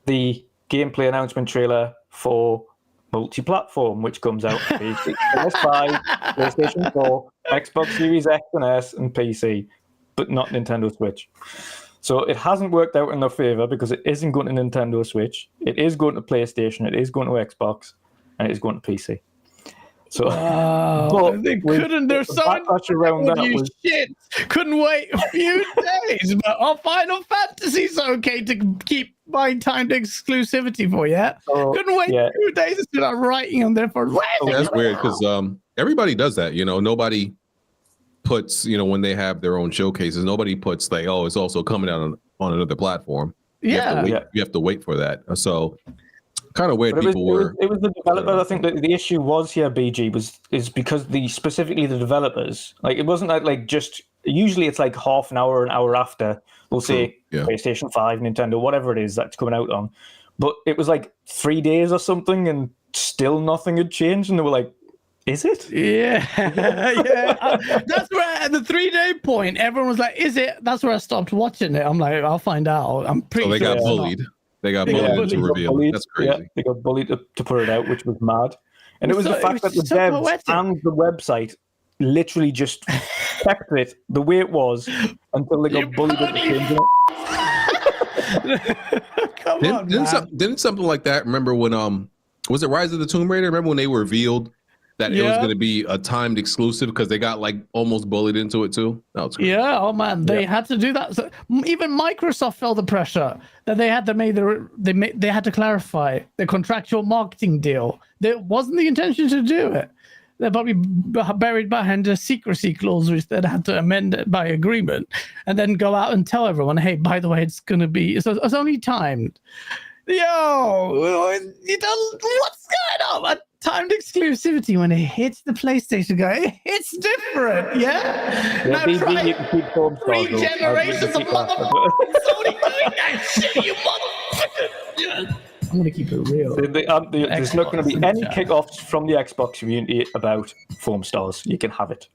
the gameplay announcement trailer for multi-platform, which comes out on PS5, PlayStation 4, Xbox Series X and S, and PC, but not Nintendo Switch. So it hasn't worked out in their favor, because it isn't going to Nintendo Switch. It is going to PlayStation. It is going to Xbox. and it's going to PC. So, but they couldn't. They're so backlash around that was shit. Couldn't wait a few days, but Final Fantasy's okay to keep my timed exclusivity for. Couldn't wait 2 days to start writing on there for. That's weird because everybody does that. Nobody puts when they have their own showcases. Nobody puts like, oh, it's also coming out on another platform. You have to wait for that. So. Kind of weird people were. It was the developer. I think that the issue was here, BG, is because specifically the developers, like it wasn't like just usually it's like half an hour after we'll say PlayStation 5, Nintendo, whatever it is that's coming out on. But it was like 3 days or something and still nothing had changed, and they were like, is it? Yeah. That's where at the 3-day point everyone was like, is it? That's where I stopped watching it. I'm like, I'll find out. I'm pretty sure they got bullied. They got bullied to reveal. That's crazy. Yeah, they got bullied to put it out, which was mad. And it was the fact that the devs and the website literally just kept it the way it was until they got bullied into changing it. Didn't something like that? Remember when was it Rise of the Tomb Raider? Remember when they revealed that it was going to be a timed exclusive because they got like almost bullied into it too? That was crazy. Yeah, oh man, they had to do that. So even Microsoft felt the pressure that they had to they had to clarify the contractual marketing deal. That wasn't the intention to do it. They're probably buried behind a secrecy clause, which they had to amend it by agreement, and then go out and tell everyone, "Hey, by the way, it's it's only timed." Yo, you don't. What's going on? Timed exclusivity when it hits the PlayStation guy, it's different, now try you can keep 3 generations of motherfuckers Sony doing that shit, you motherfucker. I'm gonna keep it real. There's not going to be any kickoffs from the Xbox community about foam stars. You can have it.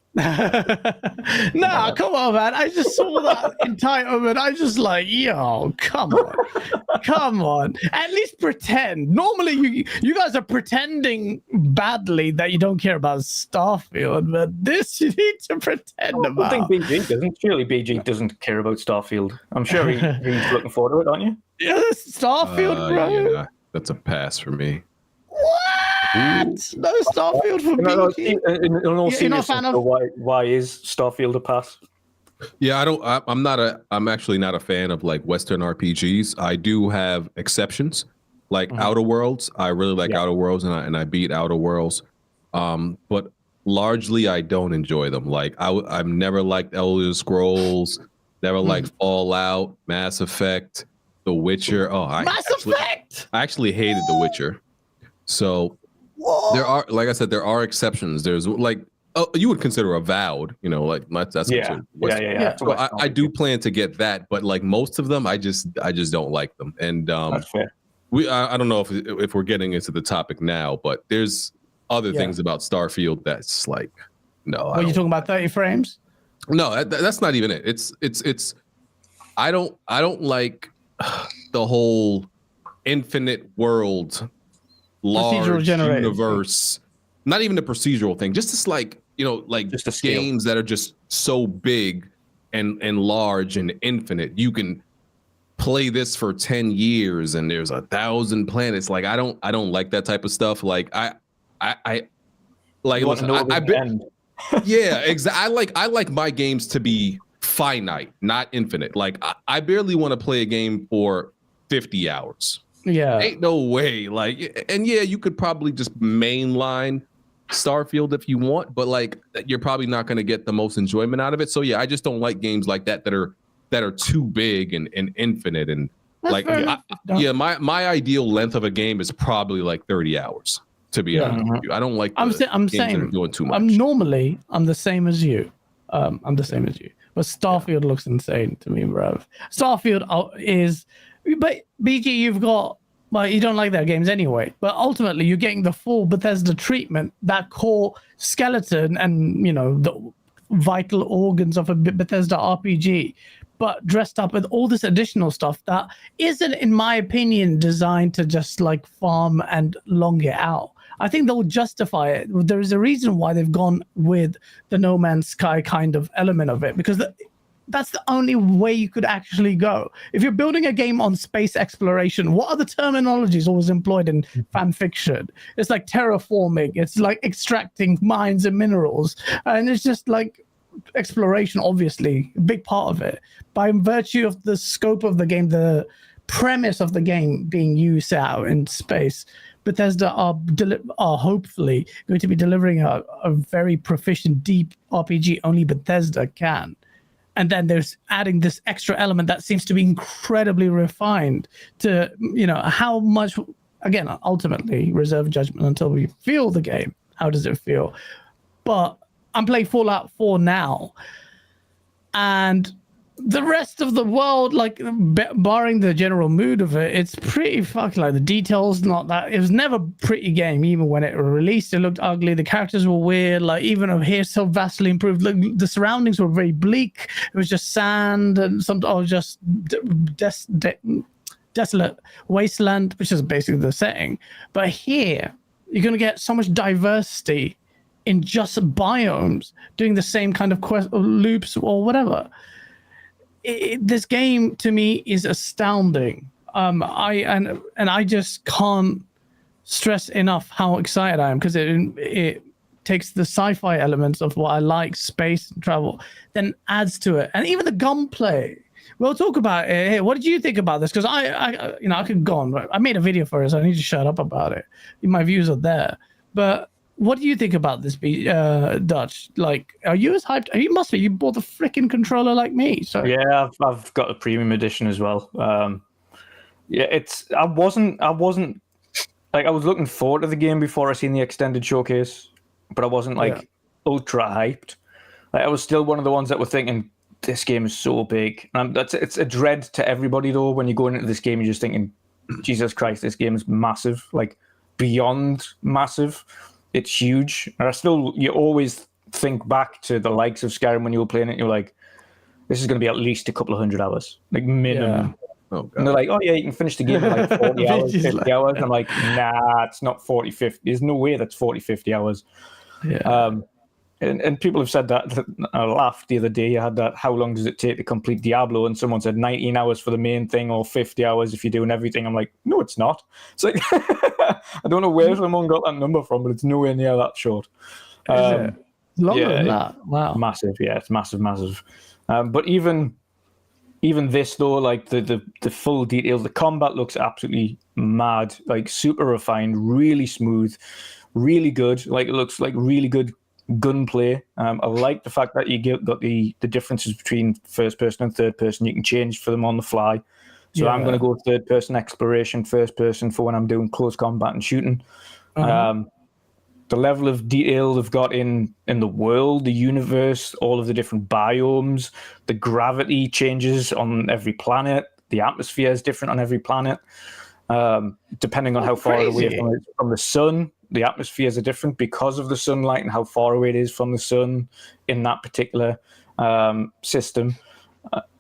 Nah, come on, man. I just saw that entitlement. I just like, yo, come on. At least pretend. Normally, you guys are pretending badly that you don't care about Starfield, but this you need to pretend about. I think BG doesn't. Surely BG doesn't care about Starfield. I'm sure he's looking forward to it, aren't you? Yeah, Starfield, bro. Yeah, that's a pass for me. What? No Starfield for BG. In all seriousness, why is Starfield a pass? Yeah, I'm actually not a fan of like Western RPGs. I do have exceptions, like Outer Worlds. I really like Outer Worlds, and I beat Outer Worlds. But largely, I don't enjoy them. Like I've never liked Elder Scrolls, never liked Fallout, Mass Effect, The Witcher. Mass Effect. I actually hated The Witcher. So there are, like I said, there are exceptions. There's like, you would consider Avowed, like that's yeah. So I do plan to get that, but like most of them, I just don't like them. And that's fair. I don't know if we're getting into the topic now, but there's other things about Starfield that's like, no. Are you talking about 30 frames? No, that's not even it. It's I don't like the whole infinite world, large universe. Not even the procedural thing. Just this like just games that are just so big and large and infinite. You can play this for 10 years and there's 1,000 planets. Like I don't like that type of stuff. Like I like yeah, exactly. I like my games to be finite, not infinite. Like I barely want to play a game for 50 hours. Yeah. Ain't no way. Like, and yeah, you could probably just mainline Starfield if you want, but like you're probably not going to get the most enjoyment out of it. So yeah, I just don't like games like that are too big and infinite. And like, my ideal length of a game is probably like 30 hours. To be honest with you, I don't like. I'm saying that are doing too much. I'm the same as you. I'm the same as you. But Starfield looks insane to me, bruv. Starfield is, but BG, you've got. Well, you don't like their games anyway, but ultimately you're getting the full Bethesda treatment, that core skeleton and, the vital organs of a Bethesda RPG, but dressed up with all this additional stuff that isn't, in my opinion, designed to just like farm and long it out. I think they'll justify it. There is a reason why they've gone with the No Man's Sky kind of element of it, because that's the only way you could actually go. If you're building a game on space exploration, what are the terminologies always employed in fan fiction? It's like terraforming, it's like extracting mines and minerals, and it's just like exploration, obviously, a big part of it. By virtue of the scope of the game, the premise of the game being used out in space, Bethesda are hopefully going to be delivering a very proficient, deep RPG only Bethesda can. And then there's adding this extra element that seems to be incredibly refined to, how much, again, ultimately, reserve judgment until we feel the game. How does it feel? But I'm playing Fallout 4 now. And the rest of the world, like, barring the general mood of it, it's pretty fucking, like, the details, not that. It was never a pretty game. Even when it released, it looked ugly. The characters were weird. Like, even over here, so vastly improved. Like, the surroundings were very bleak. It was just sand and just desolate wasteland, which is basically the setting. But here, you're going to get so much diversity in just biomes, doing the same kind of quest loops or whatever. This game to me is astounding. I just can't stress enough how excited I am, because it takes the sci-fi elements of what I like, space and travel, then adds to it, and even the gunplay. We'll talk about it. Hey, what did you think about this? Because I could go on. But I made a video for it, so I need to shut up about it. My views are there, but. What do you think about this, Dutch? Like, are you as hyped? You must be. You bought the freaking controller like me. So yeah, I've got a premium edition as well. I wasn't like, I was looking forward to the game before I seen the extended showcase, but I wasn't like ultra hyped. Like, I was still one of the ones that were thinking this game is so big. It's a dread to everybody though. When you go into this game, you're just thinking, Jesus Christ, this game is massive, like beyond massive. It's huge. And you always think back to the likes of Skyrim when you were playing it. You're like, this is going to be at least a couple of 100 hours, like minimum. Yeah. Oh, and they're like, oh yeah, you can finish the game in like 40 hours, 50 hours. I'm like, nah, it's not 40, 50. There's no way that's 40, 50 hours. Yeah. And people have said that. I laughed the other day. You had that, how long does it take to complete Diablo? And someone said 19 hours for the main thing, or 50 hours if you're doing everything. I'm like, no, it's not. It's like, I don't know where someone got that number from, but it's nowhere near that short. Is it? Longer than that? Wow. Massive, yeah, it's massive. But even this though, like the full details, the combat looks absolutely mad, like super refined, really smooth, really good. Like, it looks like really good gunplay. I like the fact that you got the differences between first person and third person. You can change for them on the fly. So I'm going to go third person exploration, first person for when I'm doing close combat and shooting. The level of detail they've got in the world, the universe, all of the different biomes, the gravity changes on every planet, the atmosphere is different on every planet, depending on how far away from the sun. The atmospheres are different because of the sunlight and how far away it is from the sun in that particular system.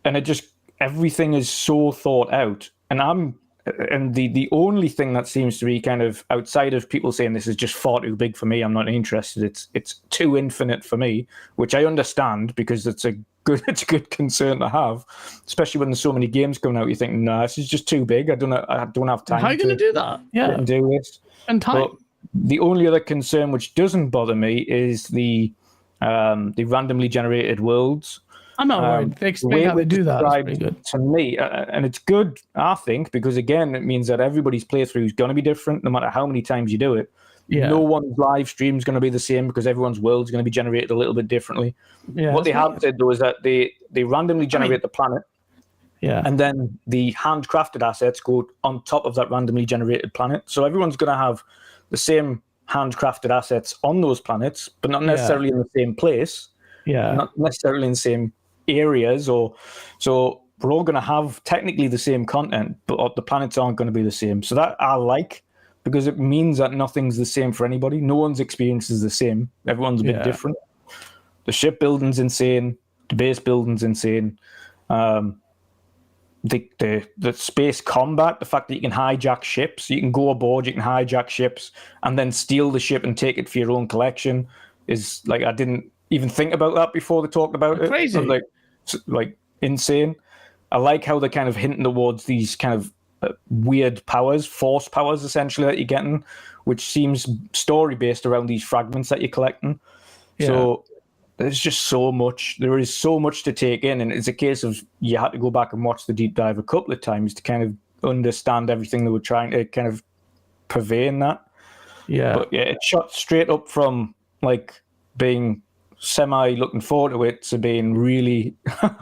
And everything is so thought out. And the only thing that seems to be kind of outside of people saying this is just far too big for me, I'm not interested, it's too infinite for me, which I understand, because it's a good concern to have, especially when there's so many games coming out. You think, no, this is just too big. I don't have time. How are you going to do that? Yeah, do this and time. But the only other concern which doesn't bother me is the randomly generated worlds. I'm not worried. They explain how they do that. It's pretty good. To me, and it's good, I think, because again, it means that everybody's playthrough is going to be different, no matter how many times you do it. Yeah. No one's live stream is going to be the same, because everyone's world is going to be generated a little bit differently. Yeah, what they have said though is that they randomly generate the planet. Yeah. And then the handcrafted assets go on top of that randomly generated planet. So everyone's going to have the same handcrafted assets on those planets, but not necessarily in the same place. Yeah. Not necessarily in the same areas, so we're all going to have technically the same content, but the planets aren't going to be the same. So that I like, because it means that nothing's the same for anybody. No one's experience is the same. Everyone's a bit different. The ship building's insane. The base building's insane. The space combat, the fact that you can hijack ships, you can go aboard, you can hijack ships, and then steal the ship and take it for your own collection, is like, I didn't even think about that before they talked about it. Crazy. Like, like insane. I like how they're kind of hinting towards these kind of weird powers, force powers essentially that you're getting, which seems story based around these fragments that you're collecting. Yeah. So there's just so much. There is so much to take in, and it's a case of you had to go back and watch the deep dive a couple of times to kind of understand everything they were trying to kind of purvey in that. Yeah. But yeah, it shot straight up from like being semi looking forward to it to being really,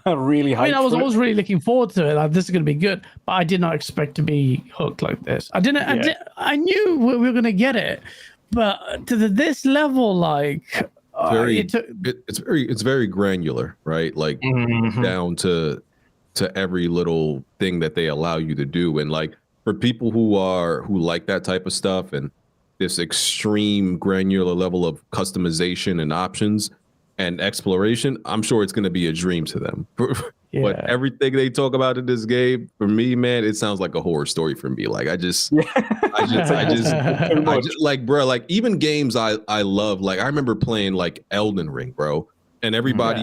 really hyped. I mean, I was for it. always really looking forward to it. Like, this is going to be good, but I did not expect to be hooked like this. I didn't. I knew we were going to get it, but to this level, like, it's very granular, right? Like down to every little thing that they allow you to do, and like for people who like that type of stuff and this extreme granular level of customization and options and exploration, I'm sure it's going to be a dream to them. But everything they talk about in this game, for me, man, it sounds like a horror story for me. Like I just like, bro, like even games I love, like I remember playing like Elden Ring, bro, and everybody,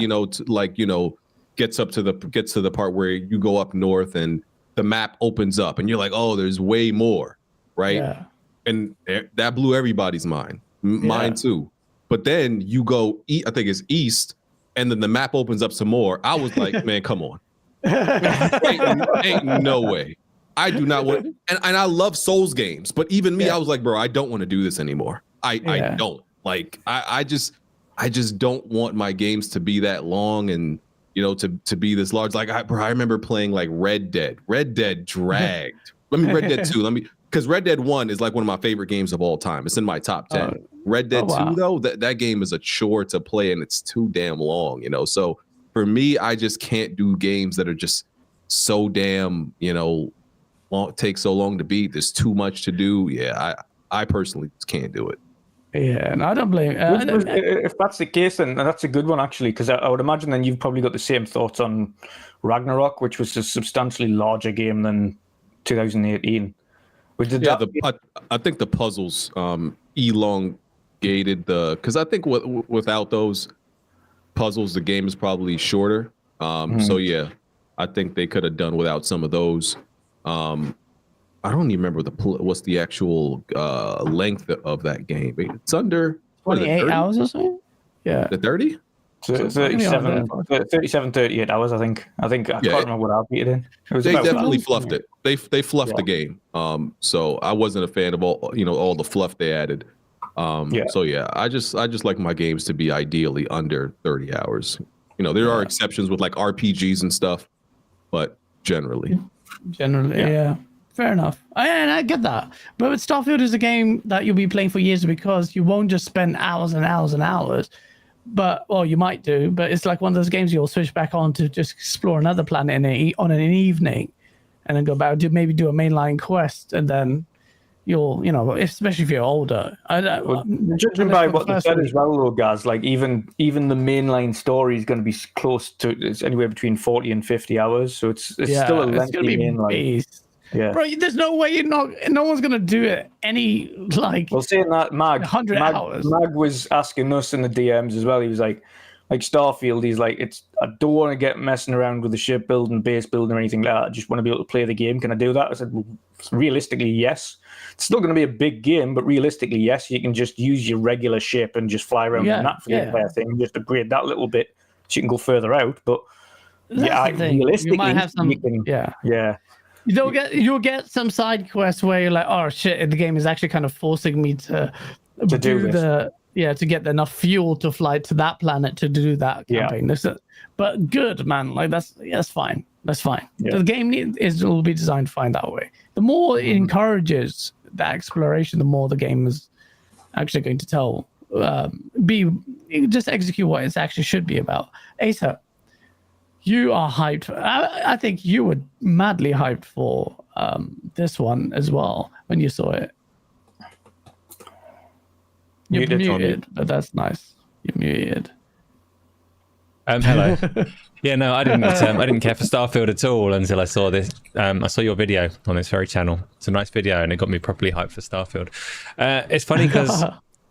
gets to the part where you go up north and the map opens up and you're like, oh, there's way more, right? Yeah. And that blew everybody's mind, mine too. But then you go, I think it's east, and then the map opens up some more. I was like, man, come on. ain't no way. I do not want, and I love Souls games, but even me, I was like, bro, I don't want to do this anymore. I don't. Like, I just don't want my games to be that long and, to be this large. Like, I remember playing like Red Dead. Red Dead dragged. Red Dead 2. Because Red Dead 1 is like one of my favorite games of all time. It's in my top 10. Red Dead 2, though, that game is a chore to play and it's too damn long, So for me, I just can't do games that are just so damn, take so long to beat. There's too much to do. Yeah, I personally just can't do it. Yeah, and I don't blame. If that's the case, then that's a good one actually, because I would imagine then you've probably got the same thoughts on Ragnarok, which was a substantially larger game than 2018. I think the puzzles elongated because I think without those puzzles, the game is probably shorter. So yeah, I think they could have done without some of those. I don't even remember what's the actual length of that game. It's under 28 hours or something. Yeah, the 30. 37, 38 hours, I think. I can't remember what I beat it in. They definitely fluffed it. They fluffed the game. So I wasn't a fan of all the fluff they added. So yeah, I just like my games to be ideally under 30 hours. There are exceptions with like RPGs and stuff, but generally, yeah. Fair enough. And I get that. But Starfield is a game that you'll be playing for years because you won't just spend hours and hours and hours. But, well, you might do, but it's like one of those games you'll switch back on to just explore another planet on an evening and then go back, maybe do a mainline quest, and then you'll, especially if you're older. Judging by what they said as well, though, guys, like even the mainline story is going to be close to, it's anywhere between 40 and 50 hours, so it's still a lengthy mainline. Yeah, bro, there's no way no one's gonna do it Well, saying that, 100 hours. Mag was asking us in the DMs as well. He was like Starfield. He's like, I don't want to get messing around with the ship building, base building, or anything like that. I just want to be able to play the game. Can I do that? I said, well, realistically, yes. It's still going to be a big game, but realistically, yes. You can just use your regular ship and just fly around in that for the entire thing, and just upgrade that little bit so you can go further out. But realistically, you might have some. Yeah. You'll get some side quests where you're like, oh shit, the game is actually kind of forcing me to do to get enough fuel to fly to that planet to do that campaign. But good, man, like that's fine. That's fine. Yeah. The game will be designed to find that way. The more it encourages that exploration, the more the game is actually going to just execute what it actually should be about. Asa, you are hyped. I think you were madly hyped for this one as well when you saw it. You're muted, but that's nice. You're muted. Hello. Yeah, no, I didn't care for Starfield at all until I saw this. I saw your video on this very channel. It's a nice video, and it got me properly hyped for Starfield. It's funny because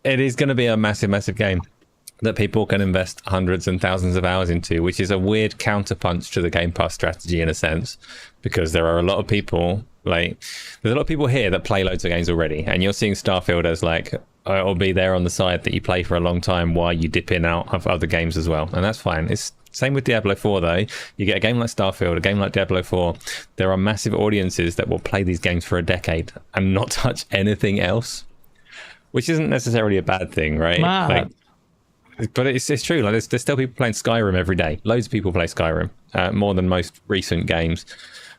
it is going to be a massive, massive game. that people can invest hundreds and thousands of hours into, which is a weird counterpunch to the Game Pass strategy in a sense, because there are a lot of people, like, there's a lot of people here that play loads of games already, and you're seeing Starfield as like, it'll be there on the side that you play for a long time while you dip in out of other games as well, and that's fine. It's same with Diablo 4 though. You get a game like Starfield, a game like Diablo 4, there are massive audiences that will play these games for a decade and not touch anything else, which isn't necessarily a bad thing, right? Like, but it's true. Like there's still people playing Skyrim every day. Loads of people play Skyrim, more than most recent games.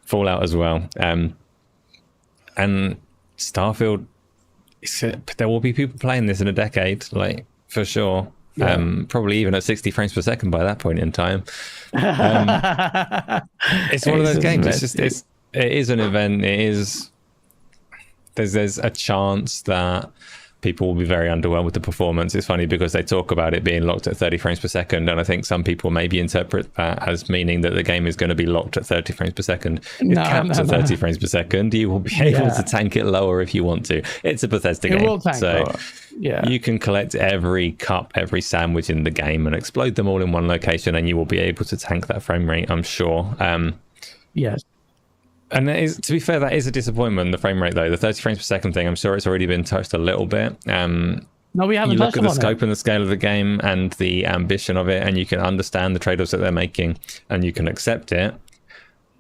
Fallout as well. And Starfield, there will be people playing this in a decade, like for sure. Yeah. Probably even at 60 frames per second by that point in time. It's one of those games. It is an event. It is. There's a chance that people will be very underwhelmed with the performance. It's funny because they talk about it being locked at 30 frames per second, and I think some people maybe interpret that as meaning that the game is going to be locked at 30 frames per second. It's capped at 30 frames per second. You will be able to tank it lower if you want to. It's a Bethesda game. Will tank so lower. Yeah. You can collect every cup, every sandwich in the game and explode them all in one location, and you will be able to tank that frame rate, I'm sure. Yes. And that is, to be fair, that is a disappointment, the frame rate, though. The 30 frames per second thing, I'm sure it's already been touched a little bit. No, we haven't. You look at the scope and the scale of the game and the ambition of it, and you can understand the trade-offs that they're making, and you can accept it.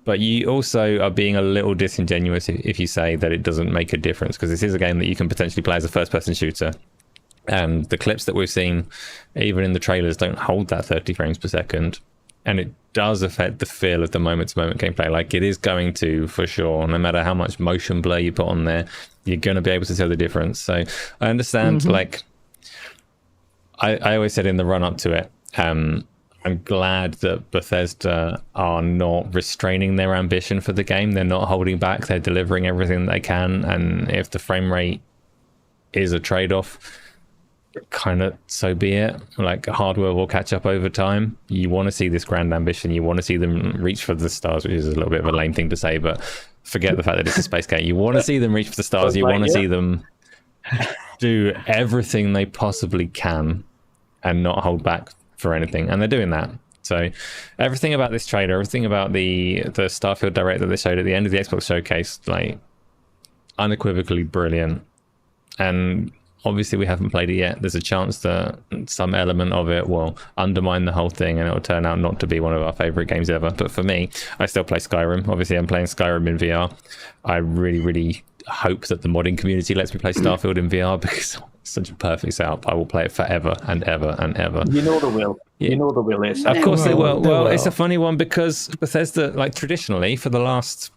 But you also are being a little disingenuous if you say that it doesn't make a difference, because this is a game that you can potentially play as a first-person shooter. And the clips that we've seen, even in the trailers, don't hold that 30 frames per second. And it does affect the feel of the moment-to-moment gameplay. Like, it is going to, for sure. No matter how much motion blur you put on there, you're going to be able to tell the difference. So I understand, like, I always said in the run-up to it, I'm glad that Bethesda are not restraining their ambition for the game. They're not holding back. They're delivering everything they can. And if the frame rate is a trade-off, kind of so be it. Like, hardware will catch up over time. You want to see this grand ambition. You want to see them reach for the stars, which is a little bit of a lame thing to say, but forget the fact that it's a space game. You want to see them reach for the stars. You want to see them do everything they possibly can and not hold back for anything, and they're doing that. So everything about this trailer, everything about the Starfield Direct that they showed at the end of the Xbox showcase, like, unequivocally brilliant. And obviously we haven't played it yet. There's a chance that some element of it will undermine the whole thing and it will turn out not to be one of our favorite games ever. But for me, I still play Skyrim. Obviously I'm playing Skyrim in VR. I really hope that the modding community lets me play Starfield in VR, because it's such a perfect setup. I will play it forever and ever and ever. You know the will. Yeah. You know the will is. Of course they will. Well, it's a funny one, because Bethesda, like, traditionally for the last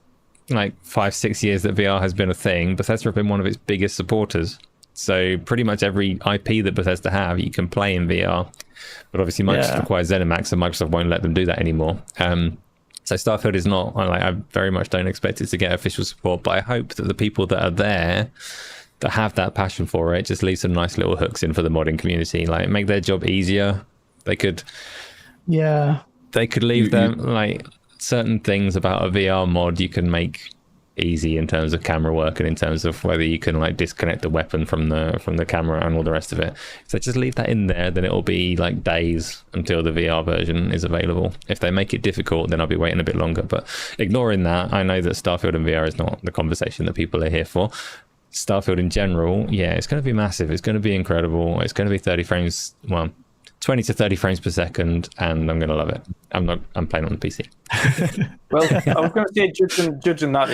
like 5-6 years that VR has been a thing, Bethesda have been one of its biggest supporters. So pretty much every IP that Bethesda have, you can play in VR. But obviously Microsoft requires ZeniMax, and Microsoft won't let them do that anymore. So Starfield is not, like, I very much don't expect it to get official support, but I hope that the people that are there that have that passion for it just leave some nice little hooks in for the modding community, like make their job easier. They could leave them, like, certain things about a VR mod you can make easy in terms of camera work and in terms of whether you can, like, disconnect the weapon from the camera and all the rest of it. So just leave that in there, then it'll be like days until the VR version is available. If they make it difficult, then I'll be waiting a bit longer. But ignoring that, I know that Starfield and VR is not the conversation that people are here for. Starfield in general, it's going to be massive. It's going to be incredible. It's going to be 30 frames, well, 20 to 30 frames per second, and I'm going to love it. I'm playing on the PC. Well, I was going to say, judging that,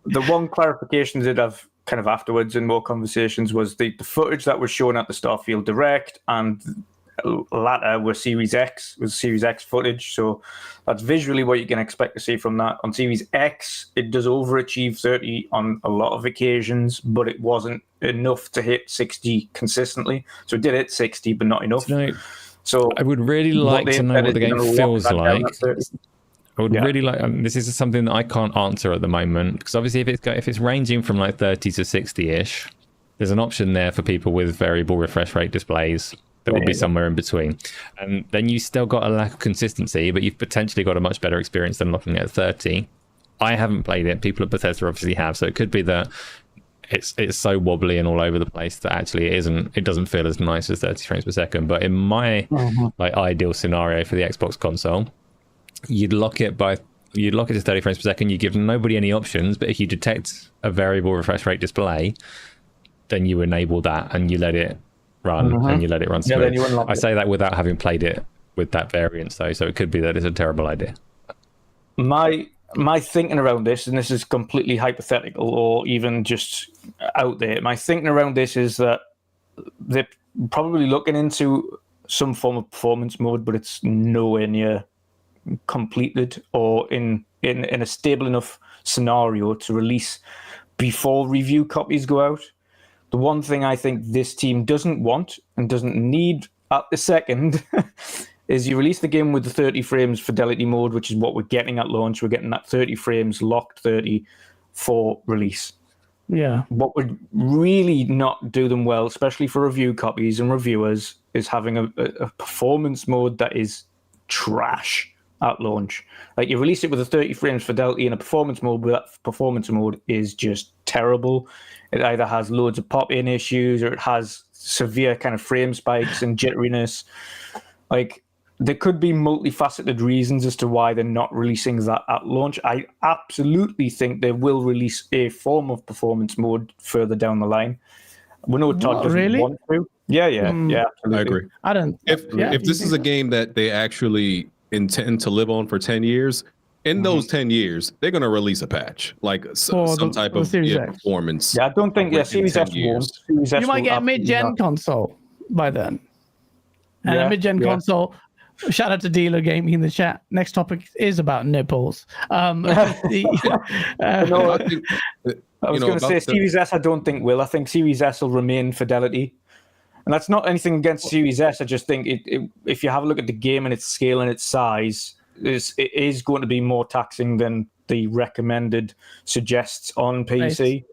the one clarification that I've kind of afterwards in more conversations was the footage that was shown at the Starfield Direct and latter was Series X footage. So that's visually what you can expect to see from that. On Series X, it does overachieve 30 on a lot of occasions, but it wasn't enough to hit 60 consistently. So it did hit 60, but not enough. So I would really like to know what the game feels like. I would really like. This is something that I can't answer at the moment, because obviously if it's ranging from like 30 to 60-ish, there's an option there for people with variable refresh rate displays that will be somewhere in between, and then you still got a lack of consistency, but you've potentially got a much better experience than looking at 30. I haven't played it. People at Bethesda obviously have, so it could be that it's so wobbly and all over the place that actually it doesn't feel as nice as 30 frames per second. But in my like ideal scenario for the Xbox console, you'd lock it to 30 frames per second. You give nobody any options, but if you detect a variable refresh rate display, then you enable that and you let it run and you let it run smooth. Then you unlock I it. say that without having played it with that variance though, so it could be that it's a terrible idea. My thinking around this, and this is completely hypothetical or even just out there, my thinking around this is that they're probably looking into some form of performance mode, but it's nowhere near completed or in a stable enough scenario to release before review copies go out. The one thing I think this team doesn't want and doesn't need at the second is you release the game with the 30 frames fidelity mode, which is what we're getting at launch. We're getting that 30 frames locked 30 for release. Yeah. What would really not do them well, especially for review copies and reviewers, is having a performance mode that is trash at launch. Like, you release it with a 30 frames fidelity in a performance mode, but that performance mode is just terrible. It either has loads of pop-in issues or it has severe kind of frame spikes and jitteriness. Like, there could be multifaceted reasons as to why they're not releasing that at launch. I absolutely think they will release a form of performance mode further down the line. We know Todd doesn't want to. Yeah, absolutely. I agree. I don't. If this is a game that they actually intend to live on for 10 years, in those 10 years, they're going to release a patch, like some type of performance. Yeah, I don't think Series S won't. Series S You might will get a absolutely mid-gen not. console by then. And Yeah, a mid-gen yeah. console. Shout out to Dealer Gaming in the chat. Next topic is about nipples. I was going to say Series S, I don't think will. I think Series S will remain fidelity. And that's not anything against Series S. I just think if you have a look at the game and its scale and its size, it is going to be more taxing than the recommended suggests on PC.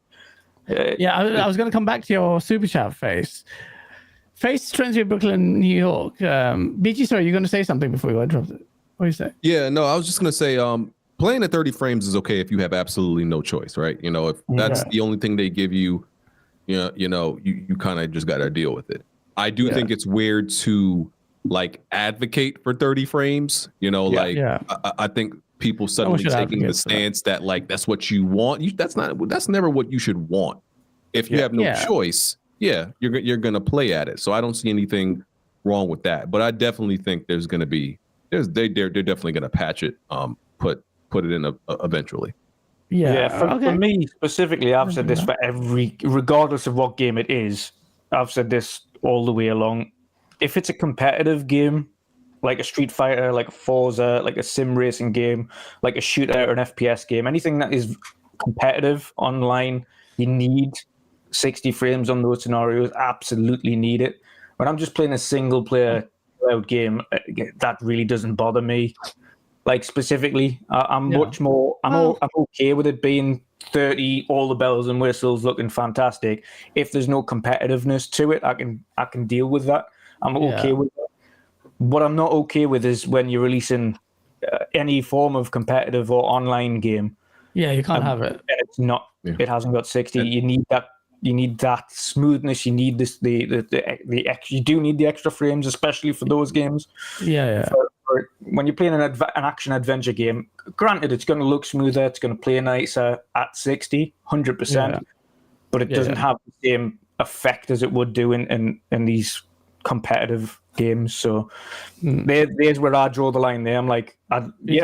I was going to come back to your super chat face. Face Trendy, Brooklyn, New York. BG, sorry, you're going to say something before you interrupted. What do you say? Yeah, no, I was just going to say, playing at 30 frames is okay if you have absolutely no choice, right? You know, if that's the only thing they give you, you kind of just got to deal with it. I do think it's weird to like advocate for 30 frames. I think people suddenly taking the stance that like that's what you want. That's never what you should want. If you have no choice, you're gonna play at it. So I don't see anything wrong with that. But I definitely think they're definitely gonna patch it, put it in eventually. For me specifically, I've said this for regardless of what game it is, I've said this all the way along. If it's a competitive game, like a Street Fighter, like a Forza, like a sim racing game, like a shooter or an FPS game, anything that is competitive online, you need 60 frames on those scenarios. Absolutely need it. When I'm just playing a single player game, that really doesn't bother me. Like specifically, I'm much more. I'm okay with it being 30, all the bells and whistles, looking fantastic. If there's no competitiveness to it, I can deal with that. I'm okay with that. What I'm not okay with is when you're releasing any form of competitive or online game. Yeah, you can't have it. And it's not. It hasn't got 60. You need that. You need that smoothness. You need this. You do need the extra frames, especially for those games. For when you're playing an action adventure game, granted, it's going to look smoother. It's going to play nicer at 60, 100%. But it doesn't have the same effect as it would do in these competitive games. So there's where I draw the line there. I'm like,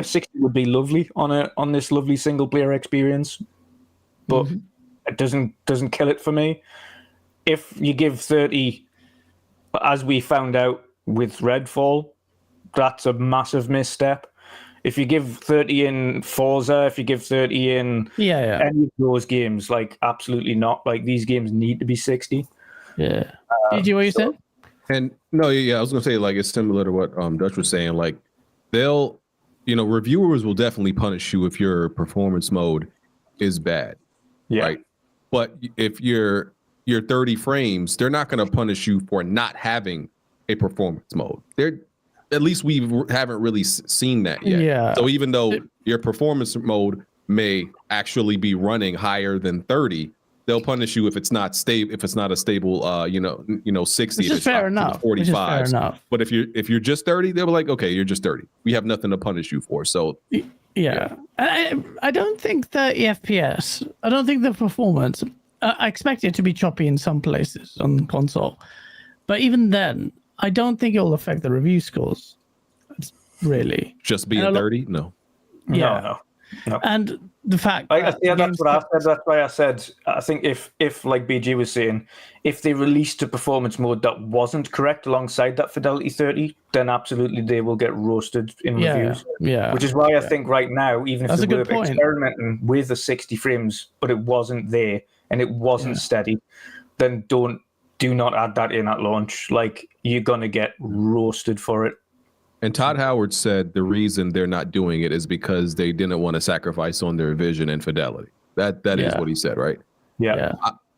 60 would be lovely on this lovely single player experience, but it doesn't kill it for me. If you give 30, as we found out with Redfall, that's a massive misstep. If you give 30 in Forza, if you give 30 in any of those games, like absolutely not. Like these games need to be 60. Yeah. Did you what you said? And no, I was gonna say like it's similar to what Dutch was saying. Like they'll, reviewers will definitely punish you if your performance mode is bad. Yeah. Right. But if you're 30 frames, they're not gonna punish you for not having a performance mode. At least we haven't really seen that yet. Yeah. So even though your performance mode may actually be running higher than 30, they'll punish you if it's not stable, if it's not a stable 60. Which is fair enough. 45. But if you're just 30, they'll be like, okay, you're just 30. We have nothing to punish you for. So yeah. I don't think the FPS, I don't think the performance, I expect it to be choppy in some places on console. But even then, I don't think it'll affect the review scores. Really. Just being 30? No. Yeah. No. And the fact that's what I said. That's why I said I think if like BG was saying, if they released a performance mode that wasn't correct alongside that Fidelity 30, then absolutely they will get roasted in reviews. Yeah. Which is why I think right now, even if they were experimenting with the 60 frames, but it wasn't there and it wasn't steady, then do not add that in at launch. Like, you're gonna get roasted for it. And Todd Howard said the reason they're not doing it is because they didn't want to sacrifice on their vision and fidelity. That is what he said, right? Yeah.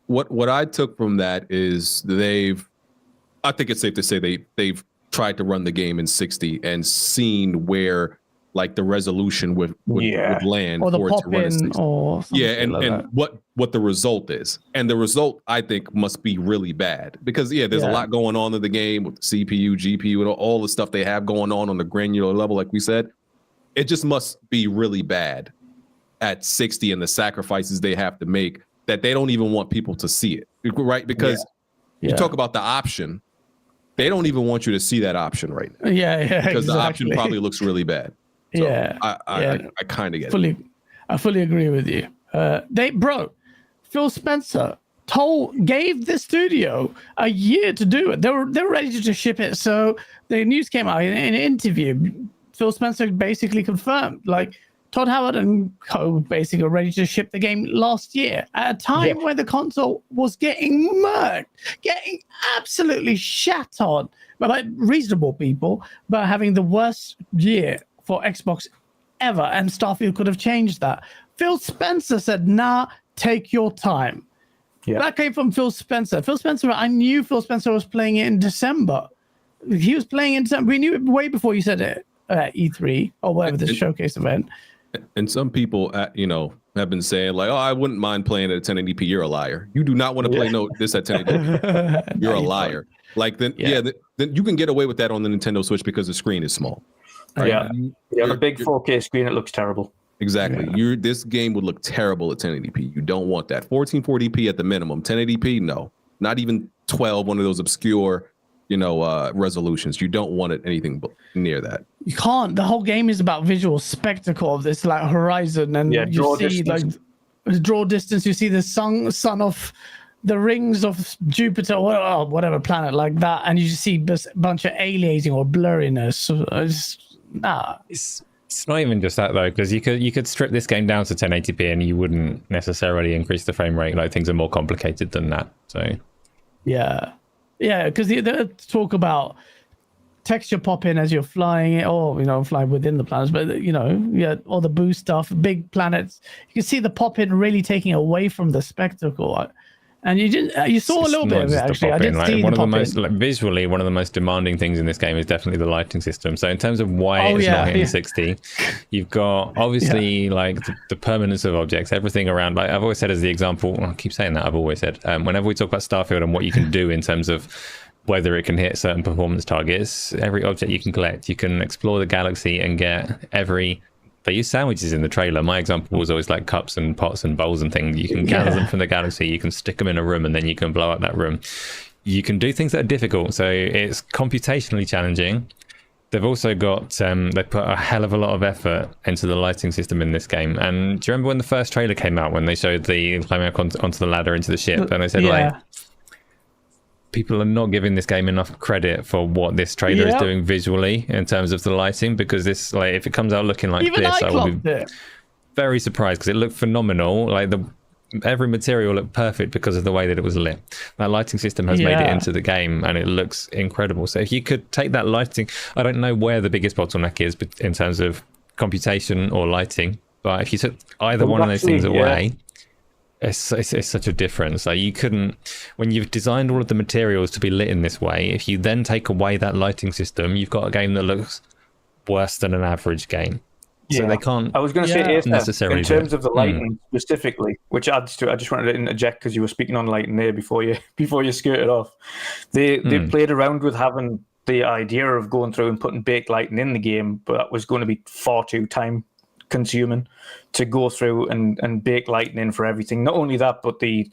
What I took from that is I think it's safe to say they've tried to run the game in 60 and seen where like the resolution would land or the for it to run in 60. Or and what the result is. And the result, I think, must be really bad because there's a lot going on in the game with the CPU, GPU, and all the stuff they have going on the granular level, like we said. It just must be really bad at 60 and the sacrifices they have to make that they don't even want people to see it, right? Because you talk about the option, they don't even want you to see that option right now. Because the option probably looks really bad. So I kind of get it. I fully agree with you. Phil Spencer gave the studio a year to do it. They were ready to just ship it. So the news came out in an interview. Phil Spencer basically confirmed, like, Todd Howard and co basically were ready to ship the game last year at a time where the console was getting murked, getting absolutely shat on by reasonable people, but having the worst year for Xbox ever, and Starfield could have changed that. Phil Spencer said, nah, take your time. Yeah. That came from Phil Spencer. I knew Phil Spencer was playing it in December. He was playing in December. We knew it way before you said it at E3 or whatever, the showcase event. And some people, have been saying like, "Oh, I wouldn't mind playing at 1080p." You're a liar. You do not want to play this at 1080p. You're a liar. Like then you can get away with that on the Nintendo Switch because the screen is small. Right? Yeah. On a big 4K screen, it looks terrible. Exactly. Yeah. This game would look terrible at 1080p. You don't want that. 1440p at the minimum. 1080p, no. Not even 12. One of those obscure, resolutions. You don't want it anything near that. You can't. The whole game is about visual spectacle of this like horizon, and you see distance. Like draw distance. You see the sun of the rings of Jupiter or whatever planet like that, and you just see a bunch of aliasing or blurriness. It's not even just that though, because you could strip this game down to 1080p and you wouldn't necessarily increase the frame rate. Like, things are more complicated than that. So because they talk about texture pop in as you're flying, or flying within the planets, but all the boost stuff, big planets. You can see the pop in really taking away from the spectacle. And you saw a little bit of it actually. I did see one of the most visually one of the most demanding things in this game is definitely the lighting system. So in terms of why it's not hitting 60, you've got obviously like the permanence of objects, everything around. Like I've always said as the example, I keep saying that. I've always said whenever we talk about Starfield and what you can do in terms of whether it can hit certain performance targets, every object you can collect, you can explore the galaxy and get every. They use sandwiches in the trailer. My example was always like cups and pots and bowls and things. You can gather them from the galaxy. You can stick them in a room and then you can blow up that room. You can do things that are difficult. So it's computationally challenging. They've also got, they put a hell of a lot of effort into the lighting system in this game. And do you remember when the first trailer came out, when they showed the climbing up onto the ladder into the ship? And they said like, people are not giving this game enough credit for what this trailer is doing visually in terms of the lighting, because this, like, if it comes out looking like this, I will be very surprised, because it looked phenomenal. Like every material looked perfect because of the way that it was lit. That lighting system has made it into the game and it looks incredible. So if you could take that lighting, I don't know where the biggest bottleneck is in terms of computation or lighting, but if you took either one of those things away, it's such a difference. Like, you couldn't, when you've designed all of the materials to be lit in this way, if you then take away that lighting system, you've got a game that looks worse than an average game. So they can't. I was going to say Asa, necessarily in terms of the lighting specifically, which adds to. I just wanted to interject because you were speaking on lighting there before you skirted off. They played around with having the idea of going through and putting baked lighting in the game, but that was going to be far too time consuming to go through and bake lighting in for everything. Not only that, but the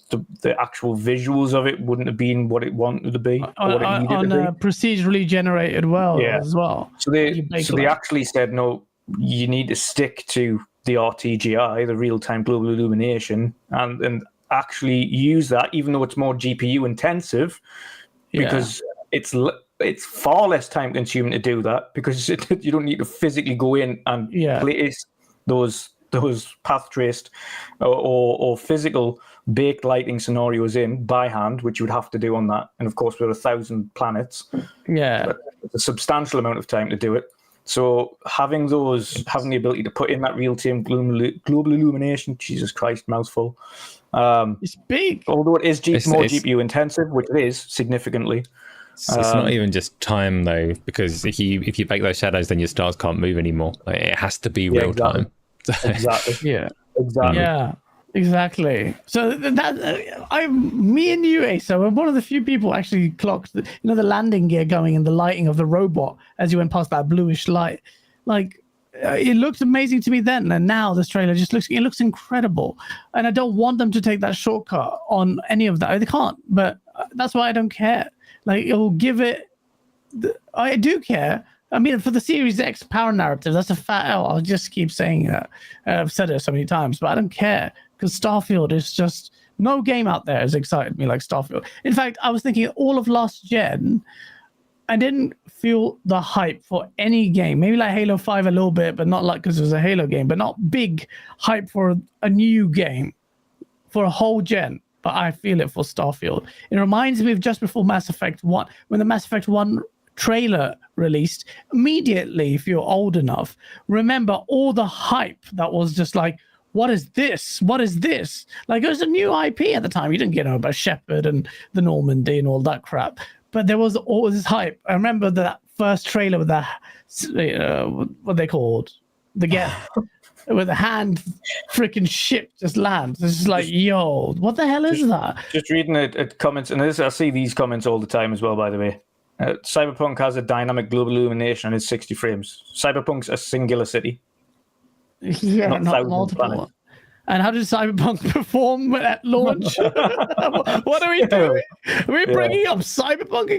actual visuals of it wouldn't have been what it wanted to be, what it needed to be. Procedurally generated as well. So they actually said, no, you need to stick to the RTGI, the real-time global illumination, and actually use that, even though it's more GPU intensive, because it's far less time consuming to do that, because you don't need to physically go in and place those path traced or physical baked lighting scenarios in by hand, which you would have to do on that. And of course, with 1,000 planets, it's a substantial amount of time to do it. So having the ability to put in that real-time global illumination, Jesus Christ, mouthful. It's big. Although it is more GPU intensive, which it is significantly. It's not even just time though, because if you bake those shadows, then your stars can't move anymore. Like, it has to be real time. Exactly. Exactly. Yeah. Exactly. So me and you, Asa, were one of the few people actually clocked the landing gear going and the lighting of the robot as you went past that bluish light. Like, it looked amazing to me then, and now this trailer just looks incredible. And I don't want them to take that shortcut on any of that. They can't, but that's why I don't care. Like, it'll give it. I do care. I mean, for the Series X power narrative, that's a fat L. I'll just keep saying that. I've said it so many times, but I don't care, because Starfield is just, no game out there has excited me like Starfield. In fact, I was thinking all of last gen, I didn't feel the hype for any game. Maybe like Halo 5 a little bit, but not like, because it was a Halo game, but not big hype for a new game for a whole gen. But I feel it for Starfield. It reminds me of just before Mass Effect 1, when the Mass Effect 1 trailer released. Immediately, if you're old enough, remember all the hype that was just like, what is this? What is this? Like, it was a new IP at the time. You didn't get about Shepard and the Normandy and all that crap. But there was all this hype. I remember that first trailer with the, what they called? With the hand freaking ship just lands. It's just like, yo, what the hell is that? Just reading it comments, and I see these comments all the time as well, by the way. Cyberpunk has a dynamic global illumination and it's 60 frames. Cyberpunk's a singular city. Yeah, not multiple. Planets. And how did Cyberpunk perform at launch? What are we doing? We're bringing up Cyberpunk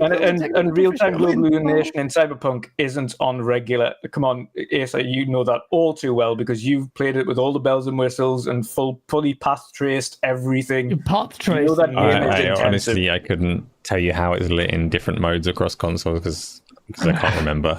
and real-time global illumination in Cyberpunk isn't on regular. Come on, Asa, you know that all too well because you've played it with all the bells and whistles and fully path traced everything. Path traced. You know that game is intensive. Honestly, I couldn't tell you how it's lit in different modes across consoles because I can't remember.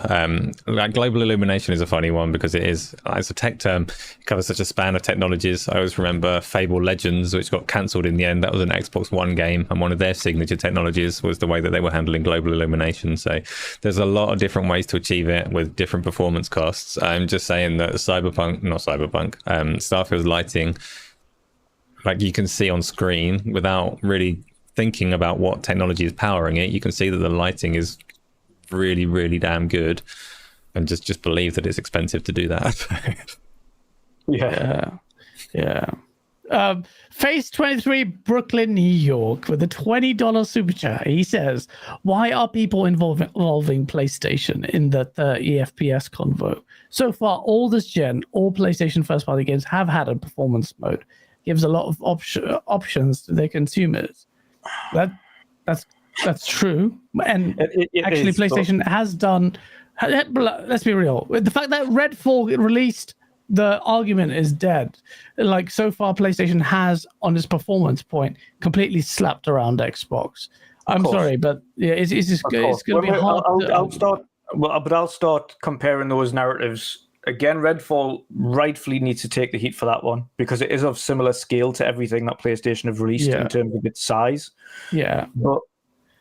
Global illumination is a funny one because it's a tech term. It covers such a span of technologies. I always remember Fable Legends, which got cancelled in the end. That was an Xbox One game, and one of their signature technologies was the way that they were handling global illumination. So there's a lot of different ways to achieve it with different performance costs. I'm just saying that Starfield's lighting, like you can see on screen without really thinking about what technology is powering it, you can see that the lighting is really, really damn good, and just believe that it's expensive to do that. Face 23 Brooklyn, New York with a $20 super chat. He says, why are people involving PlayStation in the 30 FPS convo? So far, all this gen, all PlayStation first party games have had a performance mode. Gives a lot of options to their consumers. That's true, and actually PlayStation has done, let's be real, the fact that Redfall released, the argument is dead. Like, so far PlayStation has, on its performance point, completely slapped around Xbox. I'm sorry, but yeah, it's going to be hard. I'll start comparing those narratives. Again, Redfall rightfully needs to take the heat for that one because it is of similar scale to everything that PlayStation have released in terms of its size. Yeah. But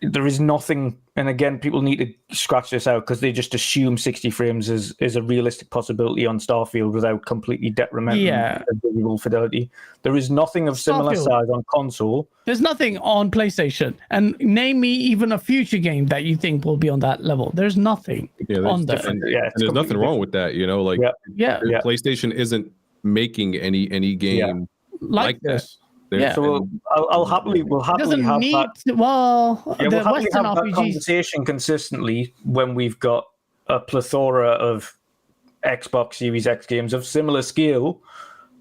there is nothing, and again, people need to scratch this out because they just assume 60 frames is a realistic possibility on Starfield without completely detrimenting visual fidelity. There is nothing of similar size on console. There's nothing on PlayStation. And name me even a future game that you think will be on that level. There's nothing on there. And there's nothing wrong with that, you know, like PlayStation isn't making any game like this. So we'll happily have that. We'll happily have that conversation consistently when we've got a plethora of Xbox Series X games of similar scale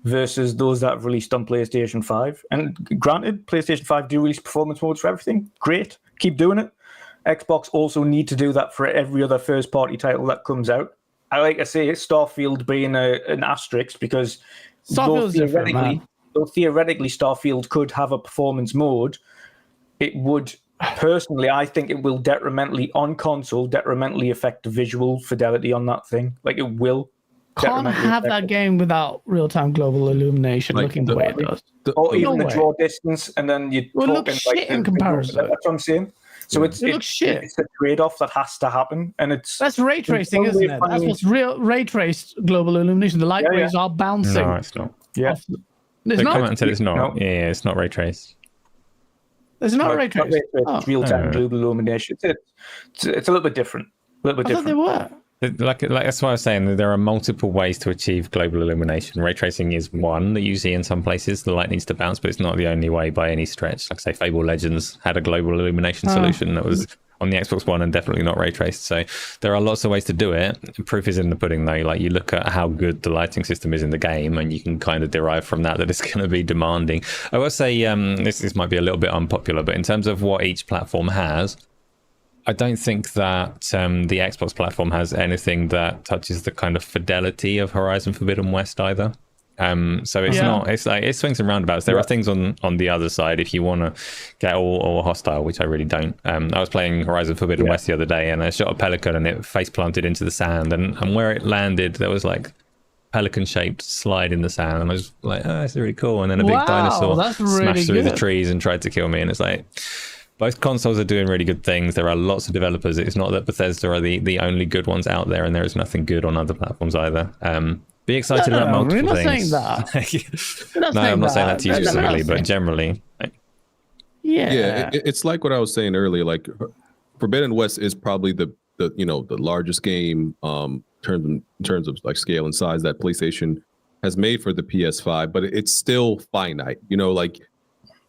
versus those that have released on PlayStation 5. And granted, PlayStation 5 do release performance modes for everything. Great, keep doing it. Xbox also need to do that for every other first-party title that comes out. I like to say Starfield being an asterisk because though theoretically Starfield could have a performance mode, it would, personally, I think it will detrimentally affect the visual fidelity on that thing. Like, it will. Can't have that game without real-time global illumination looking the way it does. Or even the draw distance, and then you're talking look shit in comparison. That's what I'm saying. So it looks shit. It's a trade-off that has to happen, and that's ray tracing, isn't it? That's what's real ray traced global illumination. The light rays are bouncing. No, it's not. Yeah. They come out and said it's not. No. Yeah, it's not ray traced. It's not ray traced. It's real-time global illumination. It's a little bit different. A little bit different. I thought they were. Like that's why I was saying there are multiple ways to achieve global illumination. Ray tracing is one that you see in some places. The light needs to bounce, but it's not the only way by any stretch. Like, say, Fable Legends had a global illumination solution that was on the Xbox One and definitely not ray traced. So there are lots of ways to do it. Proof is in the pudding, though. Like, you look at how good the lighting system is in the game, and you can kind of derive from that it's going to be demanding. I will say this might be a little bit unpopular, but in terms of what each platform has, I don't think that the Xbox platform has anything that touches the kind of fidelity of Horizon Forbidden West either. So it's not, it's like, it swings and roundabouts. There are things on the other side if you want to get all hostile, which I really don't. I was playing Horizon Forbidden West the other day, and I shot a pelican and it face planted into the sand, and where it landed there was like pelican shaped slide in the sand, and I was like, oh, that's really cool. And then a big dinosaur smashed through the trees and tried to kill me, and it's like, both consoles are doing really good things. There are lots of developers. It's not that Bethesda are the only good ones out there, and there is nothing good on other platforms either. Be excited about multiple things. We're not saying that. I'm not saying that to you specifically, but generally. It's like what I was saying earlier. Like, Forbidden West is probably the largest game in terms of like scale and size that PlayStation has made for the PS5, but it's still finite. Like,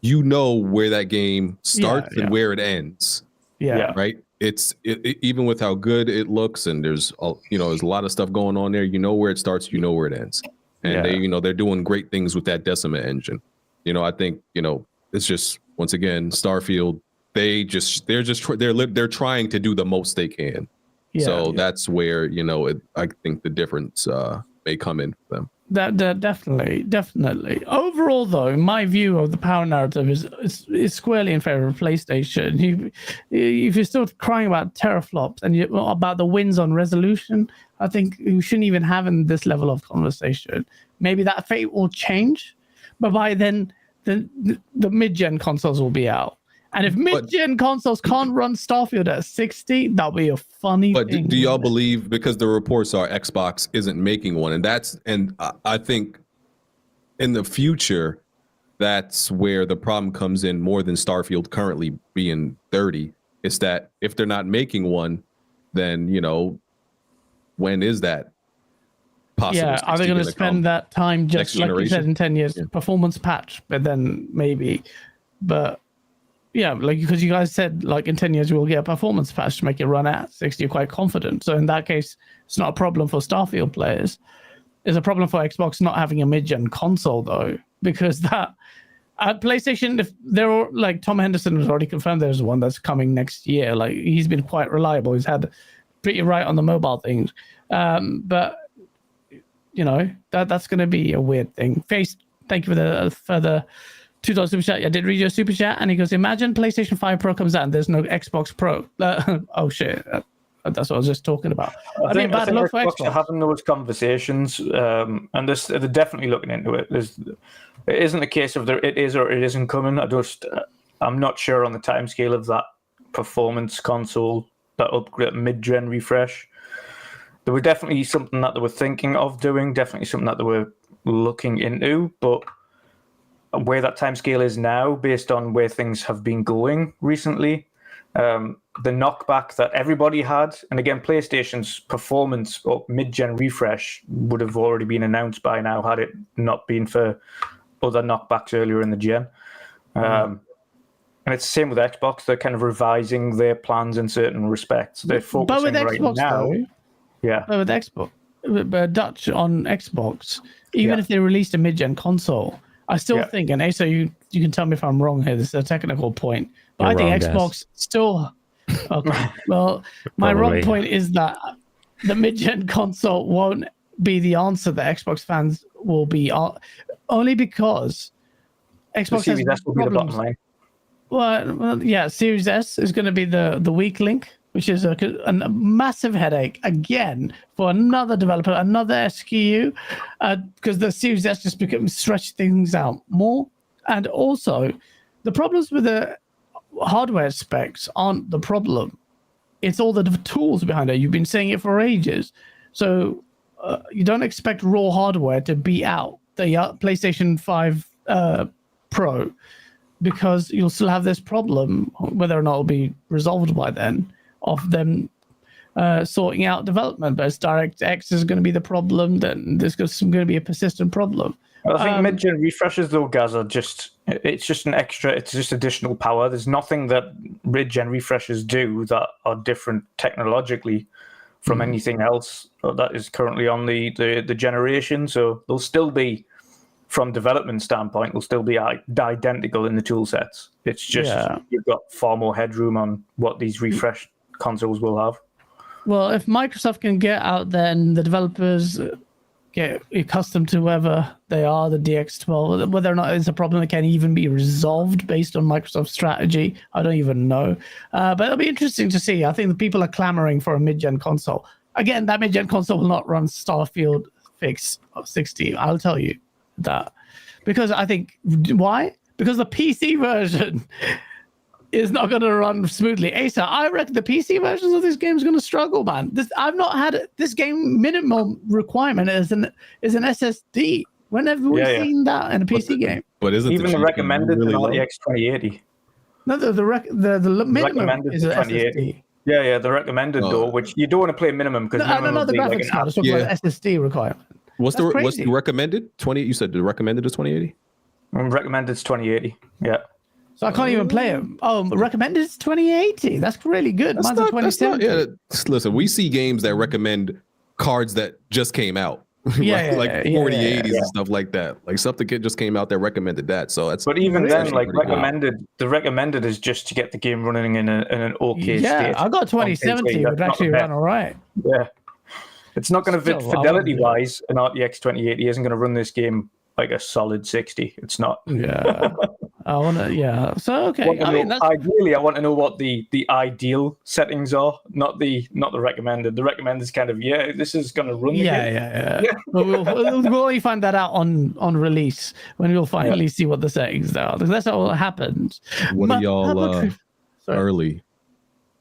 where that game starts and where it ends. Right. It's even with how good it looks, and there's there's a lot of stuff going on there. Where it starts, where it ends, and they're doing great things with that Decima engine. I think it's just, once again, Starfield. They're trying to do the most they can. That's where I think the difference may come in for them. That definitely. Overall, though, my view of the power narrative is squarely in favor of PlayStation. If you're still crying about teraflops and about the wins on resolution, I think you shouldn't even have in this level of conversation. Maybe that fate will change, but by then the mid-gen consoles will be out. And if mid-gen consoles can't run Starfield at 60, that'll be a funny thing. But do y'all believe, because the reports are Xbox isn't making one, and I think in the future, that's where the problem comes in more than Starfield currently being 30. It's that if they're not making one, then, when is that possible? Yeah, are they going to spend that time just like you said in 10 years? Performance patch, but then maybe. But yeah, like, because you guys said, like, in 10 years we'll get a performance patch to make it run at 60. You're quite confident. So in that case, it's not a problem for Starfield players. It's a problem for Xbox not having a mid-gen console, though, because that at PlayStation, if there are, like, Tom Henderson has already confirmed there's one that's coming next year. Like, he's been quite reliable. He's had pretty right on the mobile things. But that's going to be a weird thing. Face, thank you for the further $2 super chat. I did read your super chat, and he goes, imagine PlayStation 5 Pro comes out and there's no Xbox Pro. Oh shit, that's what I was just talking about. I mean, bad luck for Xbox. Are having those conversations, and they're definitely looking into it. It isn't a case of it is or it isn't coming. I'm not sure on the timescale of that performance console, that upgrade mid-gen refresh. There was definitely something that they were thinking of doing, definitely something that they were looking into, but where that timescale is now, based on where things have been going recently, the knockback that everybody had, and again, PlayStation's performance or mid-gen refresh would have already been announced by now had it not been for other knockbacks earlier in the gen. And it's the same with Xbox. They're kind of revising their plans in certain respects. They're focusing right now. Yeah. But with Xbox, but Dutch on Xbox, even if they released a mid-gen console, I still think, and Asa, you can tell me if I'm wrong here, this is a technical point, but I think Xbox still... Okay, well, my wrong point is that the mid-gen console won't be the answer that Xbox fans will be, only because Xbox has S will be the bottom line. Well, yeah, Series S is going to be the weak link, which is a massive headache again for another developer, another SKU, because the Series S just stretch things out more. And also, the problems with the hardware specs aren't the problem. It's all the tools behind it. You've been saying it for ages. So you don't expect raw hardware to beat out the PlayStation 5 Pro, because you'll still have this problem, whether or not it'll be resolved by then, of them sorting out development. But as DirectX is going to be the problem, then there's going to be a persistent problem. I think mid-gen refreshes, though, GaaS, are just additional power. There's nothing that mid-gen refreshes do that are different technologically from anything else that is currently on the generation. So they'll still be, from development standpoint, they'll still be identical in the tool sets. It's just you've got far more headroom on what these refreshed consoles will have. Well, if Microsoft can get out there and the developers get accustomed to whoever they are, the DX12, whether or not it's a problem that can even be resolved based on Microsoft's strategy, I don't even know. But it'll be interesting to see. I think the people are clamoring for a mid-gen console. Again, that mid-gen console will not run Starfield Fix 60. I'll tell you that. Because I think, why? Because the PC version is not going to run smoothly. Asa, I reckon the PC versions of this game is going to struggle, man. I've not had this game minimum requirement is an SSD. When have we seen that in a PC game? But isn't even the recommended really RTX 2080? No, the minimum is an SSD. Yeah, the recommended though, which you don't want to play minimum because no, the graphics card. It's talking about SSD requirement. What's the recommended 20? You said the recommended is 2080. Recommended is 2080. Yeah. So I can't even play it. Oh, recommended is 2080. That's really good. Mine's a 2070. Listen, we see games that recommend cards that just came out. like 4080s and stuff like that. Like something just came out that recommended that. So that's. But even then, like recommended, the recommended is just to get the game running in an okay state. Yeah, I got 2070. It would actually run all right. Yeah, it's not going to fit fidelity-wise. An RTX 2080 isn't going to run this game like a solid 60. It's not. Yeah. I want to, So okay. Ideally, I want to know what the ideal settings are, not the recommended. The recommended is kind of this is going to run. Yeah. But we'll only find that out on release when we'll finally see what the settings are. Because that's how it happens. What are y'all early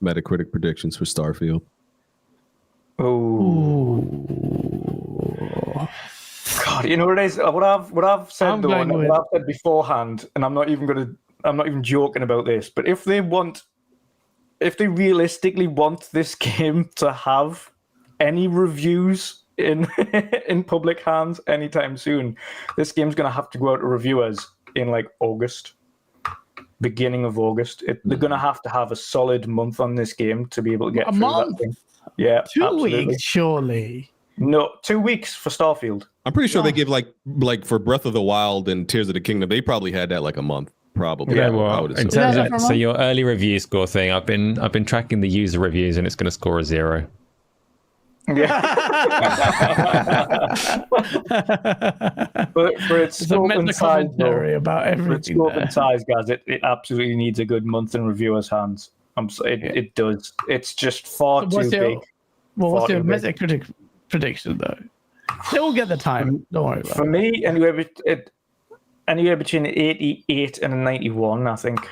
Metacritic predictions for Starfield? Oh. God, you know what it is? What I've said though, and what I've said beforehand, and I'm not even joking about this, but if they realistically want this game to have any reviews in public hands anytime soon, this game's gonna have to go out to reviewers in like August, beginning of August. They're gonna have to have a solid month on this game to be able to get through that thing. Yeah, 2 weeks, surely. No, 2 weeks for Starfield. I'm pretty sure they give like for Breath of the Wild and Tears of the Kingdom, they probably had that like a month, probably. Yeah, well, in terms of, so your early review score thing, I've been tracking the user reviews and it's going to score a 0. Yeah. But for its scope and size, about everything. For its scope and size, guys, it absolutely needs a good month in reviewers' hands. It does. It's just far too big. Well, what's your Metacritic prediction though? They will get the time. Don't worry about it. For me, anywhere between 88 and a 91, I think.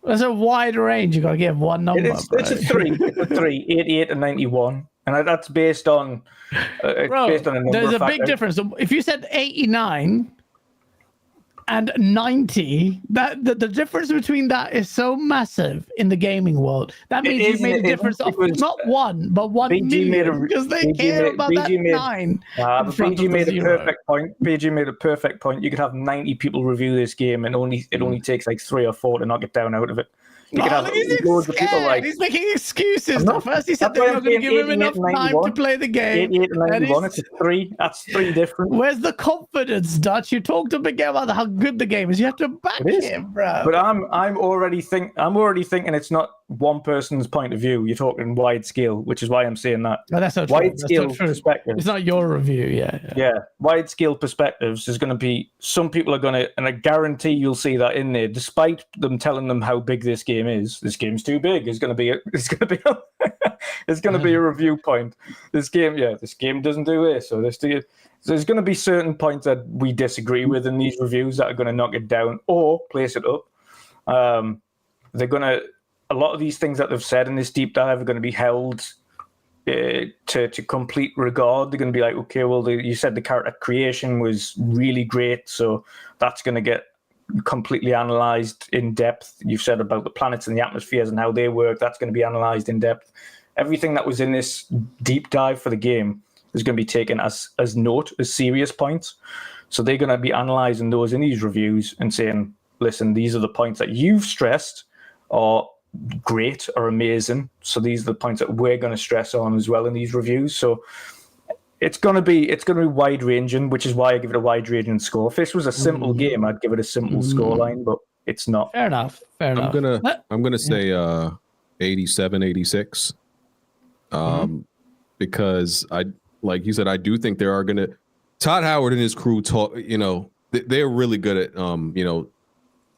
There's a wide range. You got to give one number. It's a 3. It's a 3. 88 and 91. And that's based on... Bro, based on a number there's of a big factors. difference. If you said 89 and 90, the difference between that is so massive in the gaming world. That means you made a difference of not one, but 1 million, because they care about that 9. But BG made a 0. perfect point. BG made a perfect point. You could have 90 people review this game, and it only takes like 3 or 4 to knock it down out of it. You could have loads of people like... He's making excuses. Not, First he said they were going to give him enough time to play the game. 88 and 91, it's a 3. That's 3 different. Where's the confidence, Dutch? You talked a big game about how good the game is. You have to back him, bro. But I'm already thinking it's not one person's point of view. You're talking wide scale, which is why I'm saying that. No, that's not true. Wide scale perspective. It's not your review, yeah. Wide scale perspectives is going to be, some people are going to, and I guarantee you'll see that in there, despite them telling them how big this game is. This game's too big. It's going to be a review point. This game doesn't do this or this. So there's going to be certain points that we disagree with in these reviews that are going to knock it down or place it up. They're going to, a lot of these things that they've said in this deep dive are going to be held to complete regard. They're going to be like, okay, well, you said the character creation was really great, so that's going to get completely analyzed in depth. You've said about the planets and the atmospheres and how they work. That's going to be analyzed in depth. Everything that was in this deep dive for the game is going to be taken as note, as serious points. So they're going to be analyzing those in these reviews and saying, listen, these are the points that you've stressed are great or amazing. So these are the points that we're going to stress on as well in these reviews. So it's going to be wide ranging, which is why I give it a wide ranging score. If this was a simple game, I'd give it a simple scoreline, but it's not. Fair enough. I'm gonna say 87, 86. Because like you said, I do think there are gonna, Todd Howard and his crew talk, they're really good at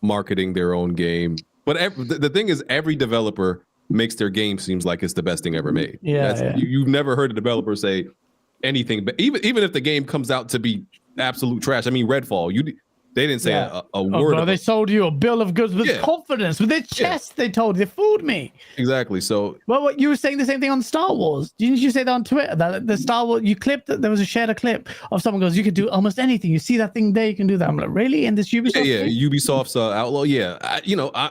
marketing their own game. But the thing is, every developer makes their game seems like it's the best thing ever made. You've never heard a developer say anything, but even if the game comes out to be absolute trash. I mean, Redfall, they didn't say a word. Bro, they sold you a bill of goods with confidence, with their chest. They told you, they fooled me. Exactly. So, well, you were saying the same thing on Star Wars. Didn't you say that on Twitter? That the Star Wars, you clipped that there was shared a clip of someone goes, you could do almost anything. You see that thing there, you can do that. I'm like, really? In this Ubisoft? Yeah, Ubisoft's Outlaw. Yeah,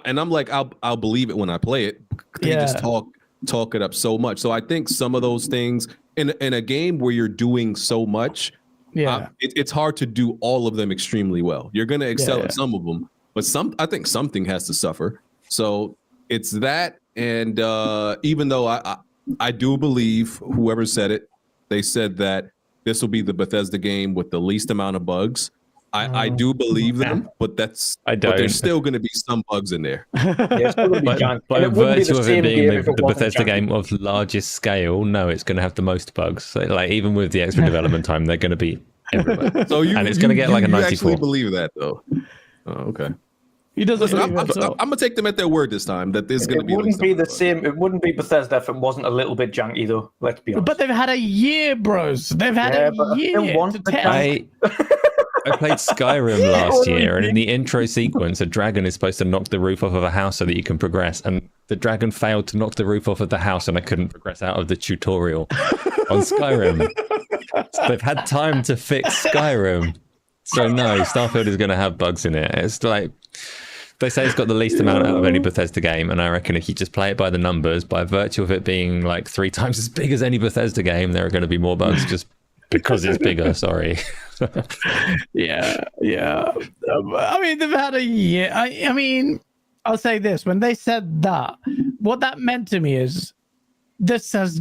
and I'm like, I'll believe it when I play it. They just talk it up so much. So I think some of those things in a game where you're doing so much. It's hard to do all of them extremely well. You're going to excel at some of them, but I think something has to suffer. So it's that. And even though I do believe whoever said it, they said that this will be the Bethesda game with the least amount of bugs. I do believe them, but but there's still going to be some bugs in there. By virtue of it being the Bethesda game of largest scale, no, it's going to have the most bugs. So, like, even with the extra development time, they're going to be everywhere. And it's going to get like a 94. You actually believe that, though? Oh, okay. He doesn't. Listen, I'm going to take them at their word this time. That there's going to be. It wouldn't be the same. It wouldn't be Bethesda if it wasn't a little bit janky, though. Let's be honest. But they've had a year, bros. They've had a year to test. I played Skyrim last year, and in the intro sequence, a dragon is supposed to knock the roof off of a house so that you can progress, and the dragon failed to knock the roof off of the house, and I couldn't progress out of the tutorial on Skyrim. So they've had time to fix Skyrim. So no, Starfield is going to have bugs in it. It's like, they say it's got the least amount out of any Bethesda game, and I reckon if you just play it by the numbers, by virtue of it being like 3 times as big as any Bethesda game, there are going to be more bugs just because it's bigger. Sorry. Yeah. I mean, they've had a year. I mean, I'll say this: when they said that, what that meant to me is this as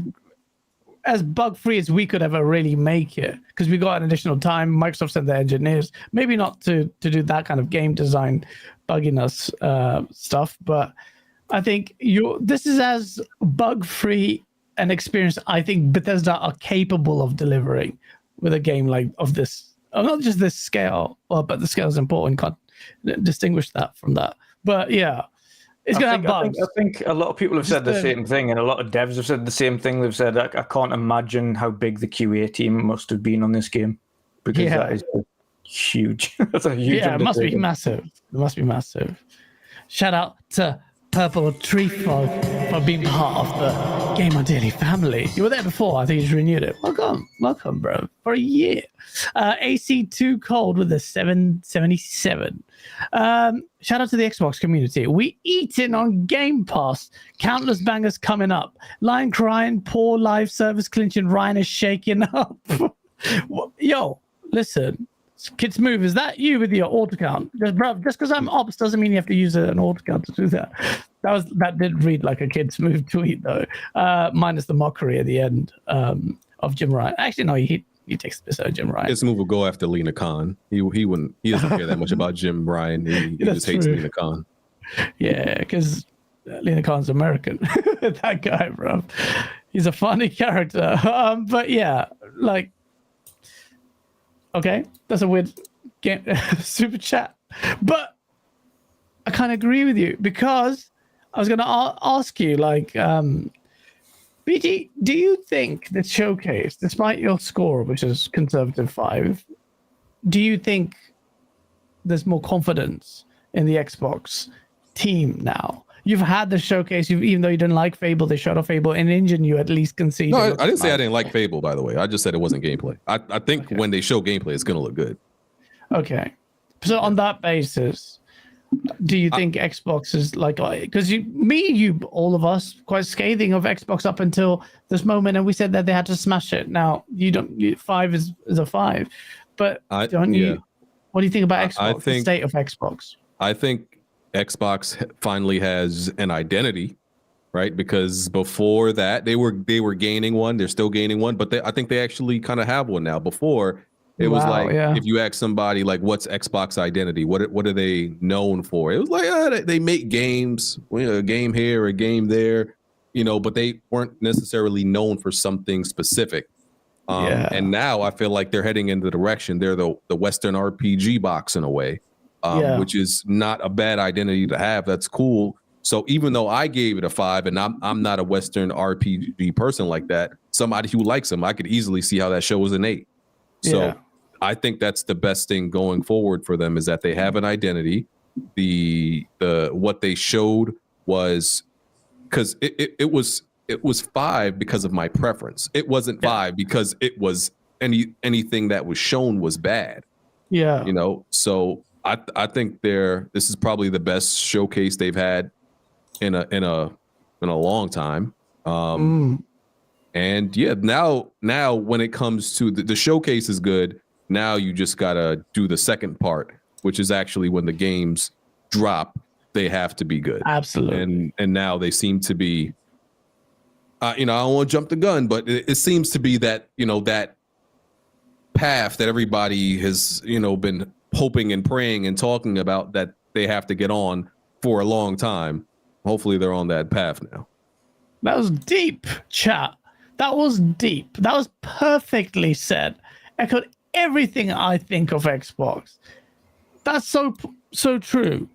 bug free as we could ever really make it, because we got an additional time. Microsoft sent their engineers, maybe not to do that kind of game design bugginess stuff, but I think this is as bug free an experience I think Bethesda are capable of delivering with a game like of this, not just this scale, but the scale is important. Can't distinguish that from that. But yeah, it's gonna have bugs. I think a lot of people have said the same thing, and a lot of devs have said the same thing. They've said, I can't imagine how big the QA team must have been on this game, because that is huge. That's a huge. Yeah, it must be massive. It must be massive. Shout out to Purple Tree Frog for being part of the GameOnDaily family. You were there before. I think you just renewed it. Welcome, bro, for a year. AC2 Cold with a 777. Shout out to the Xbox community. We eating on Game Pass. Countless bangers coming up. Lion crying, poor live service clinching. Ryan is shaking up. Yo, listen. Kids Move, is that you with your auto count? Just because I'm ops doesn't mean you have to use an auto count to do that. That did read like a Kids Move tweet though, minus the mockery at the end of Jim Ryan. Actually, no, he takes this out of Jim Ryan. Kids Move will go after Lena Khan. He doesn't care that much about Jim Ryan. He just hates Lena Khan. Yeah, because Lena Khan's American. That guy, bro. He's a funny character. But yeah, like. Okay, that's a weird game, super chat, but I kind of agree with you because I was going to ask you, like, BG, do you think the showcase, despite your score, which is conservative 5, do you think there's more confidence in the Xbox team now? You've had the showcase. Even though you didn't like Fable, they showed off Fable. In engine, you at least conceded. No, I didn't say I didn't like Fable. By the way, I just said it wasn't gameplay. I think when they show gameplay, it's gonna look good. Okay, so on that basis, do you think Xbox is like? Because you, all of us, quite scathing of Xbox up until this moment, and we said that they had to smash it. Now you don't. 5 is a 5, but don't you? Yeah. What do you think about Xbox? The state of Xbox. I think Xbox finally has an identity, right? Because before that, they were gaining one. They're still gaining one, but I think they actually kind of have one now. Before it was if you ask somebody like, "What's Xbox identity? What are they known for?" It was like they make games, a game here, a game there, but they weren't necessarily known for something specific. And now I feel like they're heading in the direction. They're the Western RPG box in a way. Which is not a bad identity to have. That's cool. So even though I gave it a 5 and I'm not a Western RPG person like that, somebody who likes them, I could easily see how that show was an 8. So I think that's the best thing going forward for them is that they have an identity. The what they showed was because it was 5 because of my preference. It wasn't 5 because it was anything that was shown was bad. Yeah. So I think this is probably the best showcase they've had in a long time. And yeah, now when it comes to the showcase is good. Now you just gotta do the second part, which is actually when the games drop, they have to be good. Absolutely. And now they seem to be. I don't want to jump the gun, but it seems to be that that path that everybody has been hoping and praying and talking about that they have to get on for a long time. Hopefully they're on that path now. That was deep, chat. That was deep. That was perfectly said. Echoed everything I think of Xbox. That's so true.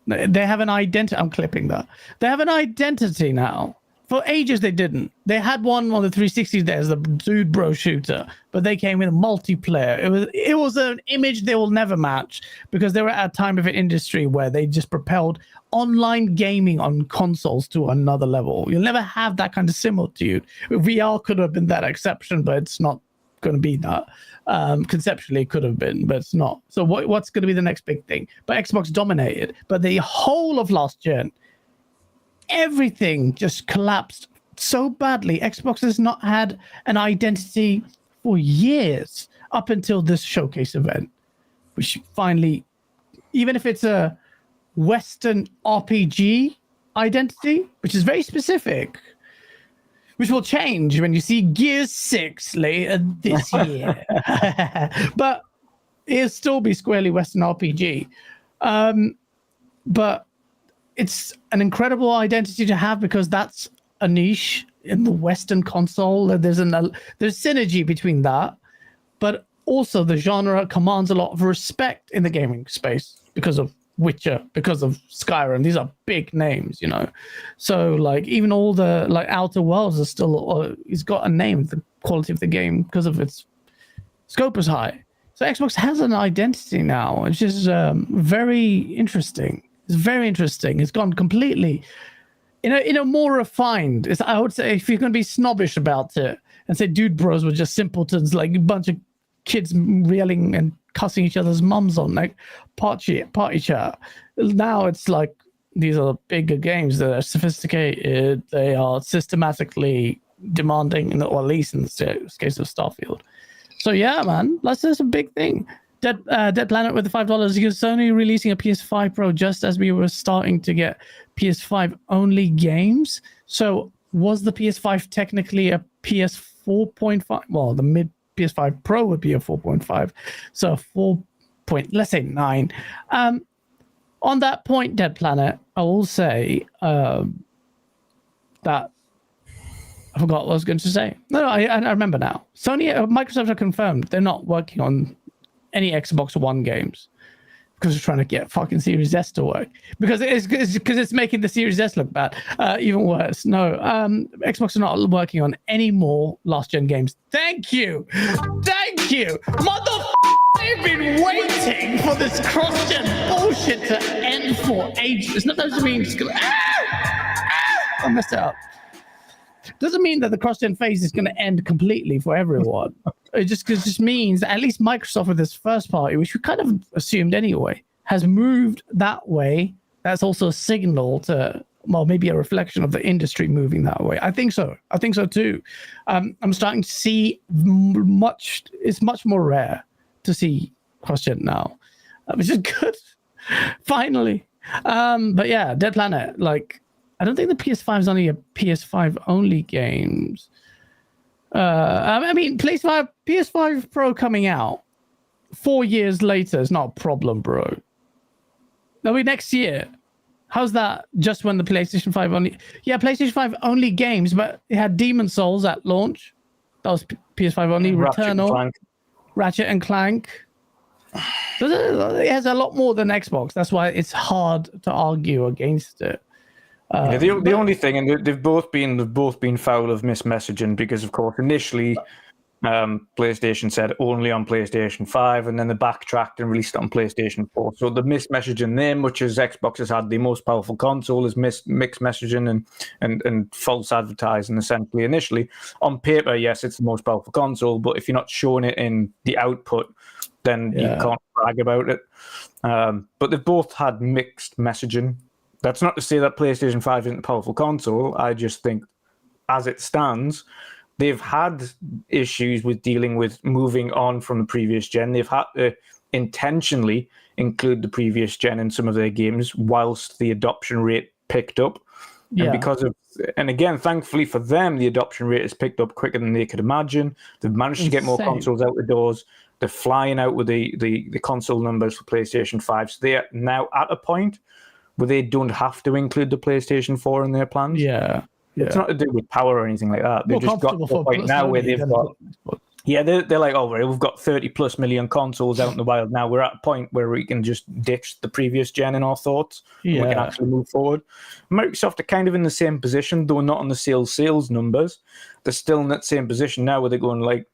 They have an identity. I'm clipping that. They have an identity now. For ages they didn't. They had one on the 360 there's the dude bro shooter, but they came in multiplayer. It was an image they will never match because they were at a time of an industry where they just propelled online gaming on consoles to another level. You'll never have that kind of similitude. VR could have been that exception, but it's not going to be that. Conceptually it could have been, but it's not. So what's going to be the next big thing? But Xbox dominated. But the whole of last gen, everything just collapsed so badly. Xbox has not had an identity for years up until this showcase event, which finally, even if it's a Western RPG identity, which is very specific, which will change when you see Gears 6 later this year. But it'll still be squarely Western RPG. But it's an incredible identity to have because that's a niche in the Western console. There's synergy between that, but also the genre commands a lot of respect in the gaming space because of Witcher, because of Skyrim. These are big names, So like even all the like Outer Worlds are still. It's got a name. The quality of the game because of its scope is high. So Xbox has an identity now, which is very interesting. It's very interesting. It's gone completely in a more refined. I would say, if you're going to be snobbish about it and say Dude Bros were just simpletons, like a bunch of kids yelling and cussing each other's mums on, like party chat. Now it's like these are bigger games that are sophisticated. They are systematically demanding, or at least in the case of Starfield. So yeah, man, that's a big thing. Dead Planet with the $5. Because Sony releasing a PS5 Pro just as we were starting to get PS5 only games. So was the PS5 technically a PS4.5? Well, the mid PS5 Pro would be a 4.5. So let's say 9. On that point, Dead Planet, I will say that I forgot what I was going to say. No, I remember now. Microsoft have confirmed they're not working on any Xbox One games because they're trying to get fucking Series S to work, because it's making the Series S look bad, even worse. No, Xbox are not working on any more last gen games. Thank you, motherfucker. They've been waiting for this cross-gen bullshit to end for ages. It's not doesn't mean just gonna I messed it up. Doesn't mean that the cross-gen phase is going to end completely for everyone. It just means that at least Microsoft with this first party, which we kind of assumed anyway, has moved that way. That's also a signal to, well, maybe a reflection of the industry moving that way. I think so too. I'm starting to see it's much more rare to see cross-gen now, which is good. Finally. But yeah, Dead Planet, like, I don't think the PS5 is only a PS5 only games. I mean, PS5 Pro coming out 4 years later is not a problem, bro. That'll be next year. How's that? Just when the PlayStation 5 only... Yeah, PlayStation 5 only games, but it had Demon Souls at launch. That was PS5 only. Returnal. Ratchet and Clank. So it has a lot more than Xbox. That's why it's hard to argue against it. The only thing, and they've both been foul of mismessaging, because of course initially PlayStation said only on PlayStation 5, and then they backtracked and released it on PlayStation 4. So the mismessaging there, much as Xbox has had the most powerful console, is mixed messaging and false advertising essentially. Initially on paper, yes, it's the most powerful console, but if you're not showing it in the output, then you can't brag about it. But they've both had mixed messaging. That's not to say that PlayStation 5 isn't a powerful console. I just think, as it stands, they've had issues with dealing with moving on from the previous gen. They've had to intentionally include the previous gen in some of their games whilst the adoption rate picked up. Yeah. And again, thankfully for them, the adoption rate has picked up quicker than they could imagine. They've managed to get more consoles out the doors. They're flying out with the console numbers for PlayStation 5. So they are now at a point where they don't have to include the PlayStation 4 in their plans. Yeah. It's not to do with power or anything like that. They've just got to a point now where they've got... Yeah, they're like, oh, we've got 30+ million consoles out in the wild now. We're at a point where we can just ditch the previous gen in our thoughts. Yeah. We can actually move forward. Microsoft are kind of in the same position, though not on the sales numbers. They're still in that same position now where they're going like,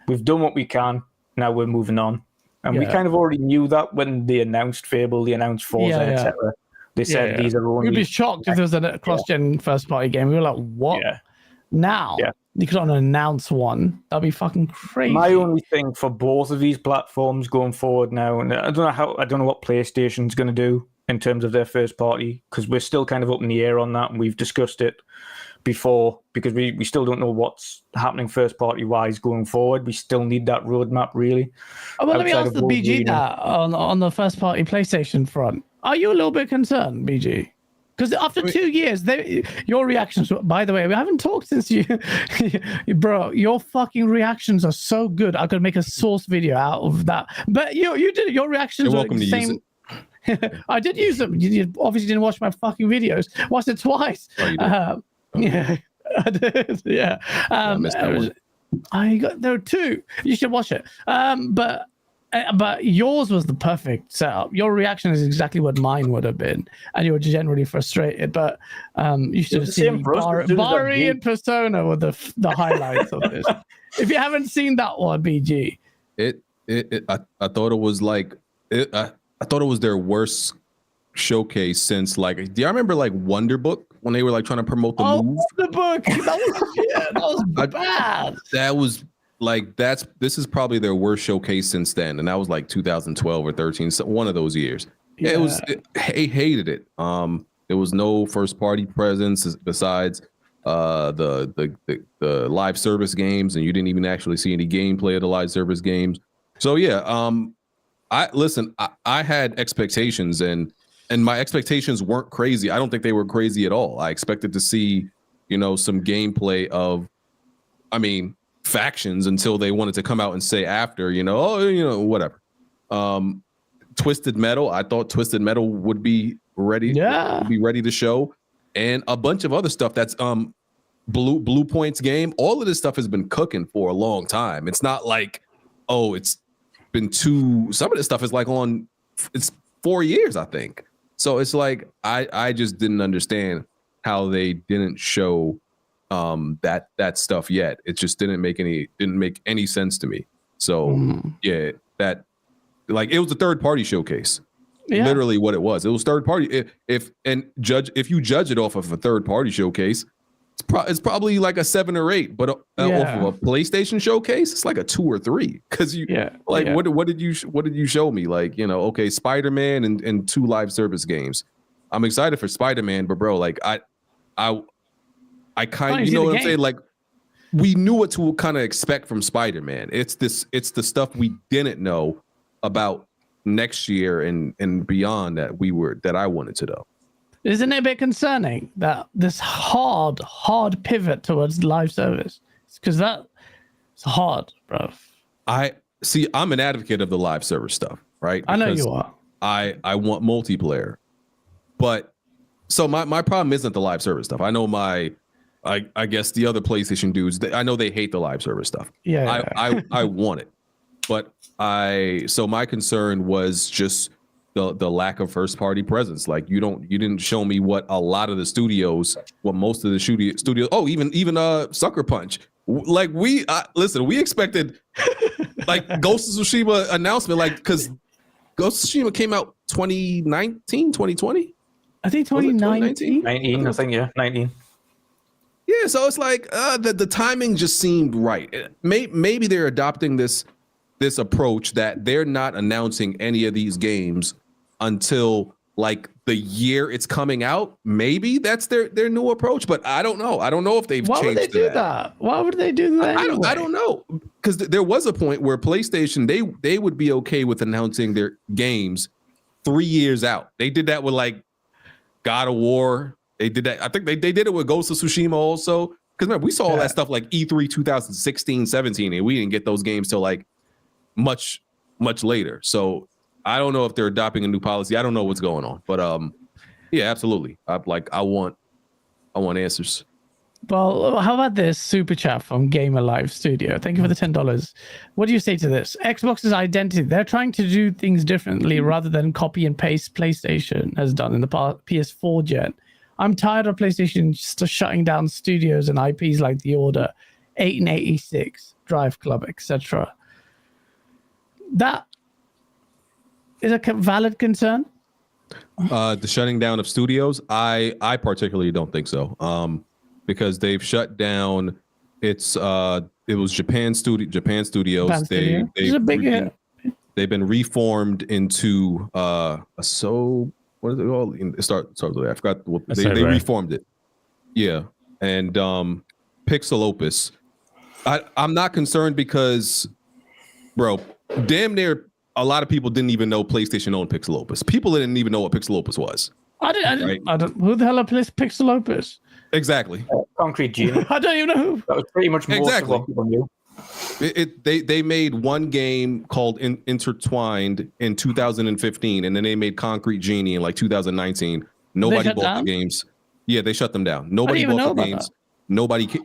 we've done what we can, now we're moving on. And we kind of already knew that when they announced Fable, they announced Forza, etc. They said these are only... We'd be shocked if there was a cross-gen first-party game. We were like, what? Yeah. Now? Yeah. You could announce one. That'd be fucking crazy. My only thing for both of these platforms going forward now, and I don't know what PlayStation's going to do in terms of their first-party, because we're still kind of up in the air on that, and we've discussed it before, because we still don't know what's happening first-party-wise going forward. We still need that roadmap, really. Oh, well, let me ask the BG that on the first-party PlayStation front. Are you a little bit concerned, BG? Because after 2 years, your reactions. By the way, we haven't talked since you, bro. Your fucking reactions are so good. I could make a source video out of that. But you did. Your reactions were the same. I did use them. You obviously didn't watch my fucking videos. Watched it twice. Oh, you did? Yeah, I did. Yeah. I missed that one. There were two. You should watch it. But yours was the perfect setup. Your reaction is exactly what mine would have been, and you were generally frustrated. But you should have seen Bari and Persona were the highlights of this. If you haven't seen that one, BG, I thought it was like I thought it was their worst showcase since like, do y'all remember like Wonderbook when they were like trying to promote the move? The book that was bad. That was like this is probably their worst showcase since then, and that was like 2012 or 13, so one of those years. Yeah. I hated it. There was no first party presence besides the live service games, and you didn't even actually see any gameplay of the live service games. So yeah, I had expectations, and my expectations weren't crazy. I don't think they were crazy at all. I expected to see, some gameplay of, factions until they wanted to come out and say after, whatever. Twisted Metal, I thought Twisted Metal would be ready to show, and a bunch of other stuff that's Blue Point's game. All of this stuff has been cooking for a long time. It's not like, it's been some of this stuff is like it's 4 years, I think. So it's like I just didn't understand how they didn't show that stuff yet. It just didn't make any sense to me. So yeah, that like it was a third party showcase. Yeah. Literally what it was. It was third party. If you judge it off of a third party showcase, it's probably like a 7 or 8. But off of a PlayStation showcase, it's like a 2 or 3. Because what did you show me? Like, okay, Spider-Man and 2 live service games. I'm excited for Spider-Man, but bro, like I kind of, you know what I'm saying? Like, we knew what to kind of expect from Spider-Man. It's the stuff we didn't know about next year and beyond that I wanted to know. Isn't it a bit concerning that this hard pivot towards live service? Because that's hard, bro. I'm an advocate of the live service stuff, right? I know you are. I want multiplayer, but so my problem isn't the live service stuff. I know I guess the other PlayStation dudes, I know they hate the live service stuff. I want it, but so my concern was just the lack of first party presence. Like you didn't show me what a lot of the studios, what most of the studios. Oh, even Sucker Punch. Like we expected like Ghost of Tsushima announcement, like because Ghost of Tsushima came out 2019, 2020. I think 2019. 19, I think, yeah, 19. Yeah, so it's like the timing just seemed right. Maybe they're adopting this approach that they're not announcing any of these games until like the year it's coming out. Maybe that's their new approach, but I don't know. I don't know if they've changed. Why would they do that? Why would they do that? I don't know, because there was a point where PlayStation they would be okay with announcing their games 3 years out. They did that with like God of War. They did that. I think they did it with Ghost of Tsushima also. Because remember, we saw all that stuff like E3 2016, 17, and we didn't get those games till like much later. So I don't know if they're adopting a new policy. I don't know what's going on. But yeah, absolutely. I want answers. Well, how about this super chat from Gamer Live Studio? Thank you for the $10. What do you say to this? Xbox's identity. They're trying to do things differently rather than copy and paste PlayStation has done in the past PS4 gen. I'm tired of PlayStation just shutting down studios and IPs like The Order, 8 and 86, Drive Club, etc. That is a valid concern. The shutting down of studios, I particularly don't think so. Because they've shut down. It was Japan Studios. They've been reformed into what is it called? It starts with that. I forgot what they reformed it. Yeah, and Pixel Opus. I'm not concerned because, bro, damn near a lot of people didn't even know PlayStation owned Pixel Opus. People didn't even know what Pixel Opus was. I don't. Who the hell plays Pixel Opus? Exactly. Concrete Genie. I don't even know who. That was pretty much most of what people knew. They made one game called Intertwined in 2015, and then they made Concrete Genie in like 2019. Nobody bought the games. Yeah, they shut them down. Nobody bought the games.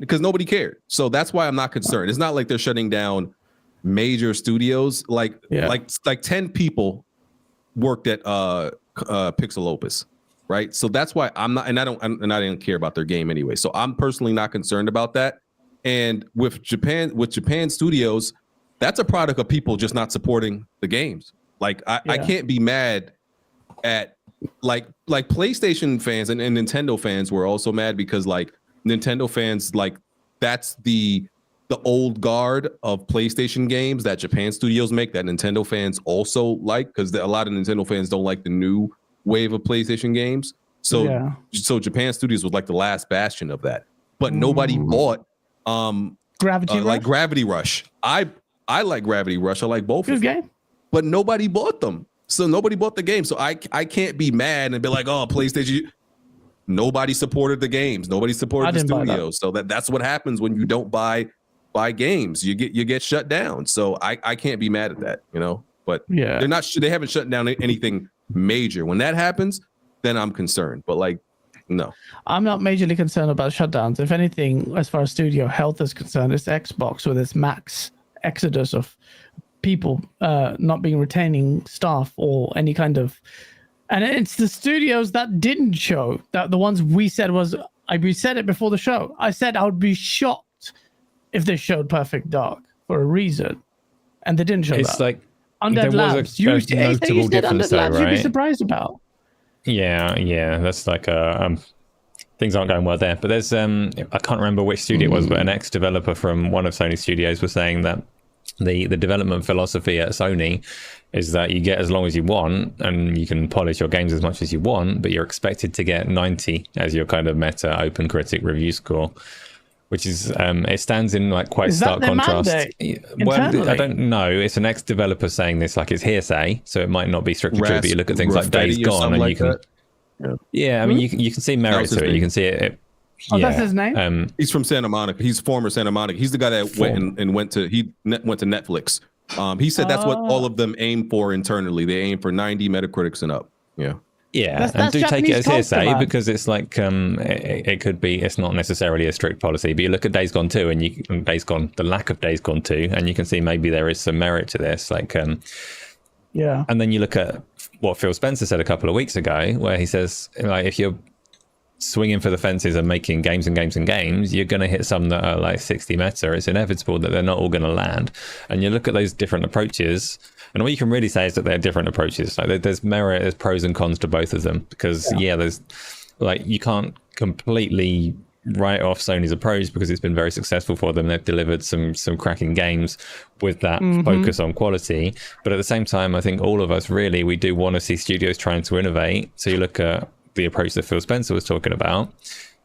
Because nobody cared. So that's why I'm not concerned. It's not like they're shutting down major studios. Like 10 people worked at Pixel Opus, right? So that's why I'm not, and I didn't care about their game anyway. So I'm personally not concerned about that. And with Japan Studios, that's a product of people just not supporting the games. Like I can't be mad at like PlayStation fans and Nintendo fans were also mad because like Nintendo fans, like that's the old guard of PlayStation games that Japan studios make that Nintendo fans also like, because a lot of Nintendo fans don't like the new wave of PlayStation games. So Japan studios was like the last bastion of that. But nobody bought Gravity Rush. I like Gravity Rush. I like both. Good game. But nobody bought them. So nobody bought the game. So I can't be mad and be like, oh, PlayStation. Nobody supported the games. Nobody supported the studios. So that's what happens when you don't buy games. You get shut down. So I can't be mad at that, you know. But they haven't shut down anything major. When that happens, then I'm concerned. But like, no. I'm not majorly concerned about shutdowns. If anything, as far as studio health is concerned, it's Xbox with its max exodus of people not being retaining staff or any kind of, and it's the studios that didn't show, that the ones we said we said it before the show. I said I would be shocked if they showed Perfect Dark for a reason, and they didn't show that. It's like Undead Labs. You said Undead Labs, you'd be surprised about. Yeah, that's like things aren't going well there. But there's I can't remember which studio it was, but an ex-developer from one of Sony's studios was saying that the development philosophy at Sony is that you get as long as you want and you can polish your games as much as you want, but you're expected to get 90 as your kind of meta open critic review score, which is it stands in like quite stark contrast. Well, I don't know. It's an ex-developer saying this, like it's hearsay, so it might not be strictly true. But you look at things like Days Gone, and like you can, I mean, you can see merit to it. You can see it. That's his name. He's from Santa Monica. He's former Santa Monica. He's the guy that went to Netflix. He said that's what all of them aim for internally. They aim for 90 Metacritics and up. Yeah, and do take it as hearsay because it's like it could be. It's not necessarily a strict policy, but you look at Days Gone 2 and the lack of Days Gone 2, and you can see maybe there is some merit to this. Like, and then you look at what Phil Spencer said a couple of weeks ago, where he says, like, if you're swinging for the fences and making games and games and games, you're going to hit some that are like 60 meta. It's inevitable that they're not all going to land. And you look at those different approaches, and all you can really say is that they're different approaches. Like there's merit, there's pros and cons to both of them, because there's like, you can't completely write off Sony's approach because it's been very successful for them. They've delivered some cracking games with that focus on quality. But at the same time, I think all of us really, we do want to see studios trying to innovate. So you look at the approach that Phil Spencer was talking about,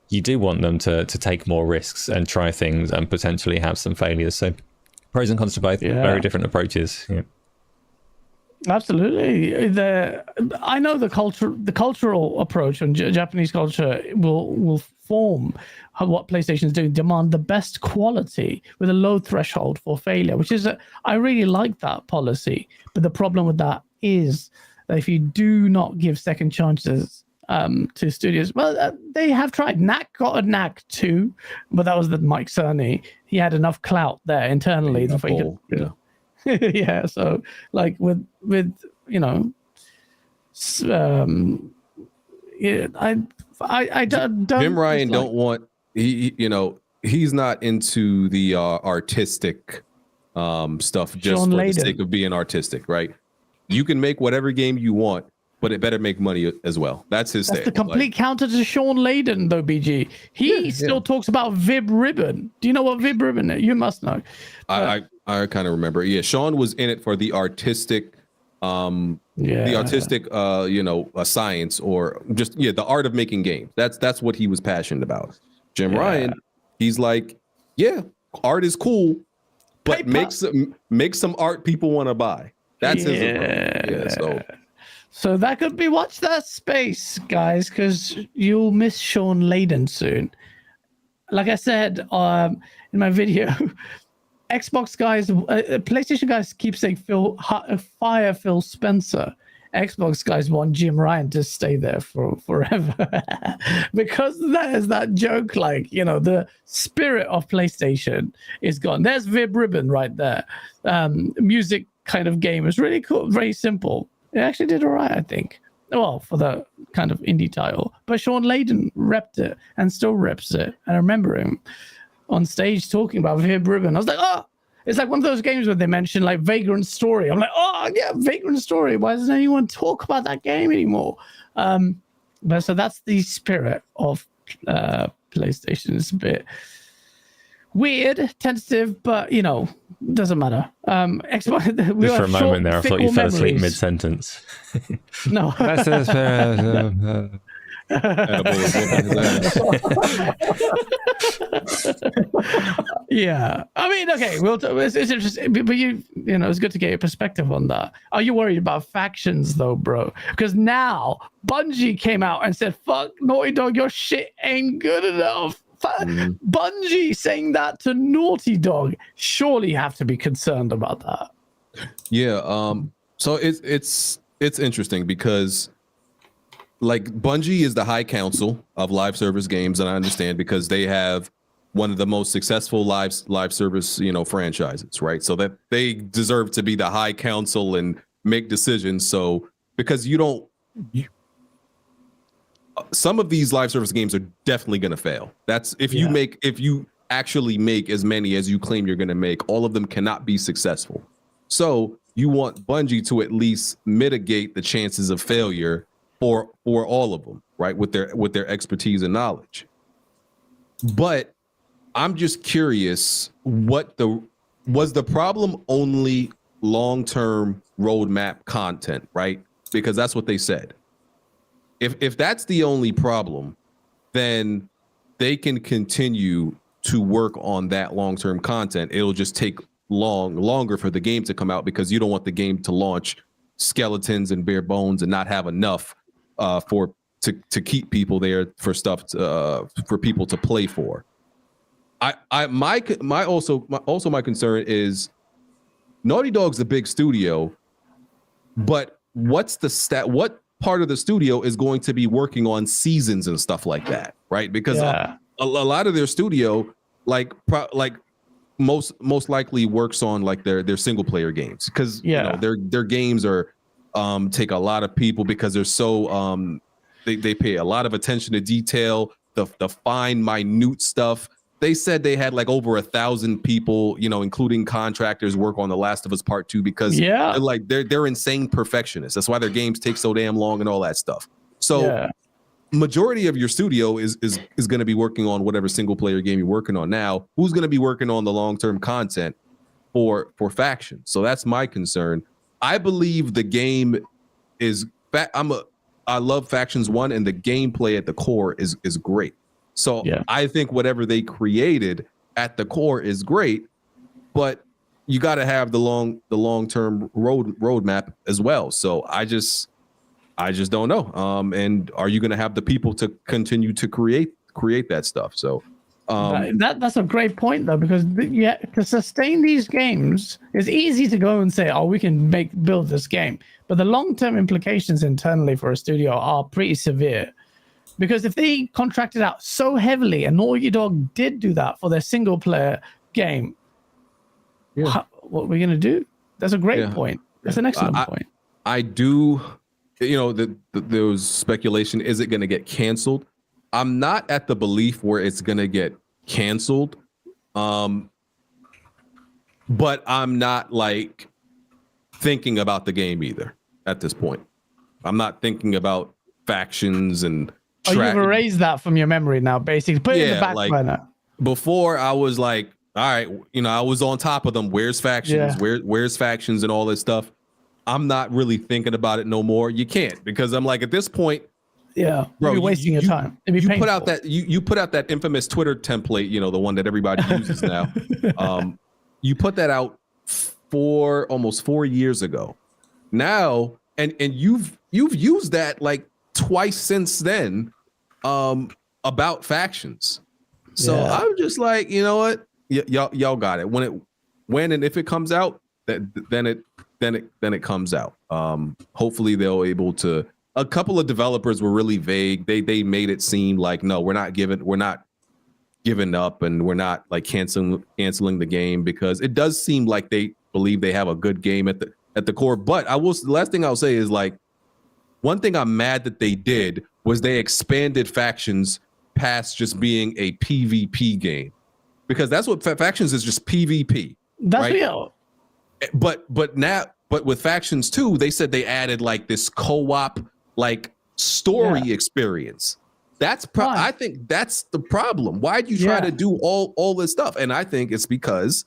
you do want them to take more risks and try things and potentially have some failures. So pros and cons to both, very different approaches. Absolutely. I know the cultural approach on Japanese culture will form what PlayStation is doing, demand the best quality with a low threshold for failure, which is I really like that policy. But the problem with that is that if you do not give second chances to studios, they have tried. Knack got a Knack 2, but that was the Mike Cerny. He had enough clout there internally. So like with I don't. Jim Ryan don't want he's not into the artistic stuff just for the sake of being artistic, right? You can make whatever game you want, but it better make money as well. That's his thing. That's the complete counter to Sean Layden, though, BG. He still talks about Vib Ribbon. Do you know what Vib Ribbon is? You must know. I kind of remember. Yeah, Sean was in it for the artistic, science, or just the art of making games. That's what he was passionate about. Jim Ryan, he's like, art is cool, but make some art people want to buy. That's his approach. So that could be, watch that space, guys, because you'll miss Sean Layden soon. Like I said in my video, Xbox guys, PlayStation guys keep saying fire Phil Spencer. Xbox guys want Jim Ryan to stay there for forever because there's that joke, like, the spirit of PlayStation is gone. There's Vib Ribbon right there. Music kind of game is really cool, very simple. It actually did all right, I think. Well, for the kind of indie title. But Sean Layden repped it and still reps it. I remember him on stage talking about Vib Ribbon. I was like, It's like one of those games where they mention like Vagrant Story. I'm like, oh yeah, Vagrant Story. Why doesn't anyone talk about that game anymore? But so that's the spirit of PlayStation. It's a bit weird, tentative, but doesn't matter. Just for a moment there, I thought you fell asleep mid-sentence. No. That's the spirit. Yeah, I mean, okay, it's interesting, but it's good to get your perspective on that. Are you worried about factions though, bro? Because now Bungie came out and said, "Fuck Naughty Dog, your shit ain't good enough." Bungie saying that to Naughty Dog, surely you have to be concerned about that. Yeah. So it's interesting because, like, Bungie is the high council of live service games, and I understand because they have one of the most successful live service franchises, right? So that they deserve to be the high council and make decisions. So because some of these live service games are definitely going to fail. That's if you actually make as many as you claim you're going to make, all of them cannot be successful. So you want Bungie to at least mitigate the chances of failure for all of them, right? With their expertise and knowledge. But I'm just curious, was the problem only long-term roadmap content, right? Because that's what they said. If that's the only problem, then they can continue to work on that long-term content. It'll just take longer for the game to come out because you don't want the game to launch skeletons and bare bones and not have enough to keep people there for stuff for people to play for. My concern is Naughty Dog's a big studio, but what's the what part of the studio is going to be working on seasons and stuff like that, right? Because a lot of their studio, like most likely works on like their single player games because their games are take a lot of people because they're so they pay a lot of attention to detail, the fine minute stuff. They said they had like over 1,000 people, including contractors, work on The Last of Us Part 2 because they're insane perfectionists. That's why their games take so damn long and all that stuff. So majority of your studio is going to be working on whatever single player game you're working on now. Who's going to be working on the long-term content for factions? So that's my concern. I believe the game is I love Factions 1 and the gameplay at the core is great. So I think whatever they created at the core is great, but you got to have the long-term roadmap as well. So I just don't know. And are you going to have the people to continue to create that stuff? So that's a great point though, because to sustain these games, it's easy to go and say, oh, we can build this game, but the long-term implications internally for a studio are pretty severe. Because if they contracted out so heavily, and Naughty Dog did do that for their single player game, what are we going to do? That's a great point. That's an excellent point. I do, there was speculation, is it going to get canceled? I'm not at the belief where it's going to get canceled. But I'm not like thinking about the game either at this point. I'm not thinking about factions and you've erased that from your memory now, basically. Put it in the back burner. Before I was like, all right, I was on top of them. Where's factions? Where's factions and all this stuff? I'm not really thinking about it no more. You can't, because I'm like, at this point, bro, you're wasting your time. You put out that infamous Twitter template, the one that everybody uses now. You put that out almost 4 years ago. Now, and you've used that like twice since then about factions. So I'm just like, you know what? Y'all got it. When and if it comes out, then it comes out. Hopefully they'll able to. A couple of developers were really vague. They made it seem like, no, we're not giving up, and we're not like canceling the game, because it does seem like they believe they have a good game at the core. But the last thing I'll say is, like, one thing I'm mad that they did was they expanded factions past just being a PvP game, because that's what factions is, just PvP. That's right? real. But with Factions 2, they said they added like this co-op like story experience. I think that's the problem. Why'd you try to do all this stuff? And I think it's because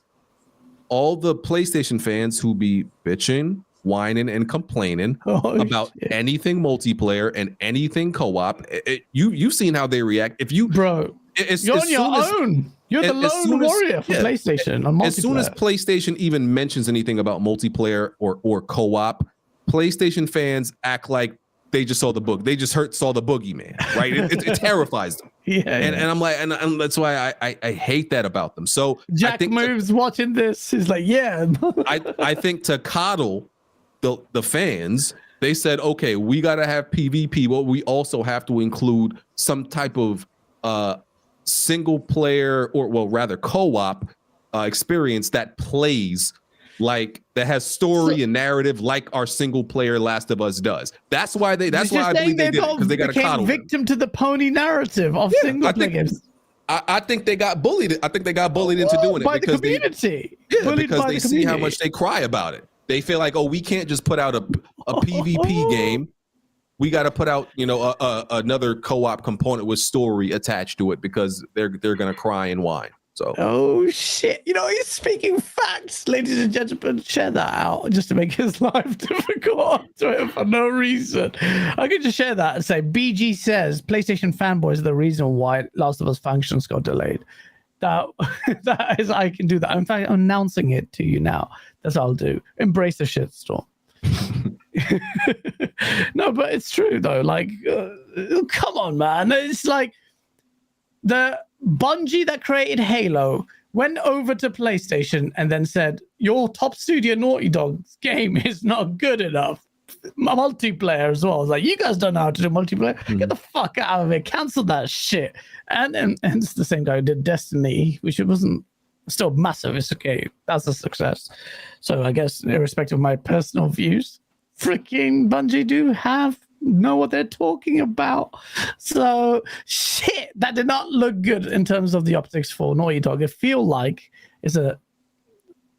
all the PlayStation fans who be bitching, whining, and complaining about anything multiplayer and anything co-op, you've seen how they react. If you, bro, you're on your own. You're the lone warrior for PlayStation on multiplayer. As soon as PlayStation even mentions anything about multiplayer or co-op, PlayStation fans act like they just saw the book. They just saw the boogeyman, right? It terrifies them. And I'm like, and that's why I hate that about them. So Jack Moves watching this is like, I think to coddle the fans, they said, okay, we got to have PvP, but we also have to include some type of single player or rather co-op experience that plays like that has story and narrative like our single player Last of Us does. That's why I believe they did it, because they got a coddle victim to the pony narrative of single player games. I think they got bullied. I think they got bullied into doing it by because the community. Because they see how much they cry about it. They feel like, oh, we can't just put out a PvP game. We got to put out, another co-op component with story attached to it because they're gonna cry and whine. So. Oh shit! He's speaking facts, ladies and gentlemen. Share that out just to make his life difficult on Twitter for no reason. I could just share that and say BG says PlayStation fanboys are the reason why Last of Us Functions got delayed. That is, I can do that. In fact, I'm announcing it to you now. That's what I'll do. Embrace the shitstorm. No, but it's true though. Like, come on, man. It's like the Bungie that created Halo went over to PlayStation and then said, your top studio Naughty Dog's game is not good enough. Multiplayer as well. I was like, you guys don't know how to do multiplayer. Get the fuck out of it. Cancel that shit. And it's the same guy who did Destiny, which it wasn't still massive. It's okay. That's a success. So I guess irrespective of my personal views, freaking Bungie do know what they're talking about. So shit, that did not look good in terms of the optics for Naughty Dog. It feel like it's a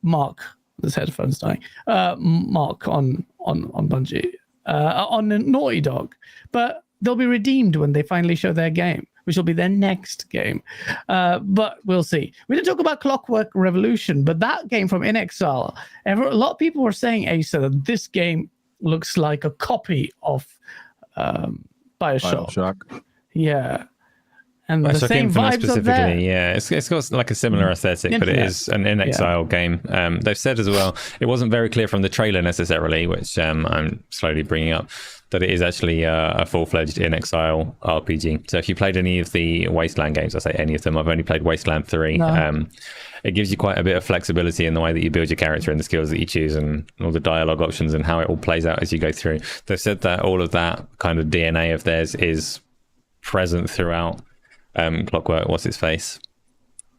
mark. This headphone's dying. Mark on Bungie, on Naughty Dog, but they'll be redeemed when they finally show their game, which will be their next game. But we'll see. We didn't talk about Clockwork Revolution, but that game from In Exile, a lot of people were saying, Asa, that this game looks like a copy of Bioshock. Yeah. And the same vibes are there. Yeah, it's got like a similar aesthetic, but it is an In Exile game. They've said as well, it wasn't very clear from the trailer necessarily, which I'm slowly bringing up, that it is actually a full-fledged In Exile RPG. So if you played any of the Wasteland games, I say any of them, I've only played Wasteland 3. No. It gives you quite a bit of flexibility in the way that you build your character and the skills that you choose and all the dialogue options and how it all plays out as you go through. They've said that all of that kind of DNA of theirs is present throughout Clockwork, what's its face?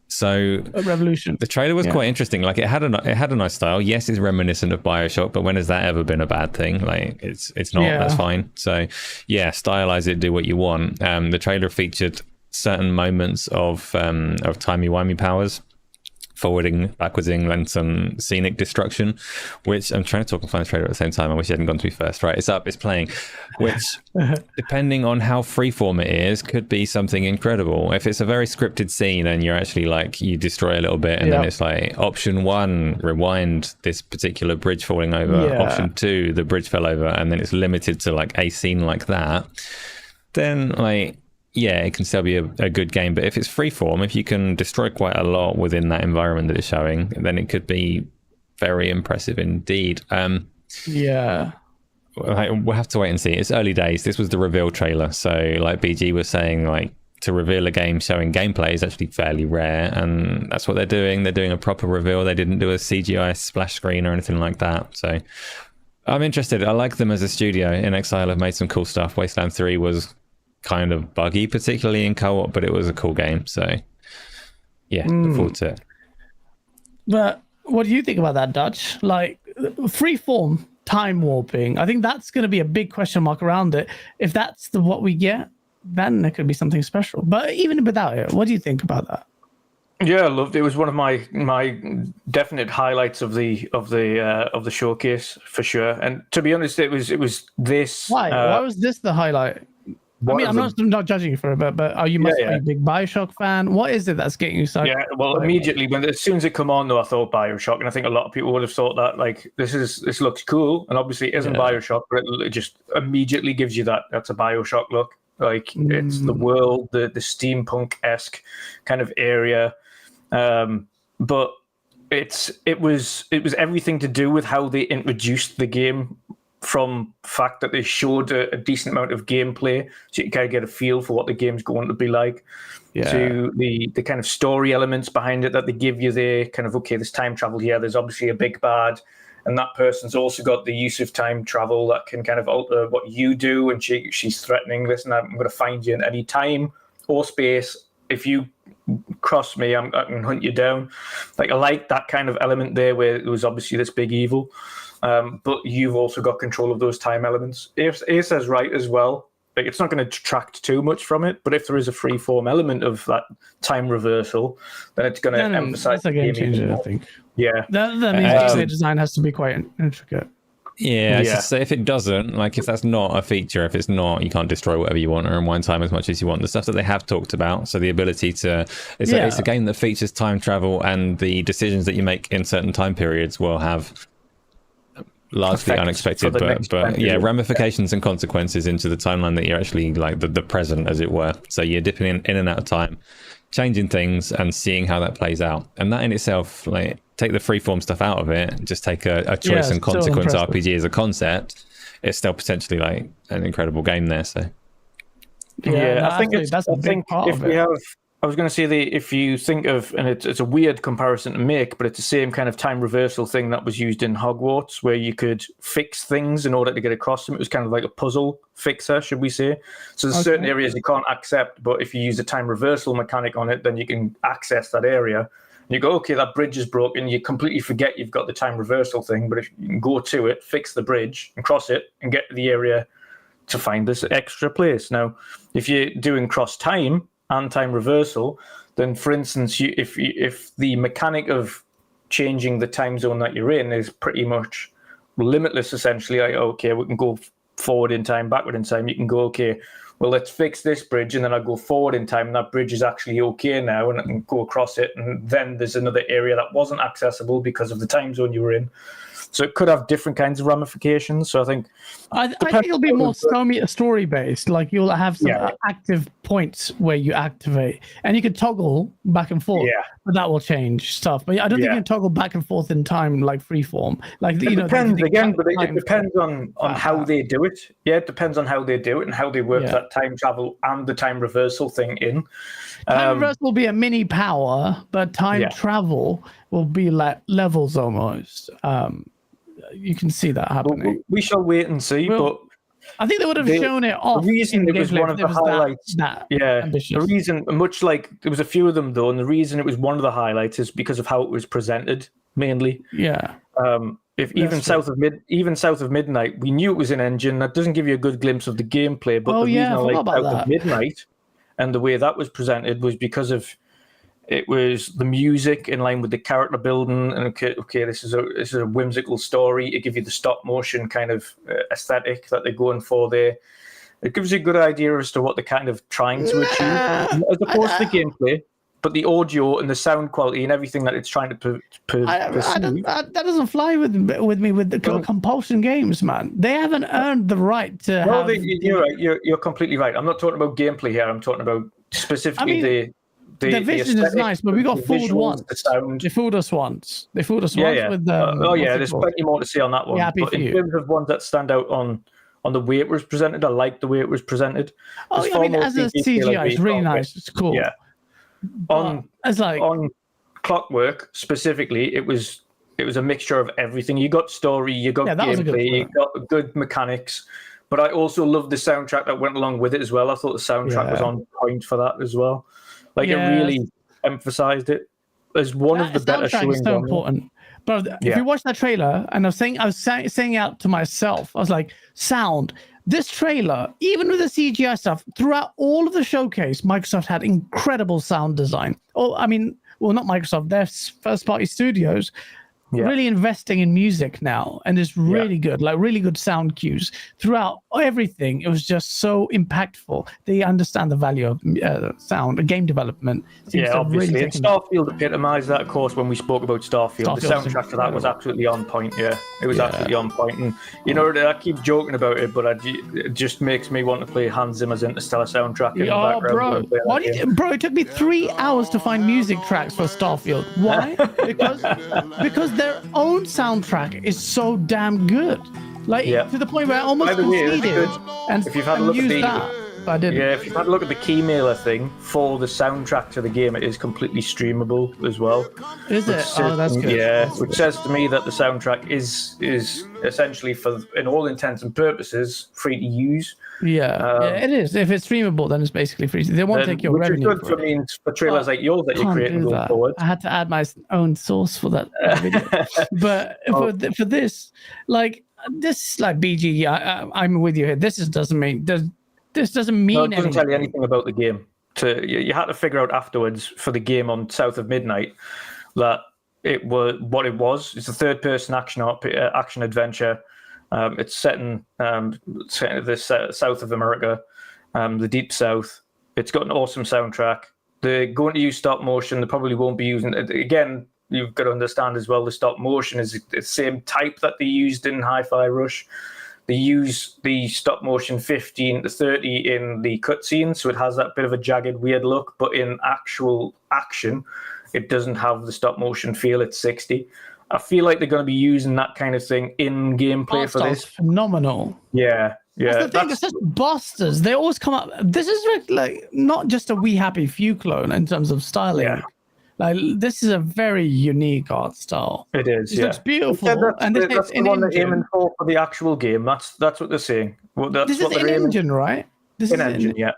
So a Revolution. The trailer was quite interesting. Like it had a nice style. Yes, it's reminiscent of Bioshock, but when has that ever been a bad thing? Like it's not. That's fine. So yeah, stylize it, do what you want. The trailer featured certain moments of timey-wimey powers, forwarding, backwardsing, and some scenic destruction, which I'm trying to talk and find the trailer at the same time. I wish it hadn't gone to me first. Right, it's up, it's playing, which depending on how freeform it is, could be something incredible. If it's a very scripted scene and you're actually like, you destroy a little bit and then it's like option 1, rewind this particular bridge falling over, option 2, the bridge fell over, and then it's limited to like a scene like that, then like, yeah, it can still be a good game. But if it's freeform, if you can destroy quite a lot within that environment that it's showing, then it could be very impressive indeed. We'll have to wait and see. It's early days. This was the reveal trailer. So like BG was saying, like to reveal a game showing gameplay is actually fairly rare. And that's what they're doing. They're doing a proper reveal. They didn't do a CGI splash screen or anything like that. So I'm interested. I like them as a studio. In Exile have made some cool stuff. Wasteland 3 was kind of buggy, particularly in co-op, but it was a cool game. So yeah, look forward to it. But what do you think about that, Dutch? Like freeform time warping, I think that's going to be a big question mark around it. If that's what we get, then there could be something special. But even without it, what do you think about that? Yeah, I loved it. It was one of my definite highlights of the showcase for sure. And to be honest, it was this. Why was this the highlight? I mean, I'm not judging you for it, but are you a big BioShock fan? What is it that's getting you so? Yeah, well, immediately as soon as it come on, though, I thought BioShock, and I think a lot of people would have thought that like this looks cool, and obviously it isn't BioShock, but it just immediately gives you that's a BioShock look. Like it's the world, the steampunk-esque kind of area, but it was everything to do with how they introduced the game. From fact that they showed a decent amount of gameplay, so you kind of get a feel for what the game's going to be like, to the kind of story elements behind it that they give you there, kind of, okay, there's time travel here, there's obviously a big bad, and that person's also got the use of time travel that can kind of alter what you do, and she's threatening, listen, I'm going to find you in any time or space. If you cross me, I can hunt you down. Like, I like that kind of element there where it was obviously this big evil. But you've also got control of those time elements. Asa's right as well. Like, it's not going to detract too much from it, but if there is a free-form element of that time reversal, then it's going to emphasize that's a game changer, I think. Yeah. That means the design has to be quite intricate. Yeah, so if it doesn't, like, if that's not a feature, if it's not, you can't destroy whatever you want or unwind time as much as you want. The stuff that they have talked about, so the ability to, it's a game that features time travel, and the decisions that you make in certain time periods will have largely unexpected, but ramifications and consequences into the timeline that you're actually like the present, as it were. So you're dipping in and out of time, changing things and seeing how that plays out. And that in itself, like, take the freeform stuff out of it, just take a choice and consequence RPG as a concept, it's still potentially like an incredible game there. So I think that's a big part of it. I was going to say if you think of, and it's a weird comparison to make, but it's the same kind of time reversal thing that was used in Hogwarts, where you could fix things in order to get across them. It was kind of like a puzzle fixer, should we say? So there's certain areas you can't accept, but if you use a time reversal mechanic on it, then you can access that area. And you go, okay, that bridge is broken. You completely forget you've got the time reversal thing, but if you can go to it, fix the bridge, and cross it, and get to the area to find this extra place. Now, if you're doing cross time and time reversal, then, for instance, if the mechanic of changing the time zone that you're in is pretty much limitless, essentially, like, okay, we can go forward in time, backward in time, you can go, okay, well, let's fix this bridge, and then I'll go forward in time, and that bridge is actually okay now, and I can go across it, and then there's another area that wasn't accessible because of the time zone you were in. So it could have different kinds of ramifications. So I think it'll be more story based. Like, you'll have some active points where you activate, and you can toggle back and forth. Yeah. But that will change stuff. But I don't think you can toggle back and forth in time like freeform. Like, it depends again, but it depends on how they do it. Yeah, it depends on how they do it and how they work that time travel and the time reversal thing in. Time reversal will be a mini power, but time travel will be like levels almost. You can see that happening. We shall wait and see, but I think they would have shown it off. The reason it was one of the highlights, the reason, much like there was a few of them though, and the reason it was one of the highlights is because of how it was presented, mainly. Yeah. If even south of Midnight, we knew it was an engine. That doesn't give you a good glimpse of the gameplay, but the reason I liked South of Midnight and the way that was presented was because of it was the music in line with the character building, and okay, this is a whimsical story. It gives you the stop motion kind of aesthetic that they're going for there. It gives you a good idea as to what they're kind of trying to achieve, as opposed to the gameplay, but the audio and the sound quality and everything that it's trying to pursue. That doesn't fly with me with the compulsion games, man. They haven't earned the right to. No, you're right. You're completely right. I'm not talking about gameplay here. I'm talking about specifically the vision is nice, but we got fooled once. They fooled us once. They fooled us once with there's plenty more to say on that one. But in terms of ones that stand out on the way it was presented, I like the way it was presented. As a CGI, it's really nice. It's cool. Yeah. On Clockwork specifically, it was a mixture of everything. You got story, you got gameplay, you got good mechanics. But I also loved the soundtrack that went along with it as well. I thought the soundtrack was on point for that as well. Like, it really emphasized it as one of the better showings. Is so important. But if you watch that trailer, and I was saying out to myself, I was like, sound. This trailer, even with the CGI stuff, throughout all of the showcase, Microsoft had incredible sound design. well, not Microsoft, their first-party studios, really investing in music now, and it's really good, like really good sound cues throughout everything. It was just so impactful. They understand the value of sound. Game development seems to obviously. really And Starfield epitomised that, of course, when we spoke about Starfield. The soundtrack to that was absolutely on point. Yeah, it was absolutely on point. And you know, I keep joking about it, but it just makes me want to play Hans Zimmer's Interstellar soundtrack in the background. Bro, it took me 3 hours to find music tracks for Starfield. Why? because their own soundtrack is so damn good, like to the point where I almost conceded and if you've had a look used at that. But I didn't. Yeah, if you've had a look at the Keymailer thing for the soundtrack to the game, it is completely streamable as well. Is it? Oh, that's good. Yeah, which says to me that the soundtrack is essentially, for in all intents and purposes, free to use. Yeah, it is. If it's streamable, then it's basically free. They won't take your revenue. Which is good for trailers like yours that you're creating going forward. I had to add my own source for that video. But for this, like BG, I'm with you here. This doesn't mean anything. It doesn't tell you anything about the game. You had to figure out afterwards for the game on South of Midnight that it was what it was. It's a third-person action adventure. It's set in the south of America, the deep south. It's got an awesome soundtrack. They're going to use stop motion. They probably won't be using it. Again, you've got to understand as well, the stop motion is the same type that they used in Hi-Fi Rush. They use the stop motion 15 to 30 in the cutscene, so it has that bit of a jagged, weird look. But in actual action, it doesn't have the stop motion feel. It's 60. I feel like they're going to be using that kind of thing in gameplay for this. Phenomenal. Yeah. That's the thing. They're such busters. They always come up. This is like not just a We Happy Few clone in terms of styling. Yeah. Like this is a very unique art style. It is. It looks beautiful. That's the one they're aiming for the actual game. That's what they're saying. This is in-engine, right? This is in-engine. Yeah.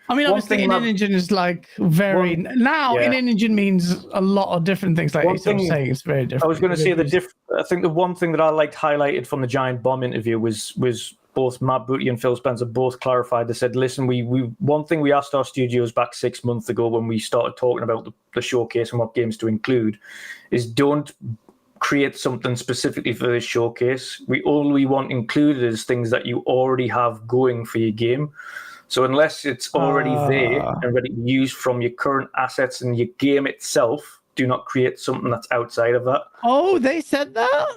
I mean, obviously, in-engine is like very in-engine means a lot of different things. Like I'm saying, it's very different. I was going to say I think the one thing that I liked highlighted from the Giant Bomb interview was both Matt Booty and Phil Spencer both clarified. They said, "Listen, we one thing we asked our studios back 6 months ago when we started talking about the showcase and what games to include, is don't create something specifically for this showcase. We only want included is things that you already have going for your game." So unless it's already there and ready to use from your current assets and your game itself, do not create something that's outside of that. Oh, they said that?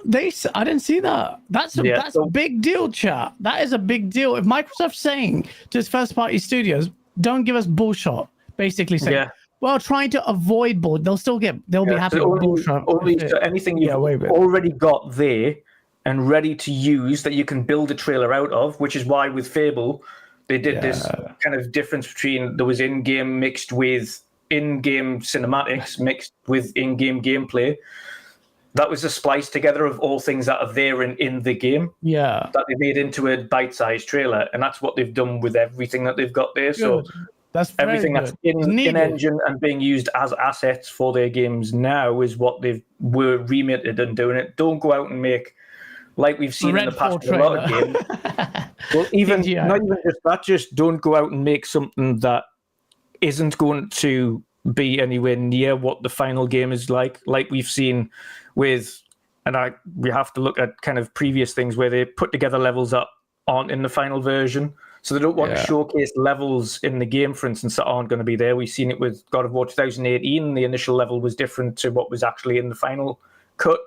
I didn't see that. That's a big deal, chat. That is a big deal. If Microsoft's saying to its first-party studios, don't give us bullshit, basically saying, well, trying to avoid bull, they'll be happy with bullshit. Only anything you've already got there and ready to use that you can build a trailer out of, which is why with Fable, they did this kind of difference between there was in-game mixed with in-game cinematics mixed with in-game gameplay. That was a splice together of all things that are there in the game. Yeah. That they made into a bite-sized trailer. And that's what they've done with everything that they've got there. Good. So that's everything that's in-engine and being used as assets for their games now is what were remitted and doing it. Don't go out and make, like we've seen in the past with a lot of games. Well, not even just that, just don't go out and make something that isn't going to be anywhere near what the final game is like we've seen with, we have to look at kind of previous things where they put together levels that aren't in the final version. So they don't want to showcase levels in the game, for instance, that aren't going to be there. We've seen it with God of War 2018. The initial level was different to what was actually in the final cut.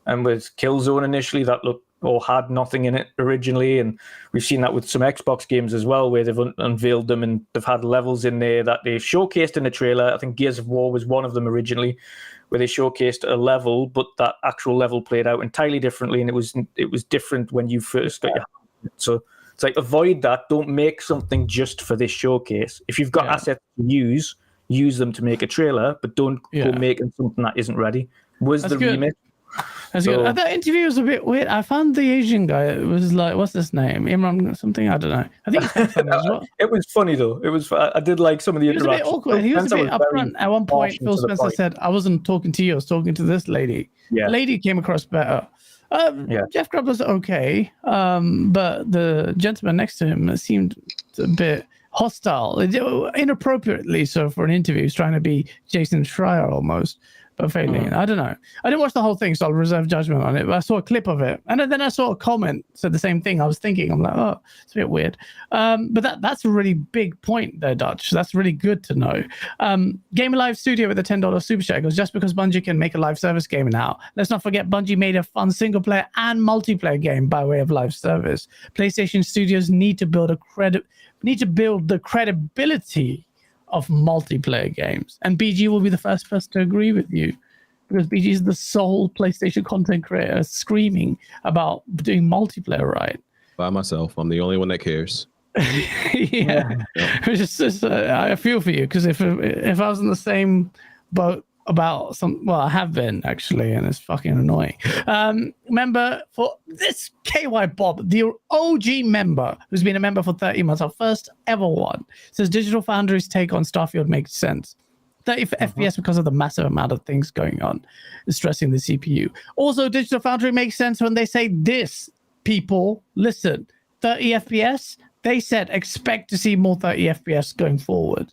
And with Killzone initially, that looked or had nothing in it originally. And we've seen that with some Xbox games as well, where they've unveiled them and they've had levels in there that they showcased in a trailer. I think Gears of War was one of them originally, where they showcased a level, but that actual level played out entirely differently, and it was different when you first got your hand. So it's like, avoid that. Don't make something just for this showcase. If you've got assets to use them to make a trailer, but don't go making something that isn't ready. Was the remit. That's good. That interview was a bit weird. I found the Asian guy. It was like, what's his name? Imran something? I don't know. I think it's funny as well. It was funny though. I did like some of the interactions. It was a bit awkward. He was a bit upfront. At one point, Phil Spencer said, "I wasn't talking to you. I was talking to this lady." Yeah. The lady came across better. Jeff Grubb was okay, but the gentleman next to him seemed a bit hostile, inappropriately so for an interview. He's trying to be Jason Schreier almost, but failing. I don't know. I didn't watch the whole thing, so I'll reserve judgment on it. But I saw a clip of it, and then I saw a comment said the same thing. I was thinking, I'm like, oh, it's a bit weird. But that's a really big point there, Dutch. That's really good to know. Game Alive Studio with a $10 super chat goes, just because Bungie can make a live service game now, let's not forget Bungie made a fun single player and multiplayer game by way of live service. PlayStation Studios need to build the credibility of multiplayer games, and BG will be the first person to agree with you, because BG is the sole PlayStation content creator screaming about doing multiplayer right. By myself, I'm the only one that cares. Yeah. It's just I feel for you, because if I was in the same boat about I have been actually, and it's fucking annoying. Member for this KY Bob, the OG member who's been a member for 30 months, our first ever one, says Digital Foundry's take on Starfield makes sense. 30 FPS because of the massive amount of things going on, stressing the CPU. Also, Digital Foundry makes sense when they say this. People, listen, 30 FPS. They said expect to see more 30 FPS going forward.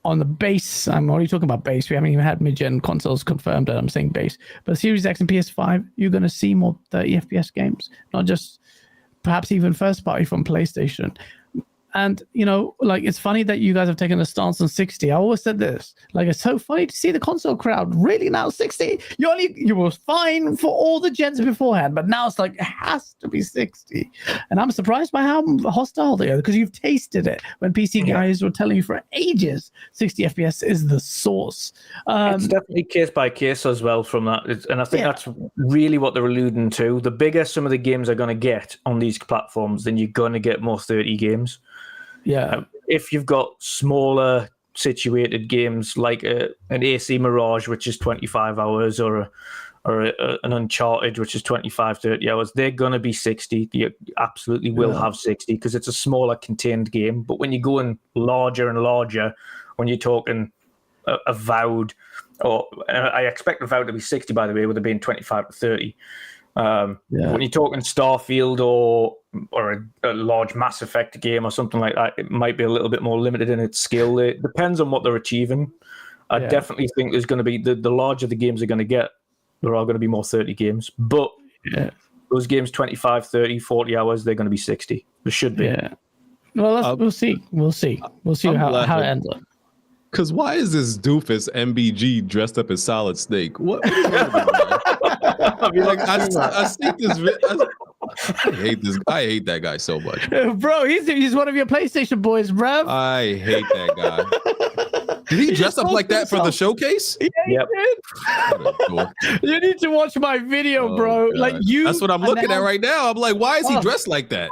On the base, I'm already talking about base. We haven't even had mid-gen consoles confirmed that I'm saying base. But Series X and PS5, you're going to see more 30 FPS games, not just perhaps even first party from PlayStation. And, it's funny that you guys have taken a stance on 60. I always said this. It's so funny to see the console crowd really now 60. You were fine for all the gens beforehand, but now it's it has to be 60. And I'm surprised by how hostile they are, because you've tasted it when PC guys were telling you for ages 60 FPS is the source. It's definitely case by case as well from that. And I think that's really what they're alluding to. The bigger some of the games are going to get on these platforms, then you're going to get more 30 games. Yeah. If you've got smaller situated games like an AC Mirage, which is 25 hours, or an Uncharted, which is 25, 30 hours, they're going to be 60. You absolutely will have 60 because it's a smaller contained game. But when you're going larger and larger, when you're talking Avowed, I expect Avowed to be 60, by the way, with it being 25 to 30. When you're talking Starfield or a large Mass Effect game or something like that, it might be a little bit more limited in its skill. It depends on what they're achieving. I definitely think there's going to be, the larger the games are going to get, there are going to be more 30 games. But those games, 25, 30, 40 hours, they're going to be 60. There should be. Yeah. Well, we'll see. We'll see how it ends up. Because why is this doofus MBG dressed up as Solid Snake? What is wrong with him? I see this. I hate that guy so much, bro. He's one of your PlayStation boys, bro. I hate that guy. Did he dress up like that for the showcase? Yeah, he did. You need to watch my video, bro. God. That's what I'm looking at right now. I'm like, why is he dressed like that?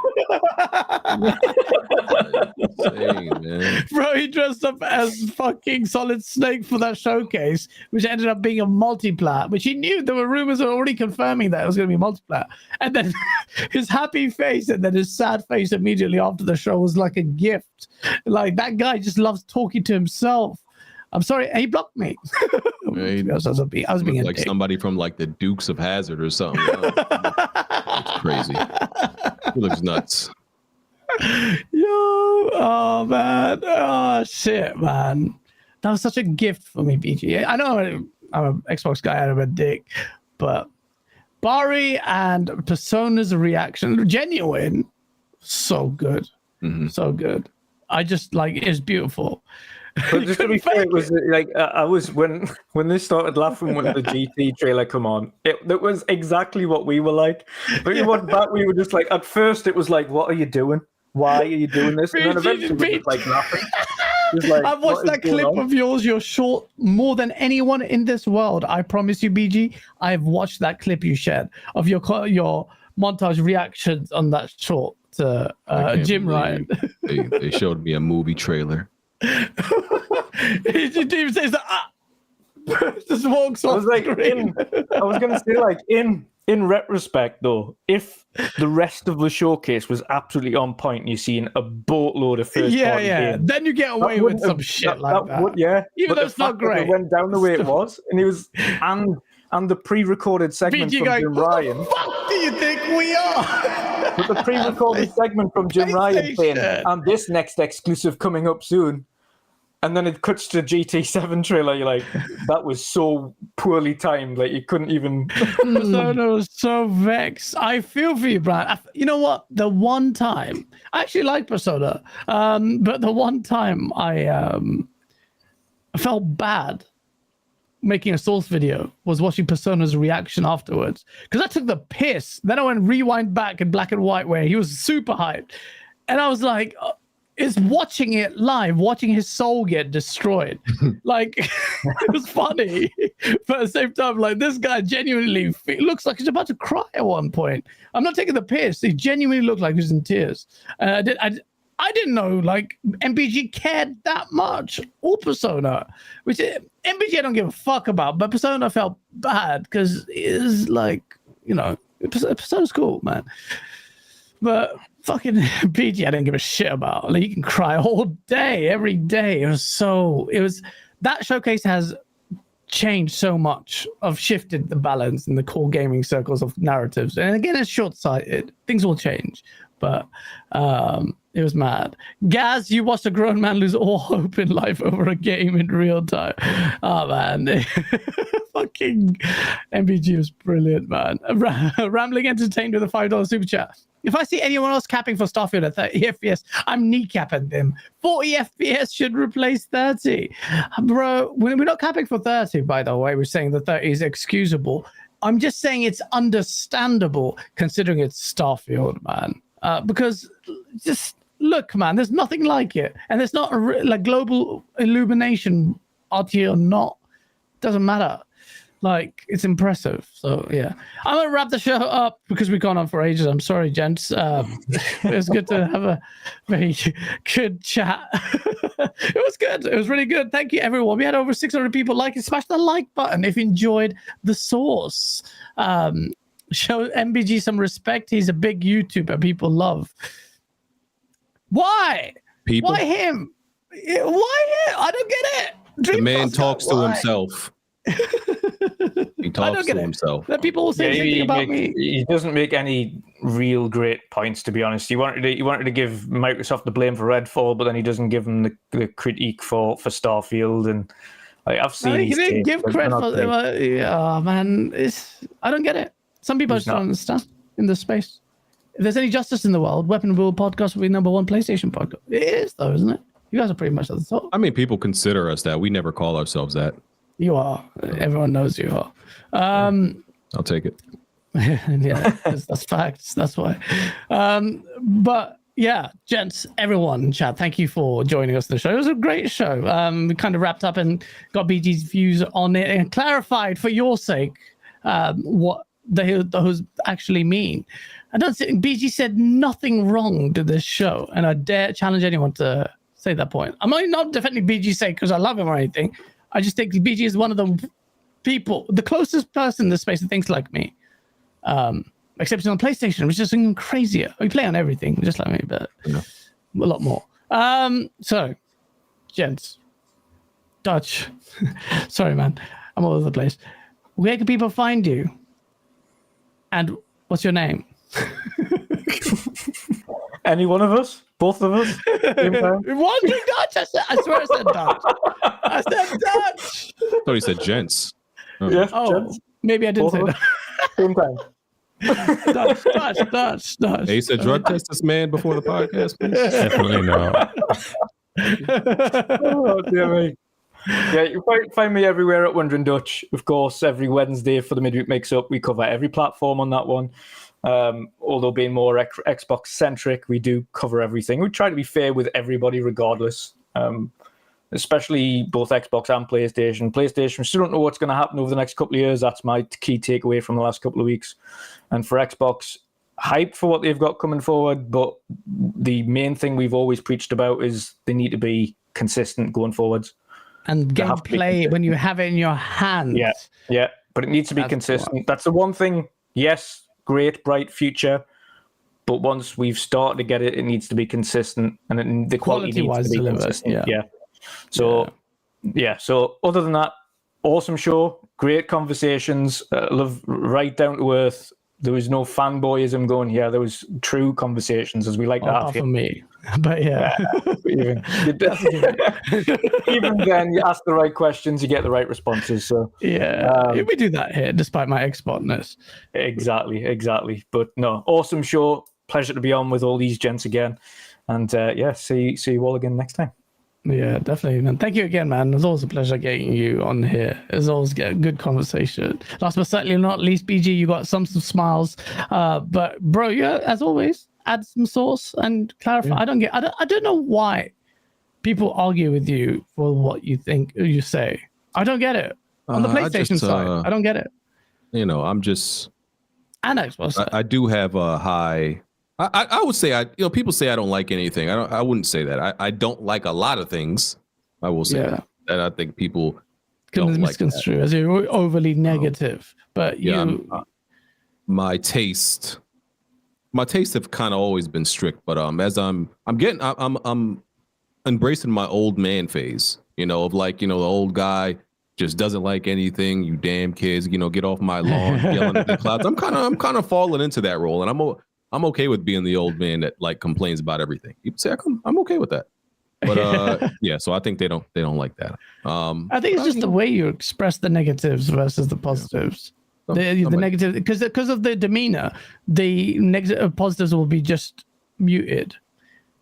Insane, man. Bro, he dressed up as fucking Solid Snake for that showcase, which ended up being a multiplayer, which he knew there were rumors already confirming that it was going to be multiplayer. And then his happy face and then his sad face immediately after the show was like a gift. Like, that guy just loves talking to himself. I'm sorry, he blocked me. I was being like somebody from like the Dukes of Hazzard or something. It's crazy. He looks nuts. Oh man, oh shit, man. That was such a gift for me, BG. I know I'm an Xbox guy out of a dick, but Bari and Persona's reaction, genuine, so good, so good. I just it's beautiful. But just to be fair, it was like I was when they started laughing when the GT trailer come on. It was exactly what we were like. But you went back, we were just like, at first it was like, what are you doing? Why are you doing this? And then eventually we were just like laughing. I've watched that clip of yours. You're short more than anyone in this world. I promise you, BG. I've watched that clip you shared of your montage reactions on that short to Jim Ryan. They showed me a movie trailer. He didn't even say that. Just walks off. I was gonna say in retrospect though, if the rest of the showcase was absolutely on point and you're seeing a boatload of first party games, then you get away with some shit like that. Even though it's not great. It went down the way it was, and he was and the pre-recorded segment from Jim Ryan. Fuck do you think we are? With the pre-recorded segment from Jim Ryan saying, and this next exclusive coming up soon. And then it cuts to GT7 trailer. You're like, that was so poorly timed. Like, you couldn't even... Persona was so vexed. I feel for you, Brian. You know what? The one time... I actually like Persona. But the one time I felt bad making a Source video was watching Persona's reaction afterwards. Because I took the piss. Then I went rewind back in black and white where he was super hyped. And I was like... is watching it live, watching his soul get destroyed. Like, it was funny. But at the same time, like, this guy genuinely looks like he's about to cry at one point. I'm not taking the piss. He genuinely looked like he was in tears. I didn't know, like, MPG cared that much. Or Persona. Which MPG I don't give a fuck about. But Persona felt bad because it was like, you know, Persona's cool, man. But... fucking PG, I didn't give a shit about. Like, you can cry all day, every day. That showcase has changed so much. I've shifted the balance in the core gaming circles of narratives. And again, it's short-sighted. Things will change. But it was mad. GaaS, you watched a grown man lose all hope in life over a game in real time. Oh, man. Fucking MPG was brilliant, man. Rambling entertained with a $5 super chat. If I see anyone else capping for Starfield at 30 FPS, I'm kneecapping them. 40 FPS should replace 30. Bro, we're not capping for 30, by the way. We're saying the 30 is excusable. I'm just saying it's understandable considering it's Starfield, man. Because just look, man, there's nothing like it. And there's not like global illumination, RT or not. Doesn't matter. Like, it's impressive. So, yeah. I'm going to wrap the show up because we've gone on for ages. I'm sorry, gents. It was good to have a very good chat. It was good. It was really good. Thank you, everyone. We had over 600 people like it. Smash the like button if you enjoyed the source. Show MBG some respect. He's a big YouTuber people love. Why? People? Why him? Why him? I don't get it. The man talks to why? himself. He talks to himself. That people will say anything about me. He doesn't make any real great points, to be honest. He wanted to give Microsoft the blame for Redfall, but then he doesn't give them the critique for Starfield. And like, I've seen. He didn't give credit for. Oh man, I don't get it. Some people just don't understand in this space. If there's any justice in the world, Weapon Wheel Podcast will be #1 PlayStation podcast. It is though, isn't it? You guys are pretty much at the top. I mean, people consider us that. We never call ourselves that. You are. Everyone knows you are. I'll take it. Yeah, that's facts. That's why. But yeah, gents, everyone in chat, thank you for joining us on the show. It was a great show. We kind of wrapped up and got BG's views on it and clarified for your sake what those actually mean. I don't think BG said nothing wrong to this show, and I dare challenge anyone to say that point. I'm not defending BG's sake because I love him or anything. I just think BG is one of the people, the closest person in this space that thinks like me. Except he's on PlayStation, which is even crazier. We play on everything, just like me, but a lot more. So, gents, Dutch, sorry, man, I'm all over the place. Where can people find you? And what's your name? Any one of us? Both of us? Wandering Dutch? I swear I said Dutch. I said Dutch. I thought he said gents. Oh. Yeah. Oh, gents. maybe I didn't say that. Same time. Dutch. Hey, you said drug test this man before the podcast, please? Definitely not. Oh, dear me. Yeah, you find me everywhere at Wondering Dutch. Of course, every Wednesday for the Midweek Mix-Up, we cover every platform on that one. Although being more Xbox-centric, we do cover everything. We try to be fair with everybody regardless, especially both Xbox and PlayStation. PlayStation, we still don't know what's going to happen over the next couple of years. That's my key takeaway from the last couple of weeks. And for Xbox, hype for what they've got coming forward, but the main thing we've always preached about is they need to be consistent going forwards. And gameplay when you have it in your hand. Yeah, but it needs to be consistent. That's the one thing. Yes, great, bright future, but once we've started to get it, it needs to be consistent, and the quality needs to be consistent. Yeah. So other than that, awesome show, great conversations, love right down to earth, There was no fanboyism going here. There was true conversations, as we like to have Apart here. from me, but yeah. Even then, you ask the right questions, you get the right responses. So Yeah, we do that here, despite my Xbox-ness. exactly. But no, awesome show. Pleasure to be on with all these gents again. And see you all again next time. Yeah, definitely, man. Thank you again, man. It was always a pleasure getting you on here. It's always a good conversation. Last but certainly not least, BG, you got some smiles. But bro, yeah, as always, add some sauce and clarify. Yeah. I don't know why people argue with you for what you think you say. I don't get it. On the PlayStation side, I don't get it. I'm just And Xbox side. I do have a high. I would say people say I don't like anything. I wouldn't say that. I don't like a lot of things. I will say that. And I think people don't like misconstrue as you're overly negative. But my taste have kind of always been strict. But as I'm embracing my old man phase. Of the old guy just doesn't like anything. You damn kids, get off my lawn, yelling at the clouds. I'm kind of falling into that role, and I'm okay with being the old man that complains about everything. People say I'm okay with that, but yeah. So I think they don't like that. I think it's just the way you express the negatives versus the positives. The negative because of the demeanor, the negative positives will be just muted.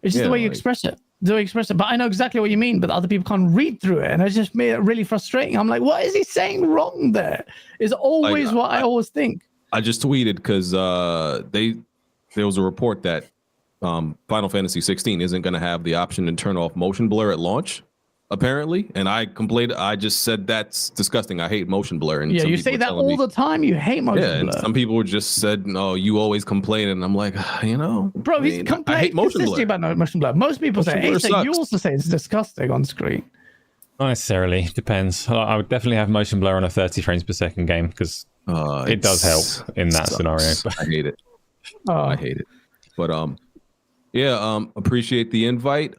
It's just the way you express it. But I know exactly what you mean. But other people can't read through it, and it just made it really frustrating. I'm like, what is he saying wrong there? Is always what I always think. I just tweeted because there was a report that Final Fantasy 16 isn't going to have the option to turn off motion blur at launch, apparently. And I complained. I just said that's disgusting. I hate motion blur. And you say that all the time. You hate motion blur. And some people just said, "No, you always complain." And I'm like, bro, he's complaining. I hate motion blur. About motion blur. Most people say, you also say it's disgusting on screen. Not necessarily. Depends. I would definitely have motion blur on a 30 frames per second game because it does help in that scenario. I hate it. I hate it. But appreciate the invite.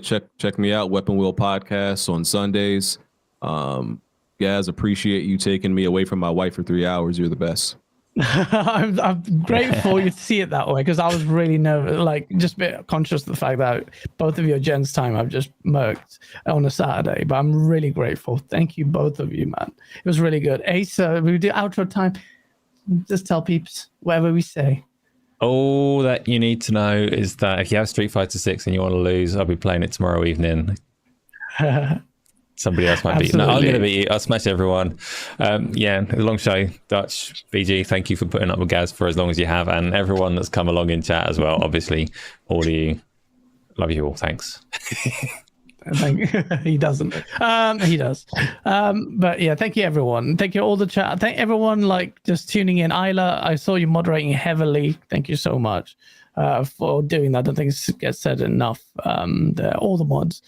Check me out, Weapon Wheel Podcast on Sundays. Guys, appreciate you taking me away from my wife for 3 hours. You're the best. I'm grateful you see it that way because I was really nervous, just a bit conscious of the fact that both of your gents' time I've just murked on a Saturday, but I'm really grateful. Thank you, both of you, man. It was really good. Ace, we do outro time. Just tell peeps whatever we say. All that you need to know is that if you have Street Fighter 6 and you want to lose, I'll be playing it tomorrow evening. Somebody else might beat you. No, I'm going to beat you. I'll smash everyone. A long show. Dutch, BG, thank you for putting up with GaaS for as long as you have, and everyone that's come along in chat as well. Obviously, all of you. Love you all. Thanks. He doesn't. He does. But yeah, thank you everyone. Thank you all the chat. Thank everyone just tuning in. Isla, I saw you moderating heavily. Thank you so much for doing that. I don't think it gets said enough. All the mods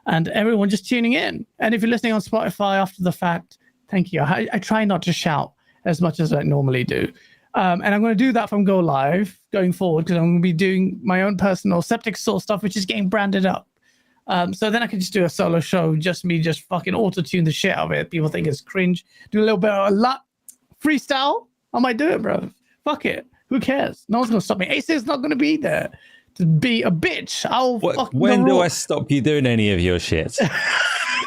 and everyone just tuning in. And if you're listening on Spotify after the fact, thank you. I try not to shout as much as I normally do. And I'm going to do that from Go Live going forward because I'm going to be doing my own personal Septic Soul stuff, which is getting branded up. So then I can just do a solo show, just me, just fucking auto-tune the shit out of it. People think it's cringe. Do a little bit of freestyle. I might do it, bro. Fuck it. Who cares? No one's going to stop me. Ace is not going to be there to be a bitch. When do I stop you doing any of your shit?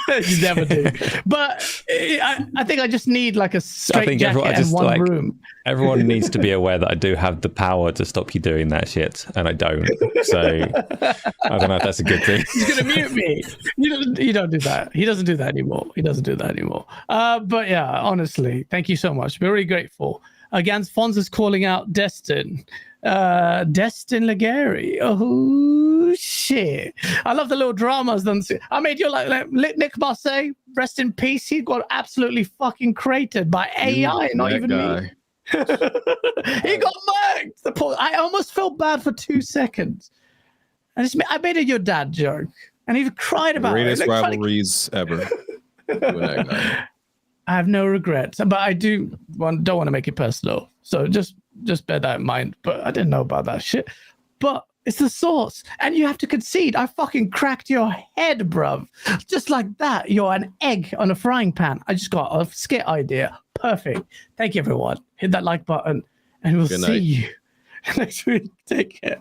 You never do. But I think I just need a straight jacket and one room. Everyone needs to be aware that I do have the power to stop you doing that shit, and I don't. So I don't know if that's a good thing. He's gonna mute me. You don't do that. He doesn't do that anymore. But yeah, honestly, thank you so much. We're really grateful. Again, Fonza's calling out Destin. Destin Legary. Oh shit! I love the little dramas. I made you like Nick Marseille. Rest in peace. He got absolutely fucking cratered by AI, not even me. He got murked. I almost felt bad for 2 seconds. I made it your dad joke, and he cried about it. Greatest rivalries ever. I have no regrets, but I don't want to make it personal. So just bear that in mind. But I didn't know about that shit. But it's the source, and you have to concede. I fucking cracked your head, bruv. Just like that. You're an egg on a frying pan. I just got a skit idea. Perfect. Thank you, everyone. Hit that like button. and we'll Good see night. you next week. Take care.